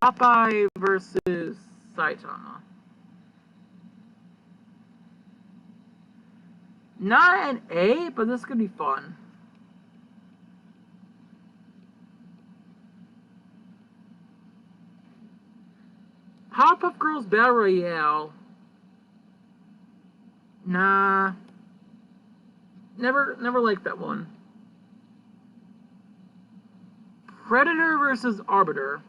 Popeye versus Saitama. Not an A, but this could be fun. Powerpuff Girls Battle Royale. Nah. Never liked that one. Predator versus Arbiter.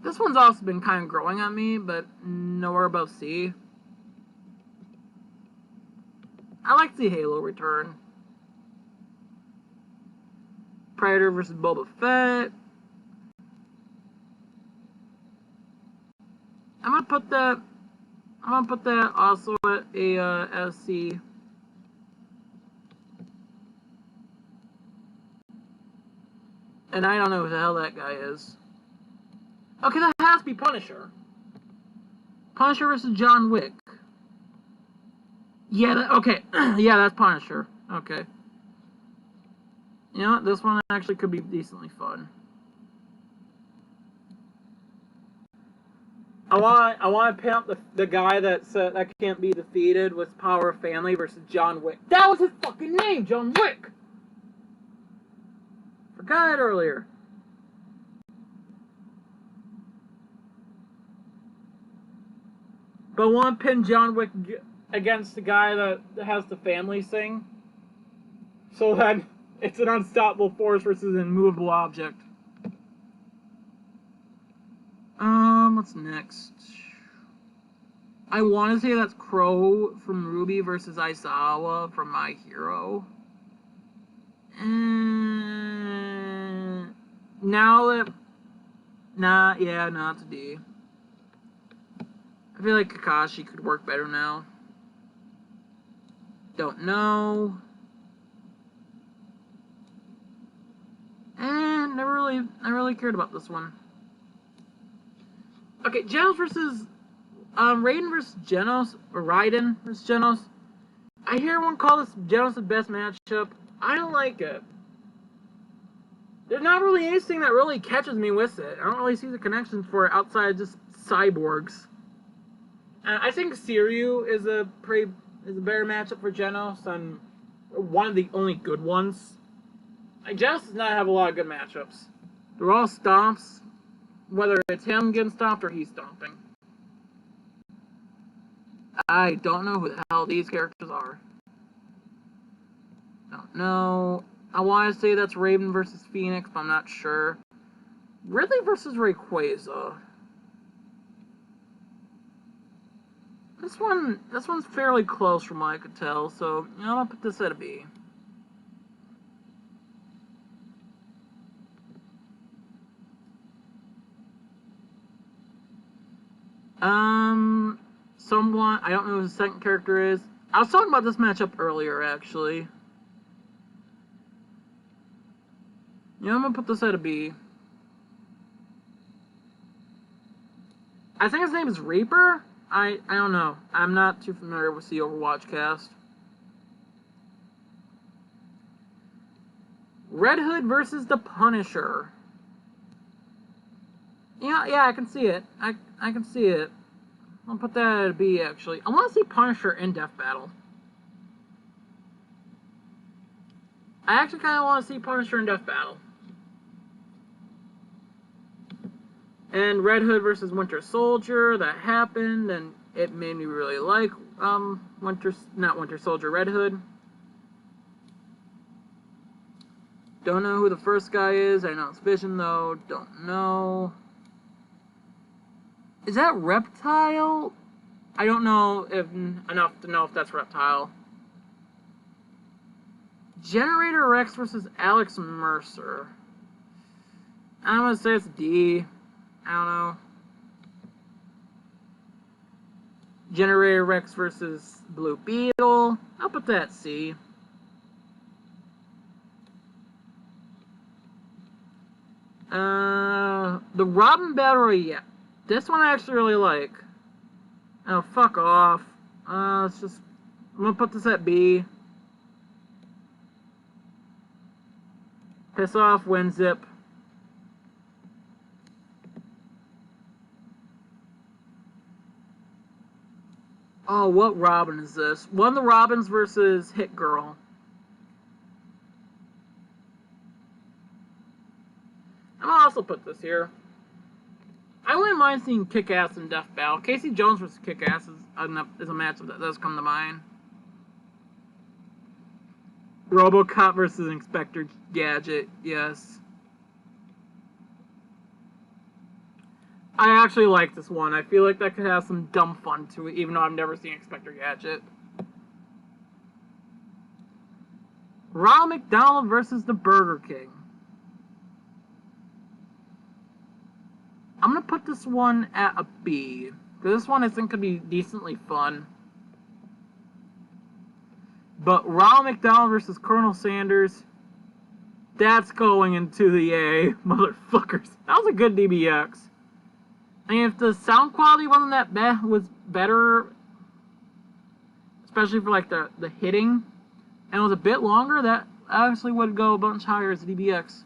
This one's also been kind of growing on me, but nowhere above C. I like to see Halo return. Predator versus Boba Fett. I'm gonna put that also at a SC. And I don't know who the hell that guy is. Okay, that has to be Punisher. Punisher versus John Wick. Yeah, okay. Yeah, that's Punisher. Okay. You know what? This one actually could be decently fun. I want to pimp the guy that can't be defeated with Power of Family versus John Wick. That was his fucking name, John Wick. Forgot it earlier. But I want to pin John Wick against the guy that has the family thing, so that it's an unstoppable force versus an immovable object. What's next? I want to say that's Crow from Ruby versus Aizawa from My Hero. And now that... Nah, it's a D. I feel like Kakashi could work better now. Don't know. And I really cared about this one. Okay, Genos versus Raiden versus Genos, or Raiden versus Genos. I hear everyone call this Genos the best matchup. I don't like it. There's not really anything that really catches me with it. I don't really see the connections for it outside of just cyborgs. I think Siryu is a better matchup for Genos and one of the only good ones. Genos does not have a lot of good matchups. They're all stomps. whether it's him getting stomped or he's stomping. I don't know who the hell these characters are. Don't know. I want to say that's Raven versus Phoenix, but I'm not sure. Ridley versus Rayquaza. This one's fairly close from what I could tell, so I'm gonna put this at a B. Someone, I don't know who the second character is. I was talking about this matchup earlier, actually. Yeah, I'm gonna put this at a B. I think his name is Reaper? I don't know. I'm not too familiar with the Overwatch cast. Red Hood versus the Punisher. Yeah, I can see it. I can see it. I'll put that at a B, actually. I want to see Punisher in Death Battle. I actually kind of want to see Punisher in Death Battle. And Red Hood versus Winter Soldier, that happened, and it made me really like Red Hood. Don't know who the first guy is. I know it's Vision, though. Don't know. Is that Reptile? I don't know enough to know if that's Reptile. Generator Rex versus Alex Mercer. I'm gonna say it's D. I don't know. Generator Rex versus Blue Beetle. I'll put that C. The Robin Battle Royale. This one I actually really like. Oh, fuck off. I'm gonna put this at B. Piss off, WinZip. Oh, what Robin is this? One of the Robins versus Hit Girl. I'm gonna also put this here. I wouldn't mind seeing Kick-Ass in Death Battle. Casey Jones versus Kick-Ass is a matchup that does come to mind. RoboCop versus Inspector Gadget, yes. I actually like this one. I feel like that could have some dumb fun to it, even though I've never seen Inspector Gadget. Ronald McDonald versus the Burger King. I'm gonna put this one at a B. Because this one I think could be decently fun. But Ronald McDonald versus Colonel Sanders, that's going into the A, motherfuckers. That was a good DBX. And if the sound quality wasn't that bad, was better, especially for like the hitting, and it was a bit longer, that actually would go a bunch higher as a DBX.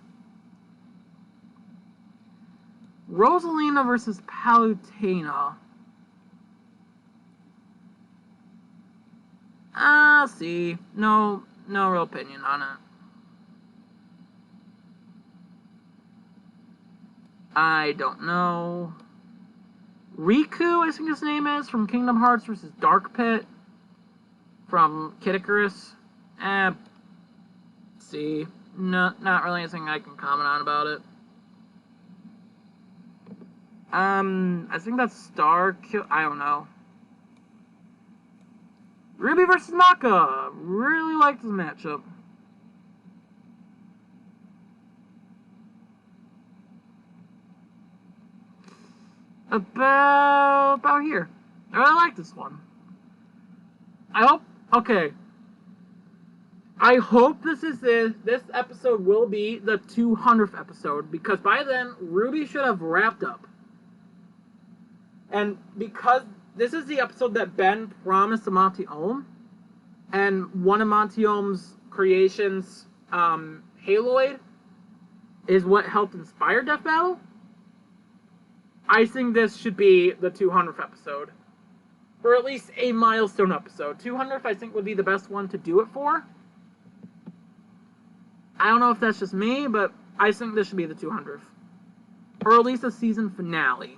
Rosalina versus Palutena. C. No real opinion on it. I don't know. Riku, I think his name is, from Kingdom Hearts versus Dark Pit from Kid Icarus. C. No, not really anything I can comment on about it. I think that's Star Kill. I don't know. Ruby versus Naka. Really like this matchup. About here. I really like this one. I hope this episode will be the 200th episode, because by then Ruby should have wrapped up. And because this is the episode that Ben promised to Monty Ohm, and one of Monty Ohm's creations, Haloid, is what helped inspire Death Battle, I think this should be the 200th episode. Or at least a milestone episode. 200th, I think, would be the best one to do it for. I don't know if that's just me, but I think this should be the 200th. or at least a season finale.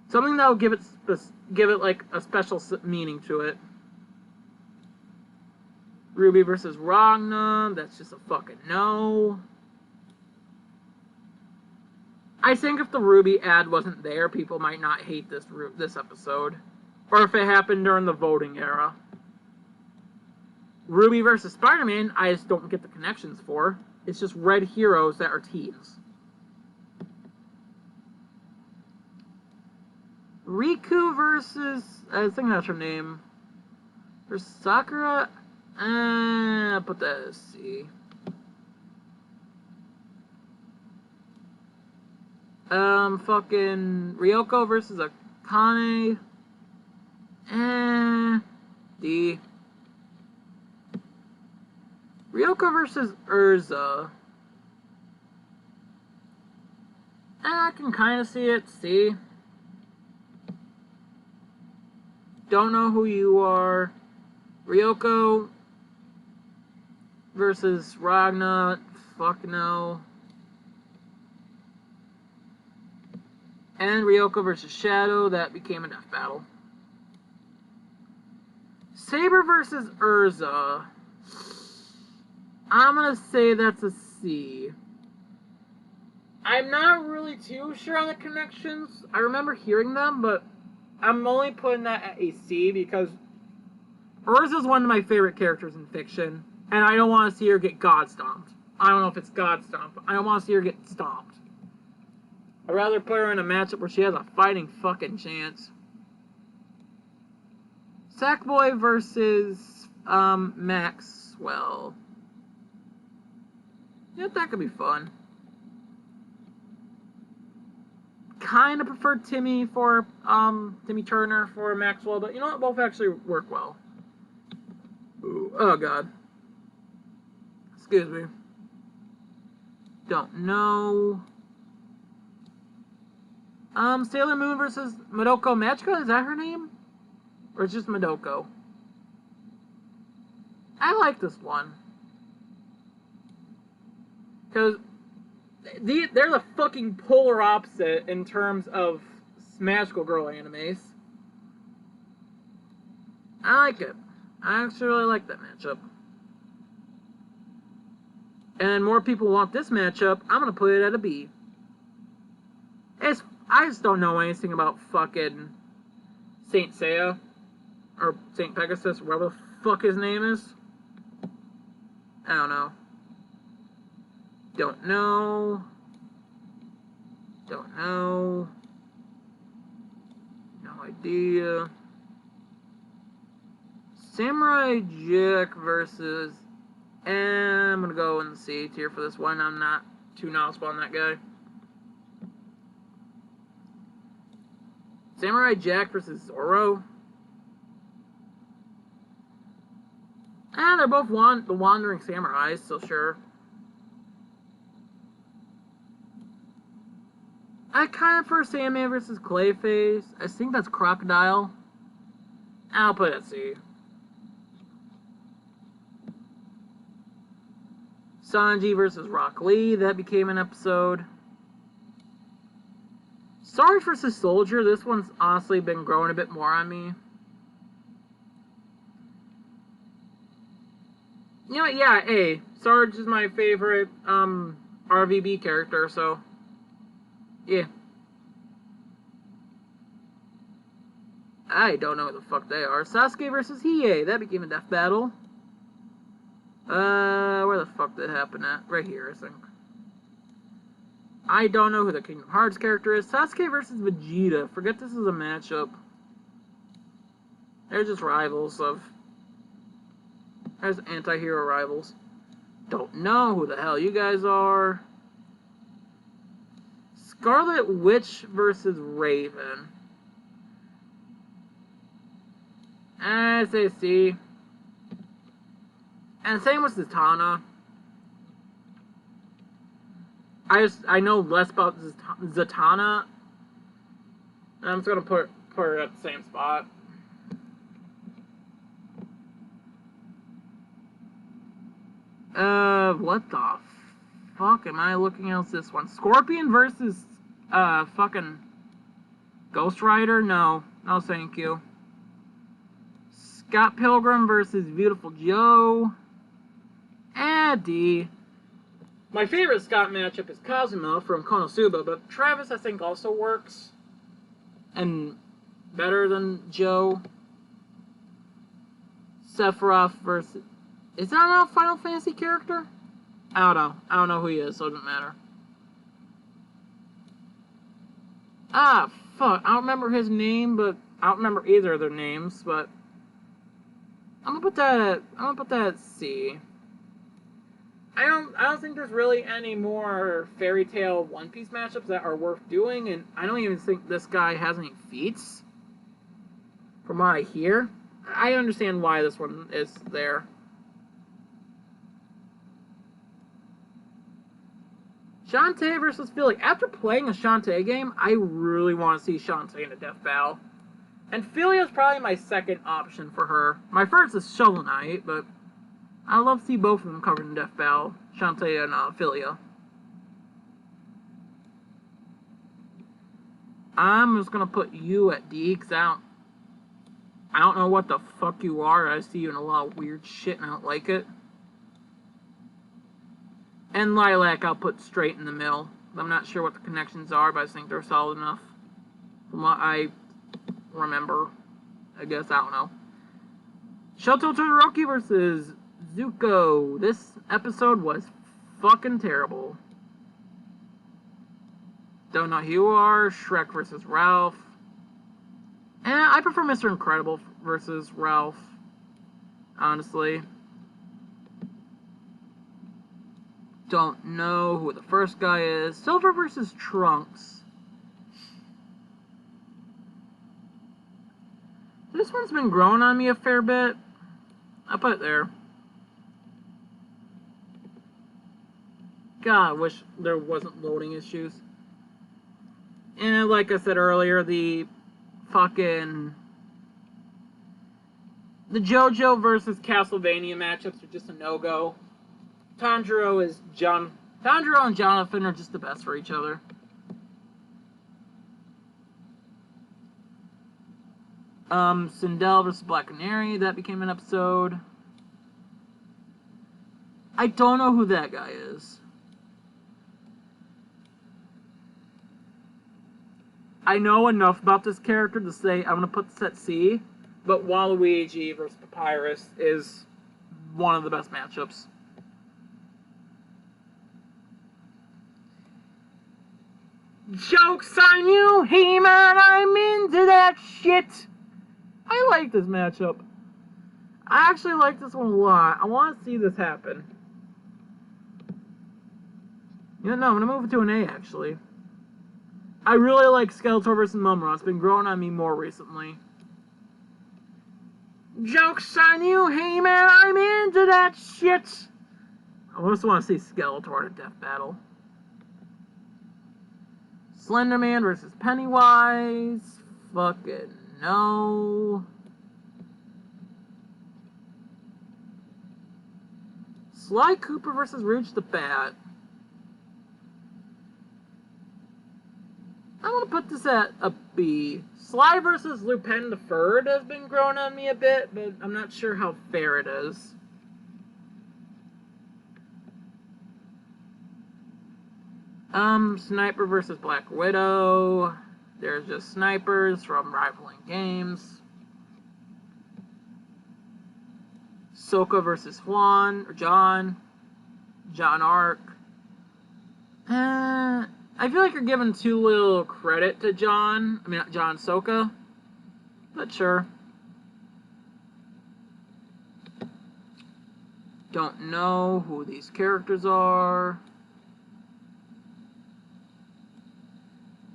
Something that will give it like a special meaning to it. Ruby versus Ragna, that's just a fucking no. I think if the Ruby ad wasn't there, people might not hate this episode. Or if it happened during the voting era. Ruby versus Spider-Man, I just don't get the connections for. It's just red heroes that are teens. Riku versus... I think that's her name. Versus Sakura... put that as C. Fucking Ryoko versus Akane. D. Ryoko versus Urza. I can kind of see it. C. Don't know who you are. Ryoko versus Ragna. Fuck no. And Ryoko versus Shadow. That became a death battle. Saber versus Urza. I'm gonna say that's a C. I'm not really too sure on the connections. I remember hearing them, but I'm only putting that at a C because Urza's one of my favorite characters in fiction, and I don't want to see her get god stomped. I don't know if it's god stomped, but I don't want to see her get stomped. I'd rather put her in a matchup where she has a fighting fucking chance. Sackboy versus Maxwell. Yeah, that could be fun. Kind of prefer Timmy for Timmy Turner for Maxwell, but you know what? Both actually work well. Ooh, oh god. Excuse me. Don't know. Sailor Moon versus Madoka Magica, is that her name? Or it's just Madoka? I like this one. Because they're the fucking polar opposite in terms of magical girl animes. I like it. I actually really like that matchup. And more people want this matchup, I'm gonna put it at a B. I just don't know anything about fucking Saint Seiya. Or Saint Pegasus, whatever the fuck his name is. I don't know. Don't know. Don't know. No idea. Samurai Jack versus... I'm gonna go in the C tier for this one. I'm not too knowledgeable on that guy. Samurai Jack versus Zoro. They're both the Wandering Samurais, so sure. I kind of prefer Sandman versus Clayface. I think that's Crocodile. I'll put it at C. Sanji versus Rock Lee. That became an episode. Sarge versus Soldier. This one's honestly been growing a bit more on me. You know what? Yeah, A. Sarge is my favorite RVB character, so... yeah. I don't know what the fuck they are. Sasuke versus Hiei. That became a death battle. Where the fuck did it happen at? Right here, I think. I don't know who the Kingdom Hearts character is. Sasuke versus Vegeta. Forget this is a matchup. They're just rivals of... there's anti-hero rivals. Don't know who the hell you guys are. Scarlet Witch versus Raven. I say C. And same with Zatanna. I know less about Zatanna. And I'm just gonna put her at the same spot. What the fuck am I looking at this one? Scorpion versus fucking Ghost Rider? No. No thank you. Scott Pilgrim versus Beautiful Joe. D. My favorite Scott matchup is Kazuma from Konosuba, but Travis I think also works. And better than Joe. Sephiroth versus... Is that a Final Fantasy character? I don't know. I don't know who he is, so it doesn't matter. Ah, fuck. I don't remember his name, but... I don't remember either of their names, but... I'm gonna put that at C. I don't think there's really any more Fairy Tail One Piece matchups that are worth doing, and I don't even think this guy has any feats. From what I hear. I understand why this one is there. Shantae versus Philly. After playing a Shantae game, I really want to see Shantae in a death battle. And Philly is probably my second option for her. My first is Shovel Knight, but I'd love to see both of them covered in death battle. Shantae and Philia. I'm just gonna put you at D, because I don't know what the fuck you are. I see you in a lot of weird shit and I don't like it. And Lilac I'll put straight in the middle. I'm not sure what the connections are, but I think they're solid enough. From what I remember. I guess, I don't know. Shoto Todoroki versus Zuko. This episode was fucking terrible. Don't know who you are. Shrek versus Ralph. And I prefer Mr. Incredible versus Ralph. Honestly. Don't know who the first guy is. Silver versus Trunks. This one's been growing on me a fair bit. I'll put it there. God, I wish there wasn't loading issues. And like I said earlier, the JoJo versus Castlevania matchups are just a no-go. Tanjiro and Jonathan are just the best for each other. Sindel versus Black Canary, that became an episode. I don't know who that guy is. I know enough about this character to say I'm gonna put this at C, but Waluigi versus Papyrus is one of the best matchups. Joke's on you, He-Man, I'm into that shit! I like this matchup. I actually like this one a lot. I want to see this happen. Yeah, no, I'm gonna move it to an A, actually. I really like Skeletor vs. Momoa. It's been growing on me more recently. Joke's on you, He-Man, I'm into that shit! I just want to see Skeletor in a death battle. Slenderman versus Pennywise. Fucking no. Sly Cooper versus Rouge the Bat. I'm gonna put this at a B. Sly versus Lupin the Third has been growing on me a bit, but I'm not sure how fair it is. Sniper versus Black Widow. There's just snipers from rivaling games. Sokka versus Juan, or John Arc. I feel like you're giving too little credit to John Sokka. But sure. Don't know who these characters are.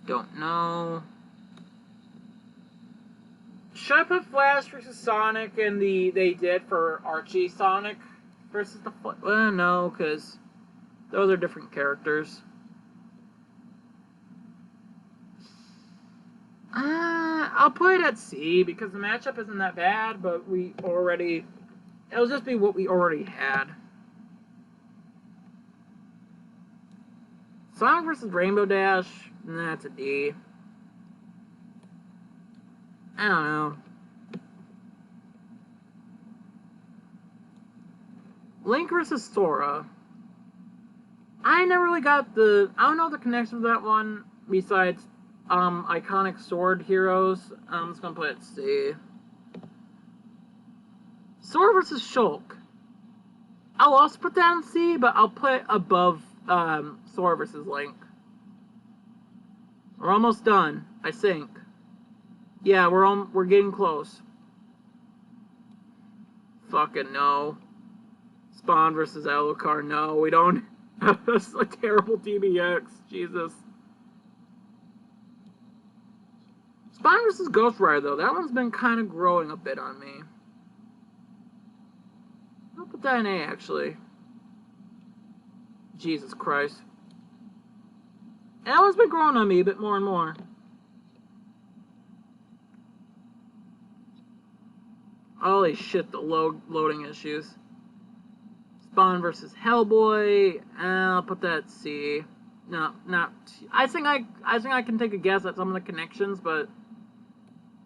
Don't know. Should I put Flash versus Sonic in they did for Archie Sonic versus the Flash? Well, no, because those are different characters. I'll put it at C because the matchup isn't that bad, but it'll just be what we already had. Sonic vs. Rainbow Dash, that's a D. I don't know. Link vs. Sora. I never really got the... I don't know the connection to that one, besides iconic sword heroes. I'm just gonna put it C. Sora vs. Shulk. I'll also put that in C, but I'll put it above Sora vs. Link. We're almost done, I think. Yeah, we're getting close. Fucking no. Spawn versus Alucard, no, we don't. That's a terrible DBX, Jesus. Spawn versus Ghost Rider, though, that one's been kind of growing a bit on me. I'll put that in A, actually. Jesus Christ. That one's been growing on me a bit more and more. Holy shit, the loading issues. Spawn versus Hellboy. I'll put that at C. No, not. I think I can take a guess at some of the connections, but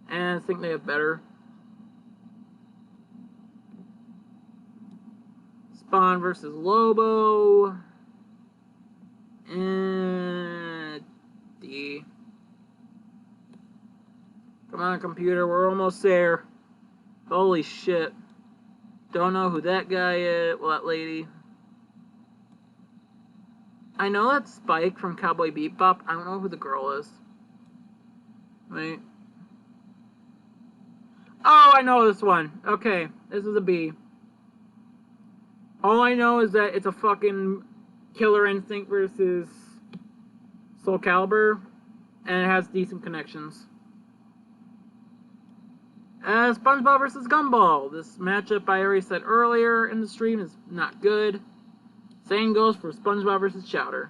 I think they have better. Spawn versus Lobo. D. Come on, computer, we're almost there. Holy shit. Don't know who that guy is. Well, that lady. I know that's Spike from Cowboy Bebop. I don't know who the girl is. Wait. Oh, I know this one. Okay, this is a B. All I know is that it's a fucking Killer Instinct versus Soul Calibur, and it has decent connections. SpongeBob vs. Gumball. This matchup I already said earlier in the stream is not good. Same goes for SpongeBob vs. Chowder.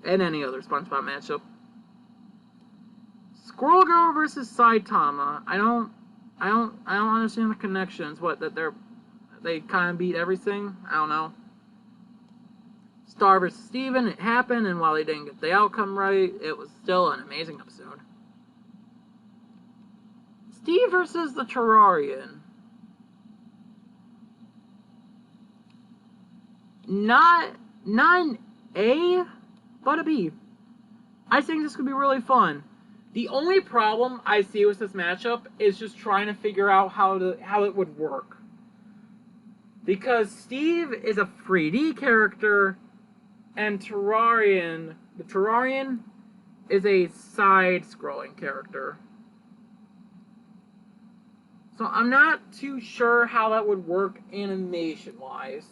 And any other SpongeBob matchup. Squirrel Girl vs. Saitama. I don't understand the connections. What, that they kind of beat everything? I don't know. Star vs. Steven. It happened, and while they didn't get the outcome right, it was still an amazing episode. Steve versus the Terrarian. Not an A, but a B. I think this could be really fun. The only problem I see with this matchup is just trying to figure out how it would work. Because Steve is a 3D character, and the Terrarian is a side-scrolling character. So I'm not too sure how that would work animation-wise.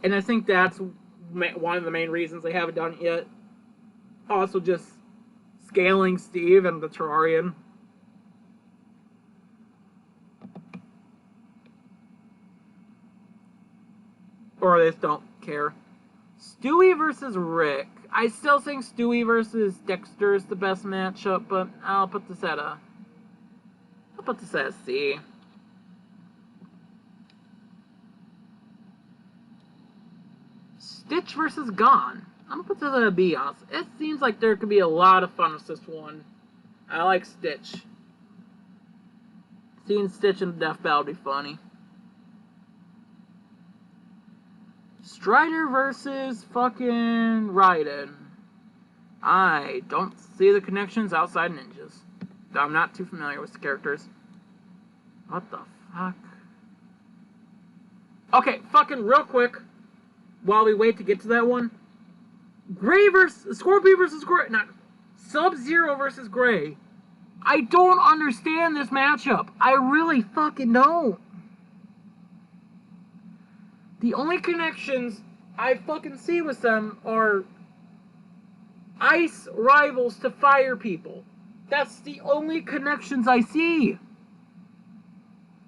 And I think that's one of the main reasons they haven't done it yet. Also just scaling Steve and the Terrarian. Or they just don't care. Stewie versus Rick. I still think Stewie versus Dexter is the best matchup, but I'll put this at a... I'll put this at C. Stitch versus Gone. I'm gonna put this at a B, honestly. It seems like there could be a lot of fun with this one. I like Stitch. Seeing Stitch in the death battle would be funny. Strider versus fucking Raiden. I don't see the connections outside ninjas. I'm not too familiar with the characters. What the fuck? Okay, fucking real quick, while we wait to get to that one. Gray versus... Scorpion versus Gray... Not... Sub-Zero versus Gray. I don't understand this matchup. I really fucking don't. The only connections I fucking see with them are ice rivals to fire people. That's the only connections I see.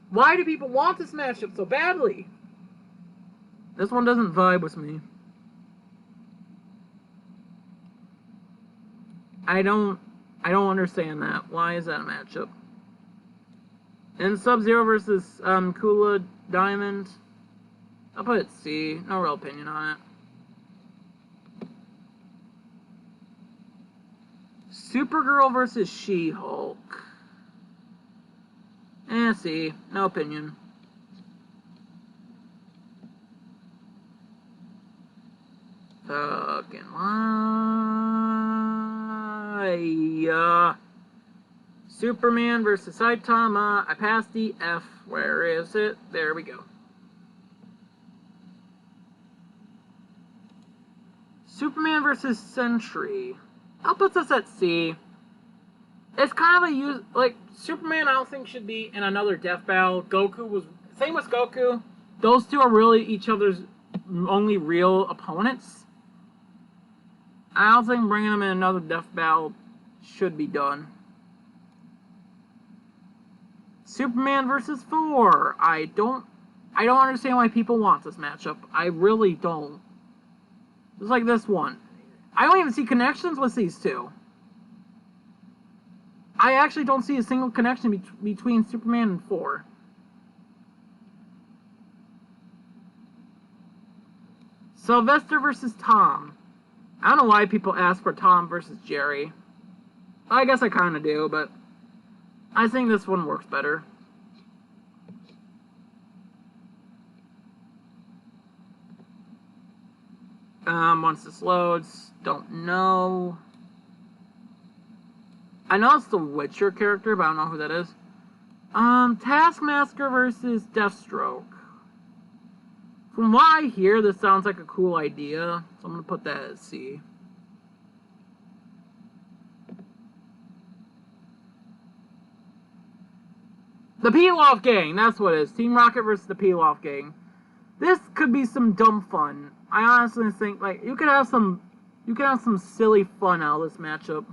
Why do people want this matchup so badly? This one doesn't vibe with me. I don't understand that. Why is that a matchup? And Sub-Zero versus Kula Diamond. I'll put it C. No real opinion on it. Supergirl versus She-Hulk. See, no opinion. Fucking lie. Superman versus Saitama. I passed the F. Where is it? There we go. Superman versus Sentry. I'll put this at C. It's kind of a use, like, Superman I don't think should be in another death battle. Goku was, same with Goku. Those two are really each other's only real opponents. I don't think bringing them in another death battle should be done. Superman versus Thor. I don't understand why people want this matchup. I really don't. Just like this one. I don't even see connections with these two. I actually don't see a single connection between Superman and Thor. Sylvester versus Tom. I don't know why people ask for Tom versus Jerry. I guess I kind of do, but I think this one works better. Once this loads, don't know. I know it's the Witcher character, but I don't know who that is. Taskmaster versus Deathstroke. From what I hear, this sounds like a cool idea, so I'm gonna put that at C. The Pilaf Gang, that's what it is. Team Rocket versus the Pilaf Gang. This could be some dumb fun. I honestly think, like, you could have some silly fun out of this matchup.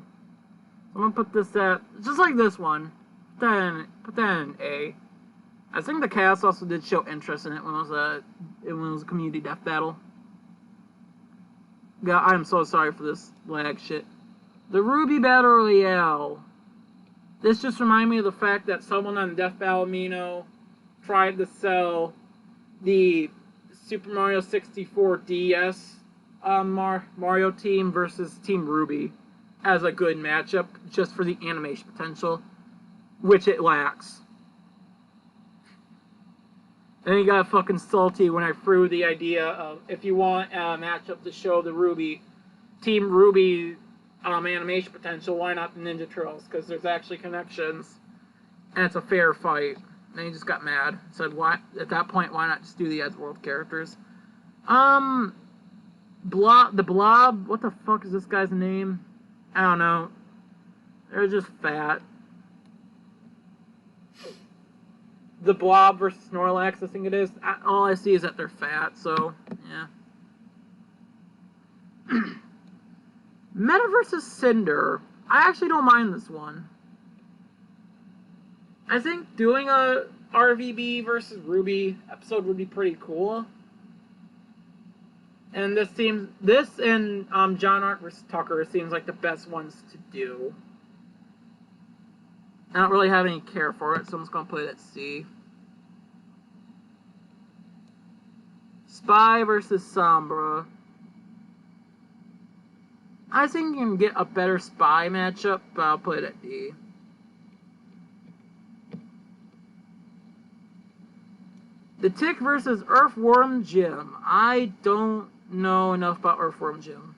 I'm gonna put this at, just like this one, put that in A. I think the cast also did show interest in it when it was a community death battle. God, I'm so sorry for this lag shit. The Ruby Battle Royale. This just reminded me of the fact that someone on Death Battle Amino tried to sell the Super Mario 64 DS Mario team versus Team Ruby as a good matchup just for the animation potential, which it lacks. And he got fucking salty when I threw the idea of, if you want a matchup to show the Team Ruby animation potential, why not the Ninja Turtles? Because there's actually connections, and it's a fair fight. And he just got mad. Said, why, at that point, why not just do the Edgeworld characters? The Blob, what the fuck is this guy's name? I don't know. They're just fat. The Blob versus Snorlax, I think it is. All I see is that they're fat, so, yeah. Meta versus Cinder. I actually don't mind this one. I think doing a RVB versus Ruby episode would be pretty cool. And this and John Art versus Tucker seems like the best ones to do. I don't really have any care for it, so I'm just going to put it at C. Spy versus Sombra. I think you can get a better Spy matchup, but I'll put it at D. The Tick versus Earthworm Jim. I don't know enough about Earthworm Jim.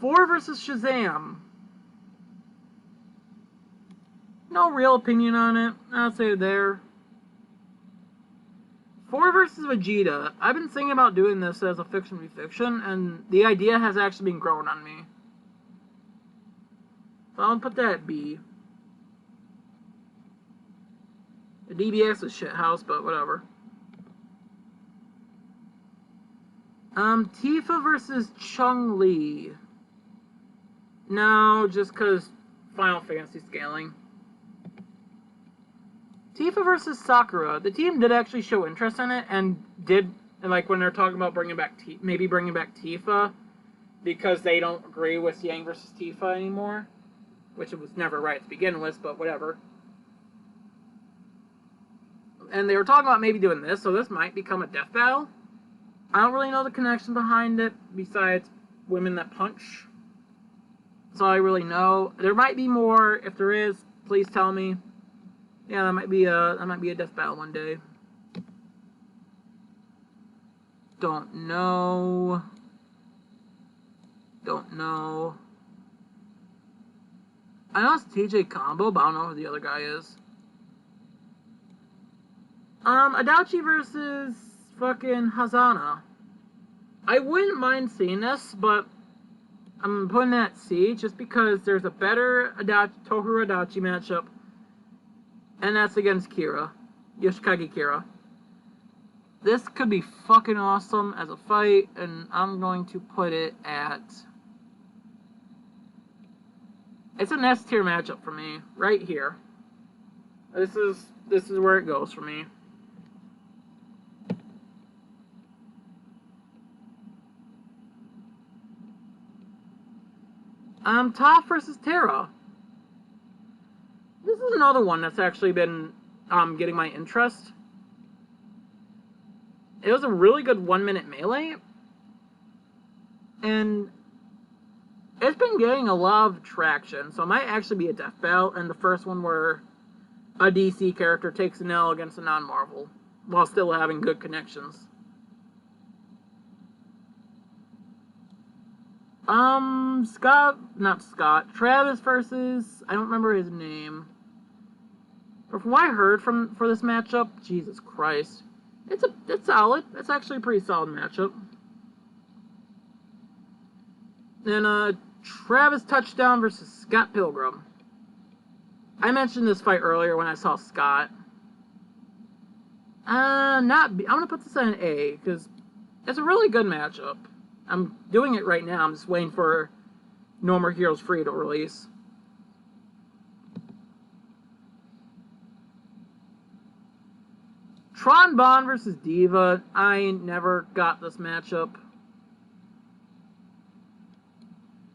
4 versus Shazam. No real opinion on it. I'll say there. 4 versus Vegeta. I've been thinking about doing this as a fiction v fiction, and the idea has actually been growing on me. So I'll put that at B. The DBX is shithouse, but whatever. Tifa versus Chun-Li. No, just because Final Fantasy scaling. Tifa versus Sakura. The team did actually show interest in it, and like when they're talking about maybe bringing back Tifa, because they don't agree with Yang versus Tifa anymore, which it was never right to begin with, but whatever. And they were talking about maybe doing this, so this might become a death battle. I don't really know the connection behind it, besides women that punch. That's all I really know. There might be more. If there is, please tell me. Yeah, that might be a death battle one day. Don't know. Don't know. I know it's TJ Combo, but I don't know who the other guy is. Adachi versus fucking Hazana. I wouldn't mind seeing this, but I'm putting that at C just because there's a better Tohru Adachi matchup, and that's against Kira. Yoshikage Kira. This could be fucking awesome as a fight, and I'm going to put it at... It's an S tier matchup for me, right here. This is where it goes for me. Toph versus Terra. This is another one that's actually been getting my interest. It was a really good 1-minute melee, and it's been getting a lot of traction, so it might actually be a death battle, and the first one where a DC character takes an L against a non-Marvel, while still having good connections. Travis versus, I don't remember his name. But from what I heard for this matchup, Jesus Christ. It's solid. It's actually a pretty solid matchup. Then, Travis Touchdown versus Scott Pilgrim. I mentioned this fight earlier when I saw Scott. Not B. I'm gonna put this on an A, because it's a really good matchup. I'm doing it right now. I'm just waiting for No More Heroes Free to release. Tron Bonne versus Diva. I never got this matchup.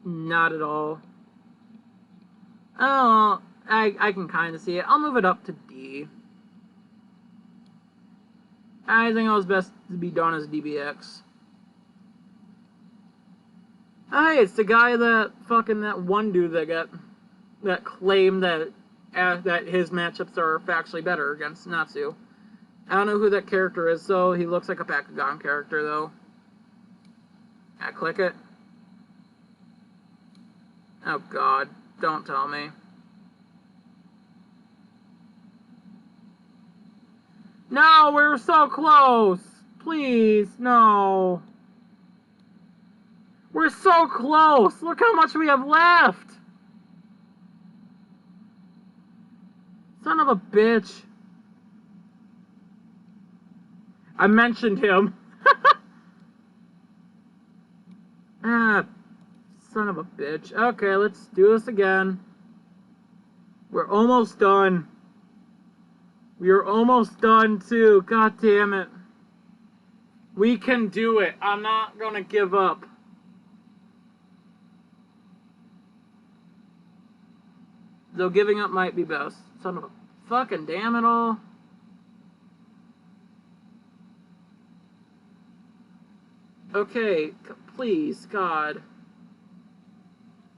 Not at all. Oh, I can kind of see it. I'll move it up to D. I think it was best to be done as DBX. Hey, it's the guy that one dude that claimed that his matchups are factually better against Natsu. I don't know who that character is, so he looks like a Bakugan character, though. I click it. Oh god, don't tell me. No, we were so close! Please, no. We're so close! Look how much we have left! Son of a bitch. I mentioned him. Ah, son of a bitch. Okay, let's do this again. We're almost done. We are almost done, too. God damn it. We can do it. I'm not gonna give up. Though giving up might be best. Son of a fucking damn it all. Okay, please, God.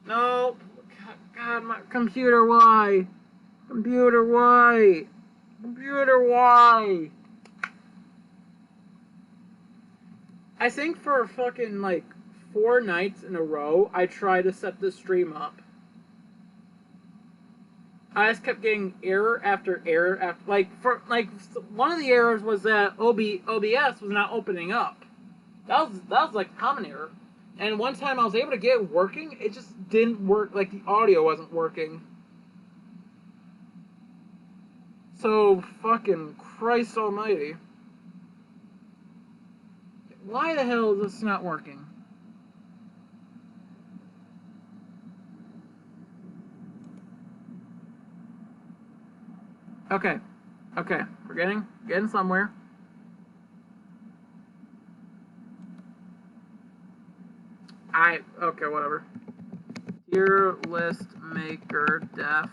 No. God, my computer, why? Computer, why? Computer, why? I think for fucking, 4 nights in a row, I tried to set this stream up. I just kept getting error after error after, one of the errors was that OBS was not opening up. That was like a common error. And one time I was able to get it working, it just didn't work, the audio wasn't working. So, fucking Christ almighty. Why the hell is this not working? Okay. Okay. We're getting somewhere. Okay, whatever. Tier list maker def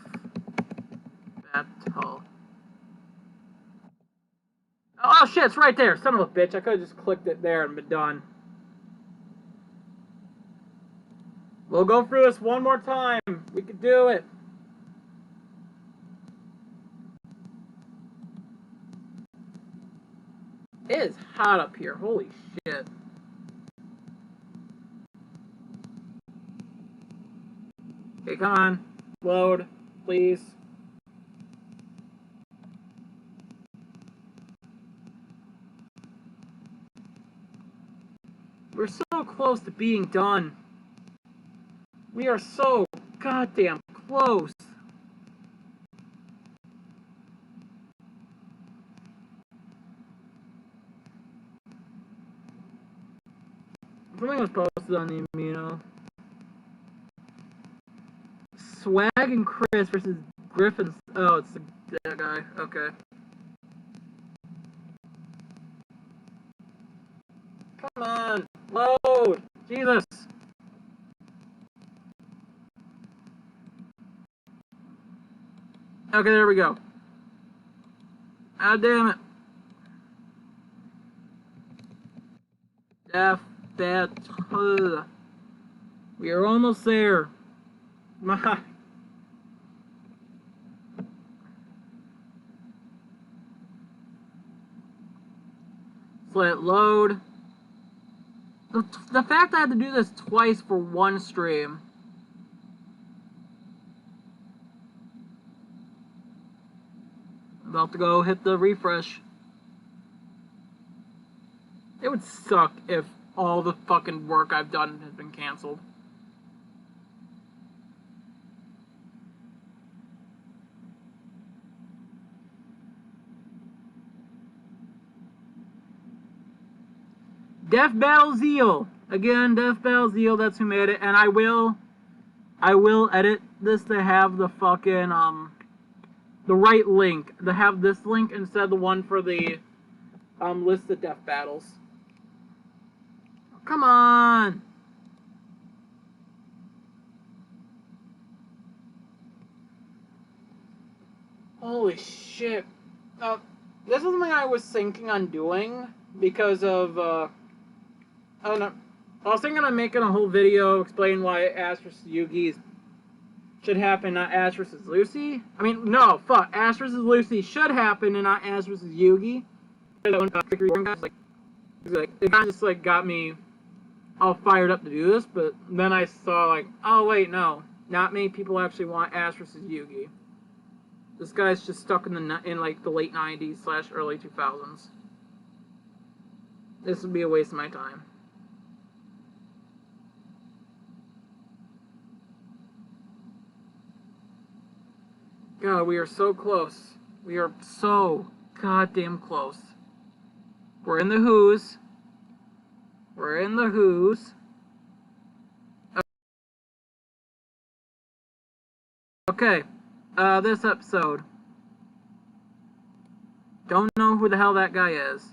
battle. Oh shit, it's right there. Son of a bitch. I could have just clicked it there and been done. We'll go through this one more time. We could do it. It is hot up here. Holy shit. Okay, come on. Load, please. We're so close to being done. We are so goddamn close. Something was posted on the Amino. Swag and Chris versus Griffin. Oh, it's that guy. Okay. Come on. Load. Jesus. Okay, there we go. Ah, damn it. We are almost there. My. Let it load. The fact I had to do this twice for one stream. About to go hit the refresh. It would suck if all the fucking work I've done has been canceled. Death Battle Zeal. Again, Death Battle Zeal, that's who made it. And I will edit this to have the fucking, the right link. To have this link instead of the one for the, list of death battles. Come on! Holy shit. This is something I was thinking on doing because of, I don't know. I was thinking of making a whole video explaining why Ash vs. Yugi should happen, not Ash vs. Lucy. I mean, no, fuck. Ash vs. Lucy should happen and not Ash vs. Yugi. It kind of just, like, got me all fired up to do this, but then I saw, like, oh, wait, no. Not many people actually want Ash vs. Yugi. This guy's just stuck in like, the late 90s / early 2000s. This would be a waste of my time. God, we are so close. We are so goddamn close. We're in the Who's. We're in the Who's. Okay. This episode. Don't know who the hell that guy is.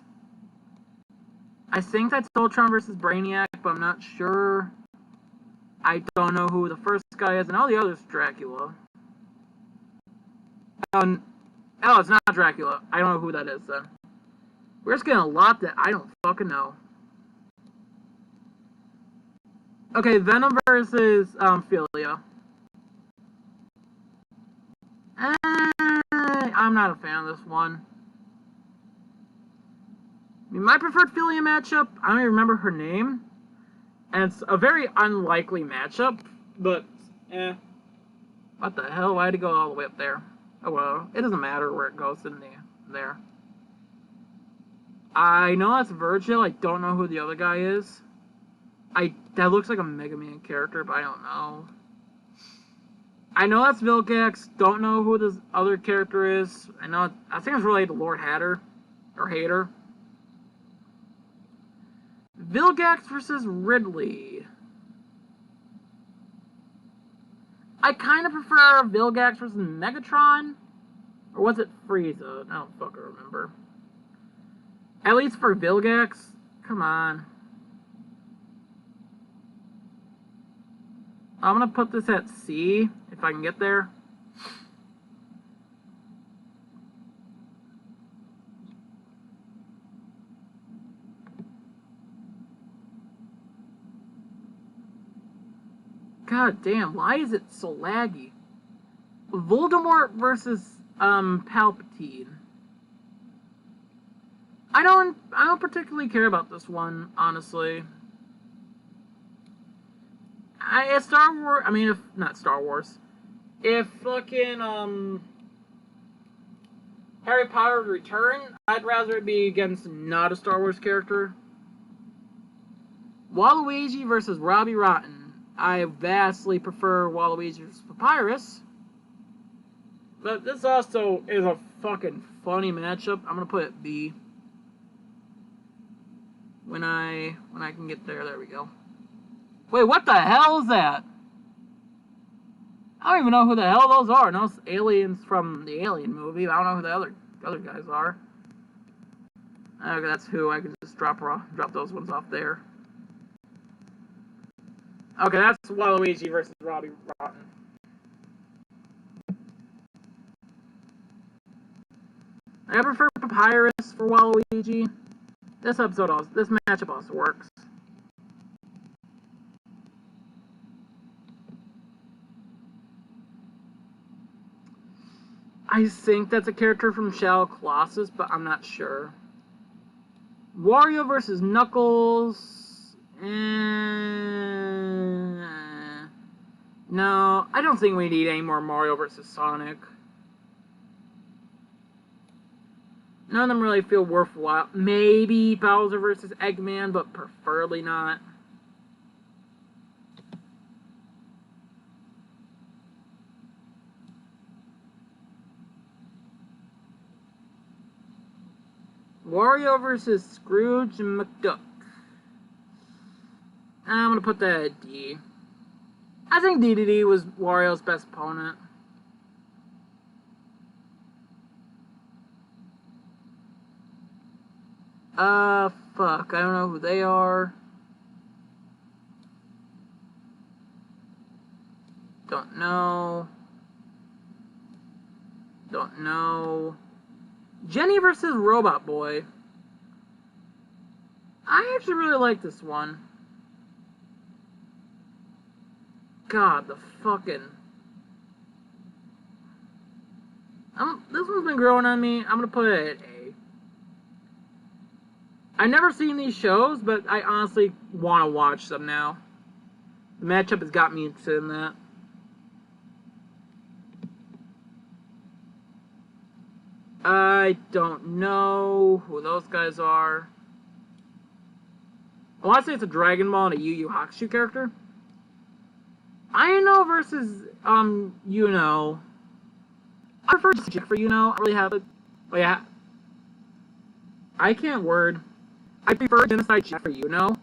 I think that's Ultron versus Brainiac, but I'm not sure. I don't know who the first guy is, and all the others Dracula. Oh, it's not Dracula. I don't know who that is, then. We're just getting a lot that I don't fucking know. Okay, Venom versus, Philia. I'm not a fan of this one. I mean, my preferred Philia matchup, I don't even remember her name. And it's a very unlikely matchup, but, What the hell? Why did it go all the way up there? Oh well, it doesn't matter where it goes in there. I know that's Virgil, I don't know who the other guy is. That looks like a Mega Man character, but I don't know. I know that's Vilgax, don't know who this other character is. I think it's related to Lord Hatter. Or Hater. Vilgax versus Ridley. I kind of prefer Vilgax versus Megatron. Or was it Frieza? I don't fucking remember. At least for Vilgax. Come on. I'm gonna put this at C, if I can get there. God damn, why is it so laggy? Voldemort versus Palpatine. I don't particularly care about this one, honestly. If Star Wars, I mean, if not Star Wars, if fucking Harry Potter Return, I'd rather it be against not a Star Wars character. Waluigi versus Robbie Rotten. I vastly prefer Waluigi versus Papyrus. But this also is a fucking funny matchup. I'm gonna put it B. When I can get there, there we go. Wait, what the hell is that? I don't even know who the hell those are. Those aliens from the Alien movie. I don't know who the other guys are. Okay, that's who. I can just drop those ones off there. Okay, that's Waluigi versus Robbie Rotten. I prefer Papyrus for Waluigi. This matchup also works. I think that's a character from Shadow Colossus, but I'm not sure. Wario versus Knuckles. No, I don't think we need any more Mario versus Sonic. None of them really feel worthwhile. Maybe Bowser versus Eggman, but preferably not. Wario versus Scrooge McDuck. I'm gonna put that at D. I think DDD was Wario's best opponent. Fuck. I don't know who they are. Don't know. Don't know. Jenny versus Robot Boy. I actually really like this one. God, the fucking... this one's been growing on me. I'm gonna put it at A. I've never seen these shows, but I honestly want to watch them now. The matchup has got me interested in that. I don't know who those guys are. I want to say it's a Dragon Ball and a Yu Yu Hakusho character. Ayano versus, Yuno. I prefer just check for Yuno. I really have it. Oh, yeah. I can't word. I prefer Genocide Check for Yuno.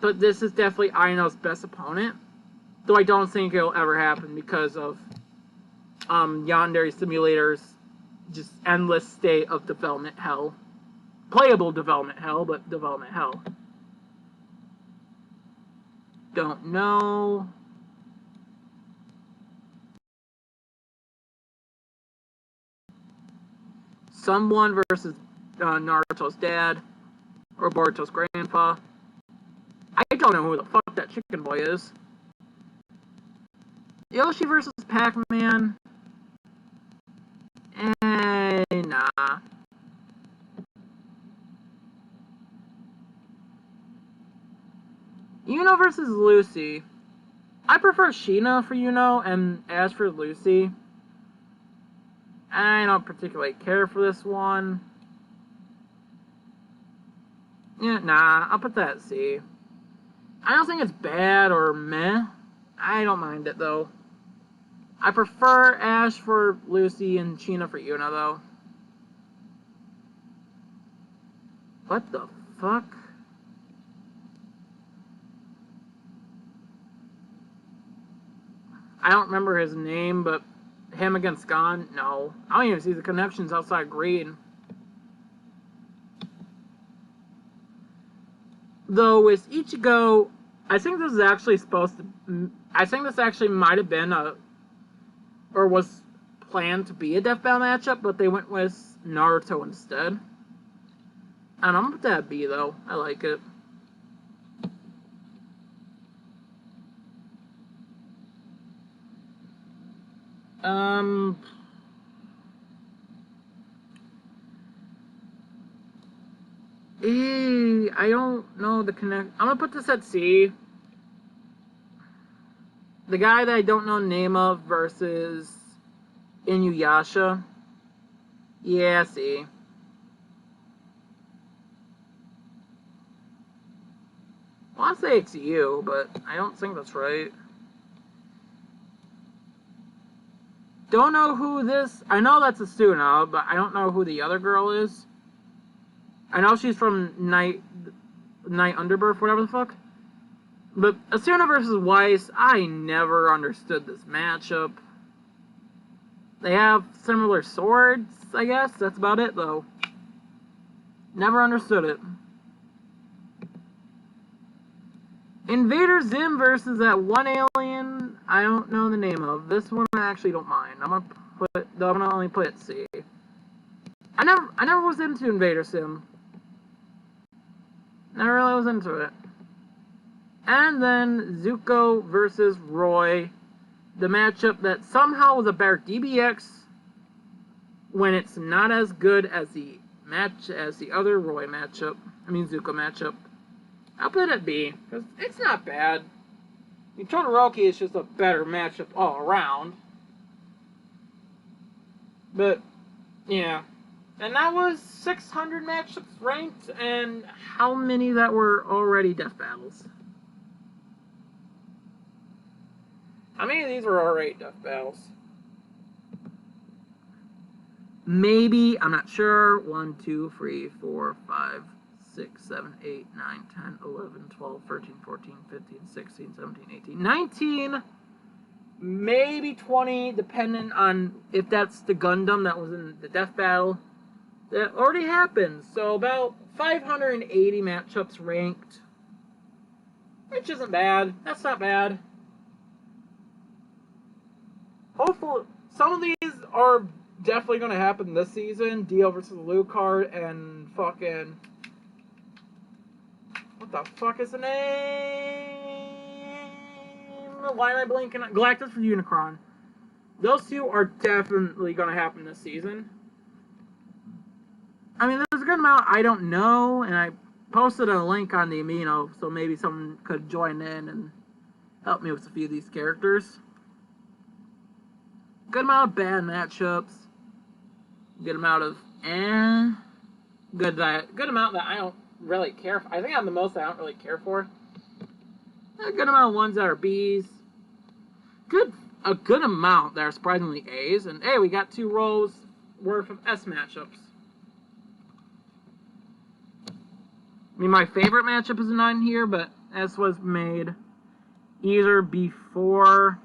But this is definitely Ayano's best opponent. Though I don't think it'll ever happen because of, Yandere Simulator's just endless state of development hell. Playable development hell, but development hell. Don't know. Someone versus Naruto's dad. Or Boruto's grandpa. I don't know who the fuck that chicken boy is. Yoshi versus Pac-Man. Nah. Yuno versus Lucy. I prefer Sheena for Yuno, and as for Lucy, I don't particularly care for this one. Yeah, nah, I'll put that at C. I don't think it's bad or meh. I don't mind it, though. I prefer Ash for Lucy and Sheena for Yuna, though. What the fuck? I don't remember his name, but him against Gon? No. I don't even see the connections outside green. Though with Ichigo, I think this is actually supposed to... I think this actually might have been or was planned to be a death battle matchup, but they went with Naruto instead. And I'm gonna put that at B, though. I like it. Um, I don't know the connect. I'm gonna put this at C. The guy that I don't know the name of versus Inuyasha. Yeah, C. I want to say it's you, but I don't think that's right. Don't know who this. I know that's Asuna, but I don't know who the other girl is. I know she's from Night Underbirth, whatever the fuck. But Asuna versus Weiss, I never understood this matchup. They have similar swords, I guess. That's about it, though. Never understood it. Invader Zim versus that one alien I don't know the name of. This one I actually don't mind. I'm gonna only put it C. I never was into Invader Sim. Never really was into it. And then Zuko versus Roy. The matchup that somehow was a better DBX when it's not as good as the other Roy matchup. I mean Zuko matchup. I'll put it at B, because it's not bad. I mean, Todoroki is just a better matchup all around. But, yeah. And that was 600 matchups ranked, and how many that were already death battles? How many of these were already death battles? Maybe, I'm not sure. 1, 2, 3, 4, 5, 6, 7, 8, 9, 10, 11, 12, 13, 14, 15, 16, 17, 18, 19, maybe 20, depending on if that's the Gundam that was in the death battle. That already happened, so about 580 matchups ranked, which isn't bad. That's not bad. Hopefully, some of these are definitely going to happen this season. Dio versus Alucard and fucking... What the fuck is the name? Why am I blanking? Galactus for Unicron. Those two are definitely going to happen this season. I mean, there's a good amount I don't know, and I posted a link on the Amino, so maybe someone could join in and help me with a few of these characters. Good amount of bad matchups. Good amount of good amount that I don't really care for. I think I'm the most I don't really care for. A good amount of ones that are B's. A good amount that are surprisingly A's. And hey, we got 2 rows worth of S matchups. I mean, my favorite matchup is not in here, but S was made either before...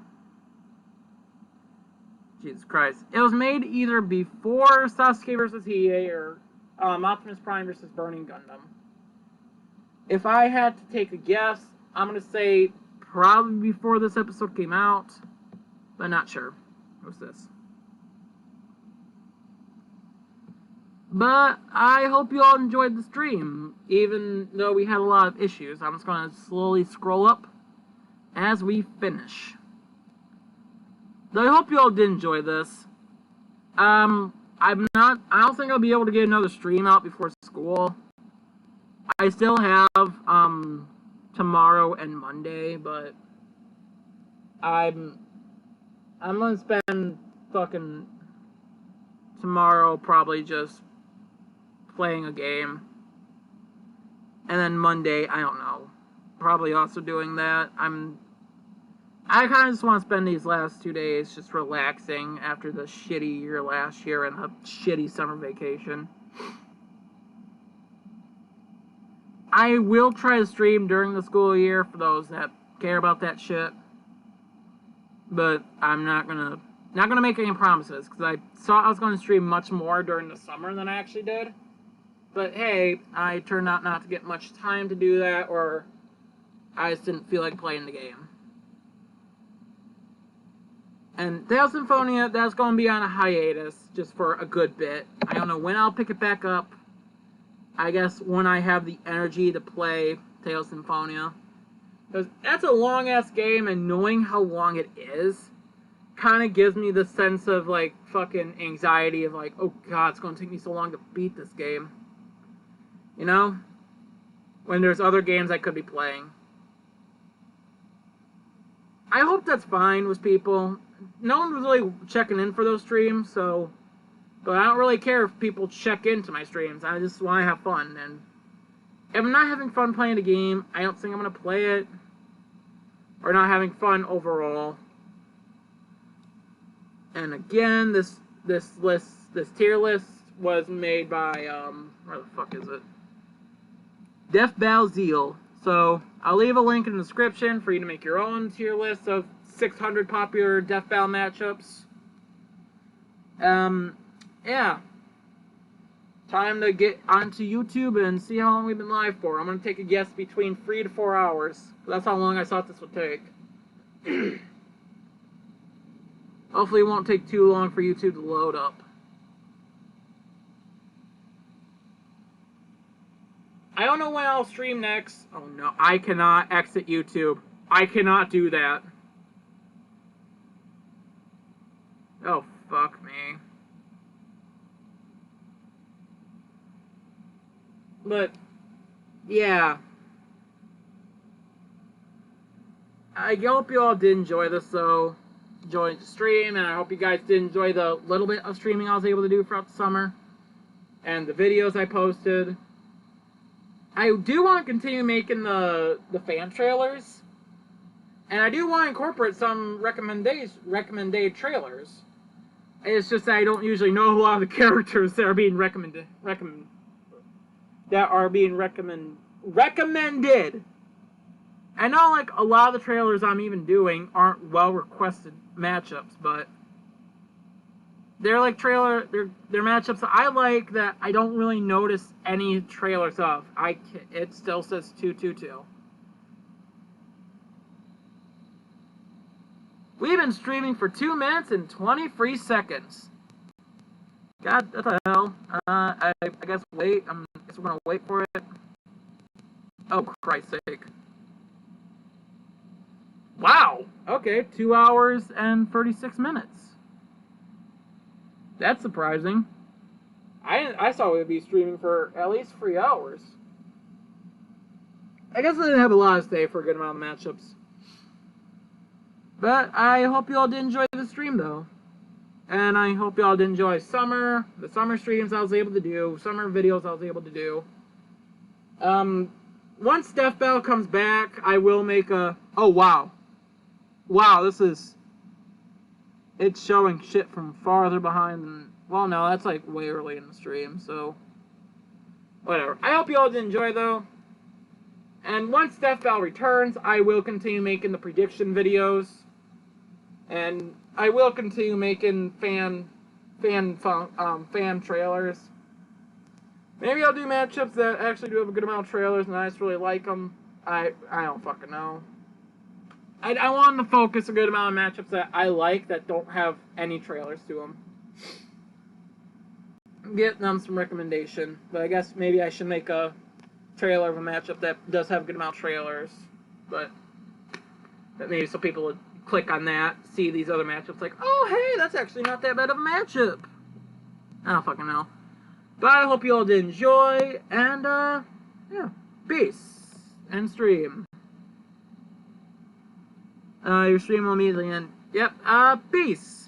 Jesus Christ. It was made either before Sasuke versus Hiei or Optimus Prime versus Burning Gundam. If I had to take a guess, I'm going to say probably before this episode came out, but not sure. What's this? But I hope you all enjoyed the stream, even though we had a lot of issues. I'm just going to slowly scroll up as we finish. I hope you all did enjoy this. I don't think I'll be able to get another stream out before school. I still have, tomorrow and Monday, but I'm gonna spend fucking tomorrow probably just playing a game. And then Monday, I don't know. Probably also doing that. I kind of just want to spend these last 2 days just relaxing after the shitty year last year and the shitty summer vacation. I will try to stream during the school year for those that care about that shit. But I'm not gonna make any promises, because I thought I was going to stream much more during the summer than I actually did. But hey, I turned out not to get much time to do that, or I just didn't feel like playing the game. And Tales Symphonia, that's going to be on a hiatus just for a good bit. I don't know when I'll pick it back up. I guess when I have the energy to play Tales Symphonia. Because that's a long-ass game, and knowing how long it is, kind of gives me the sense of, like, fucking anxiety of, like, oh god, it's gonna take me so long to beat this game. You know? When there's other games I could be playing. I hope that's fine with people. No one was really checking in for those streams, so... But I don't really care if people check into my streams. I just want to have fun, and... If I'm not having fun playing the game, I don't think I'm going to play it. Or not having fun overall. And again, this tier list was made by, where the fuck is it? Death Battle Zeal. So, I'll leave a link in the description for you to make your own tier list of 600 popular Death Battle matchups. Yeah. Time to get onto YouTube and see how long we've been live for. I'm going to take a guess between 3 to 4 hours. That's how long I thought this would take. Hopefully it won't take too long for YouTube to load up. I don't know when I'll stream next. Oh no, I cannot exit YouTube. I cannot do that. Oh, fuck me. But, yeah. I hope you all did enjoy this, though. Enjoyed the stream, and I hope you guys did enjoy the little bit of streaming I was able to do throughout the summer. And the videos I posted. I do want to continue making the fan trailers. And I do want to incorporate some recommended trailers. It's just that I don't usually know a lot of the characters that are being recommended. I know, like, a lot of the trailers I'm even doing aren't well-requested matchups, but they're, like, they're matchups that I like that I don't really notice any trailers of. It still says 222. We've been streaming for 2 minutes and 23 seconds. God, what the hell? I guess wait. I guess we're gonna wait for it. Oh, Christ's sake. Wow! Okay, 2 hours and 36 minutes. That's surprising. I thought we would be streaming for at least 3 hours. I guess I didn't have a lot to say for a good amount of matchups. But I hope you all did enjoy the stream, though. And I hope you all did enjoy the summer streams I was able to do, summer videos I was able to do. Once Death Battle comes back, I will make a... Oh, wow. Wow, it's showing shit from farther behind than... Well, no, that's like way early in the stream, so... Whatever. I hope you all did enjoy, though. And once Death Battle returns, I will continue making the prediction videos. And I will continue making fan trailers. Maybe I'll do matchups that actually do have a good amount of trailers and I just really like them. I don't fucking know. I want to focus a good amount of matchups that I like that don't have any trailers to them. Get them some recommendation. But I guess maybe I should make a trailer of a matchup that does have a good amount of trailers. But maybe so people would click on that, see these other matchups like, oh hey, that's actually not that bad of a matchup. I don't fucking know. But I hope you all did enjoy, and yeah, peace, and stream. Your stream will immediately end. Yep, peace.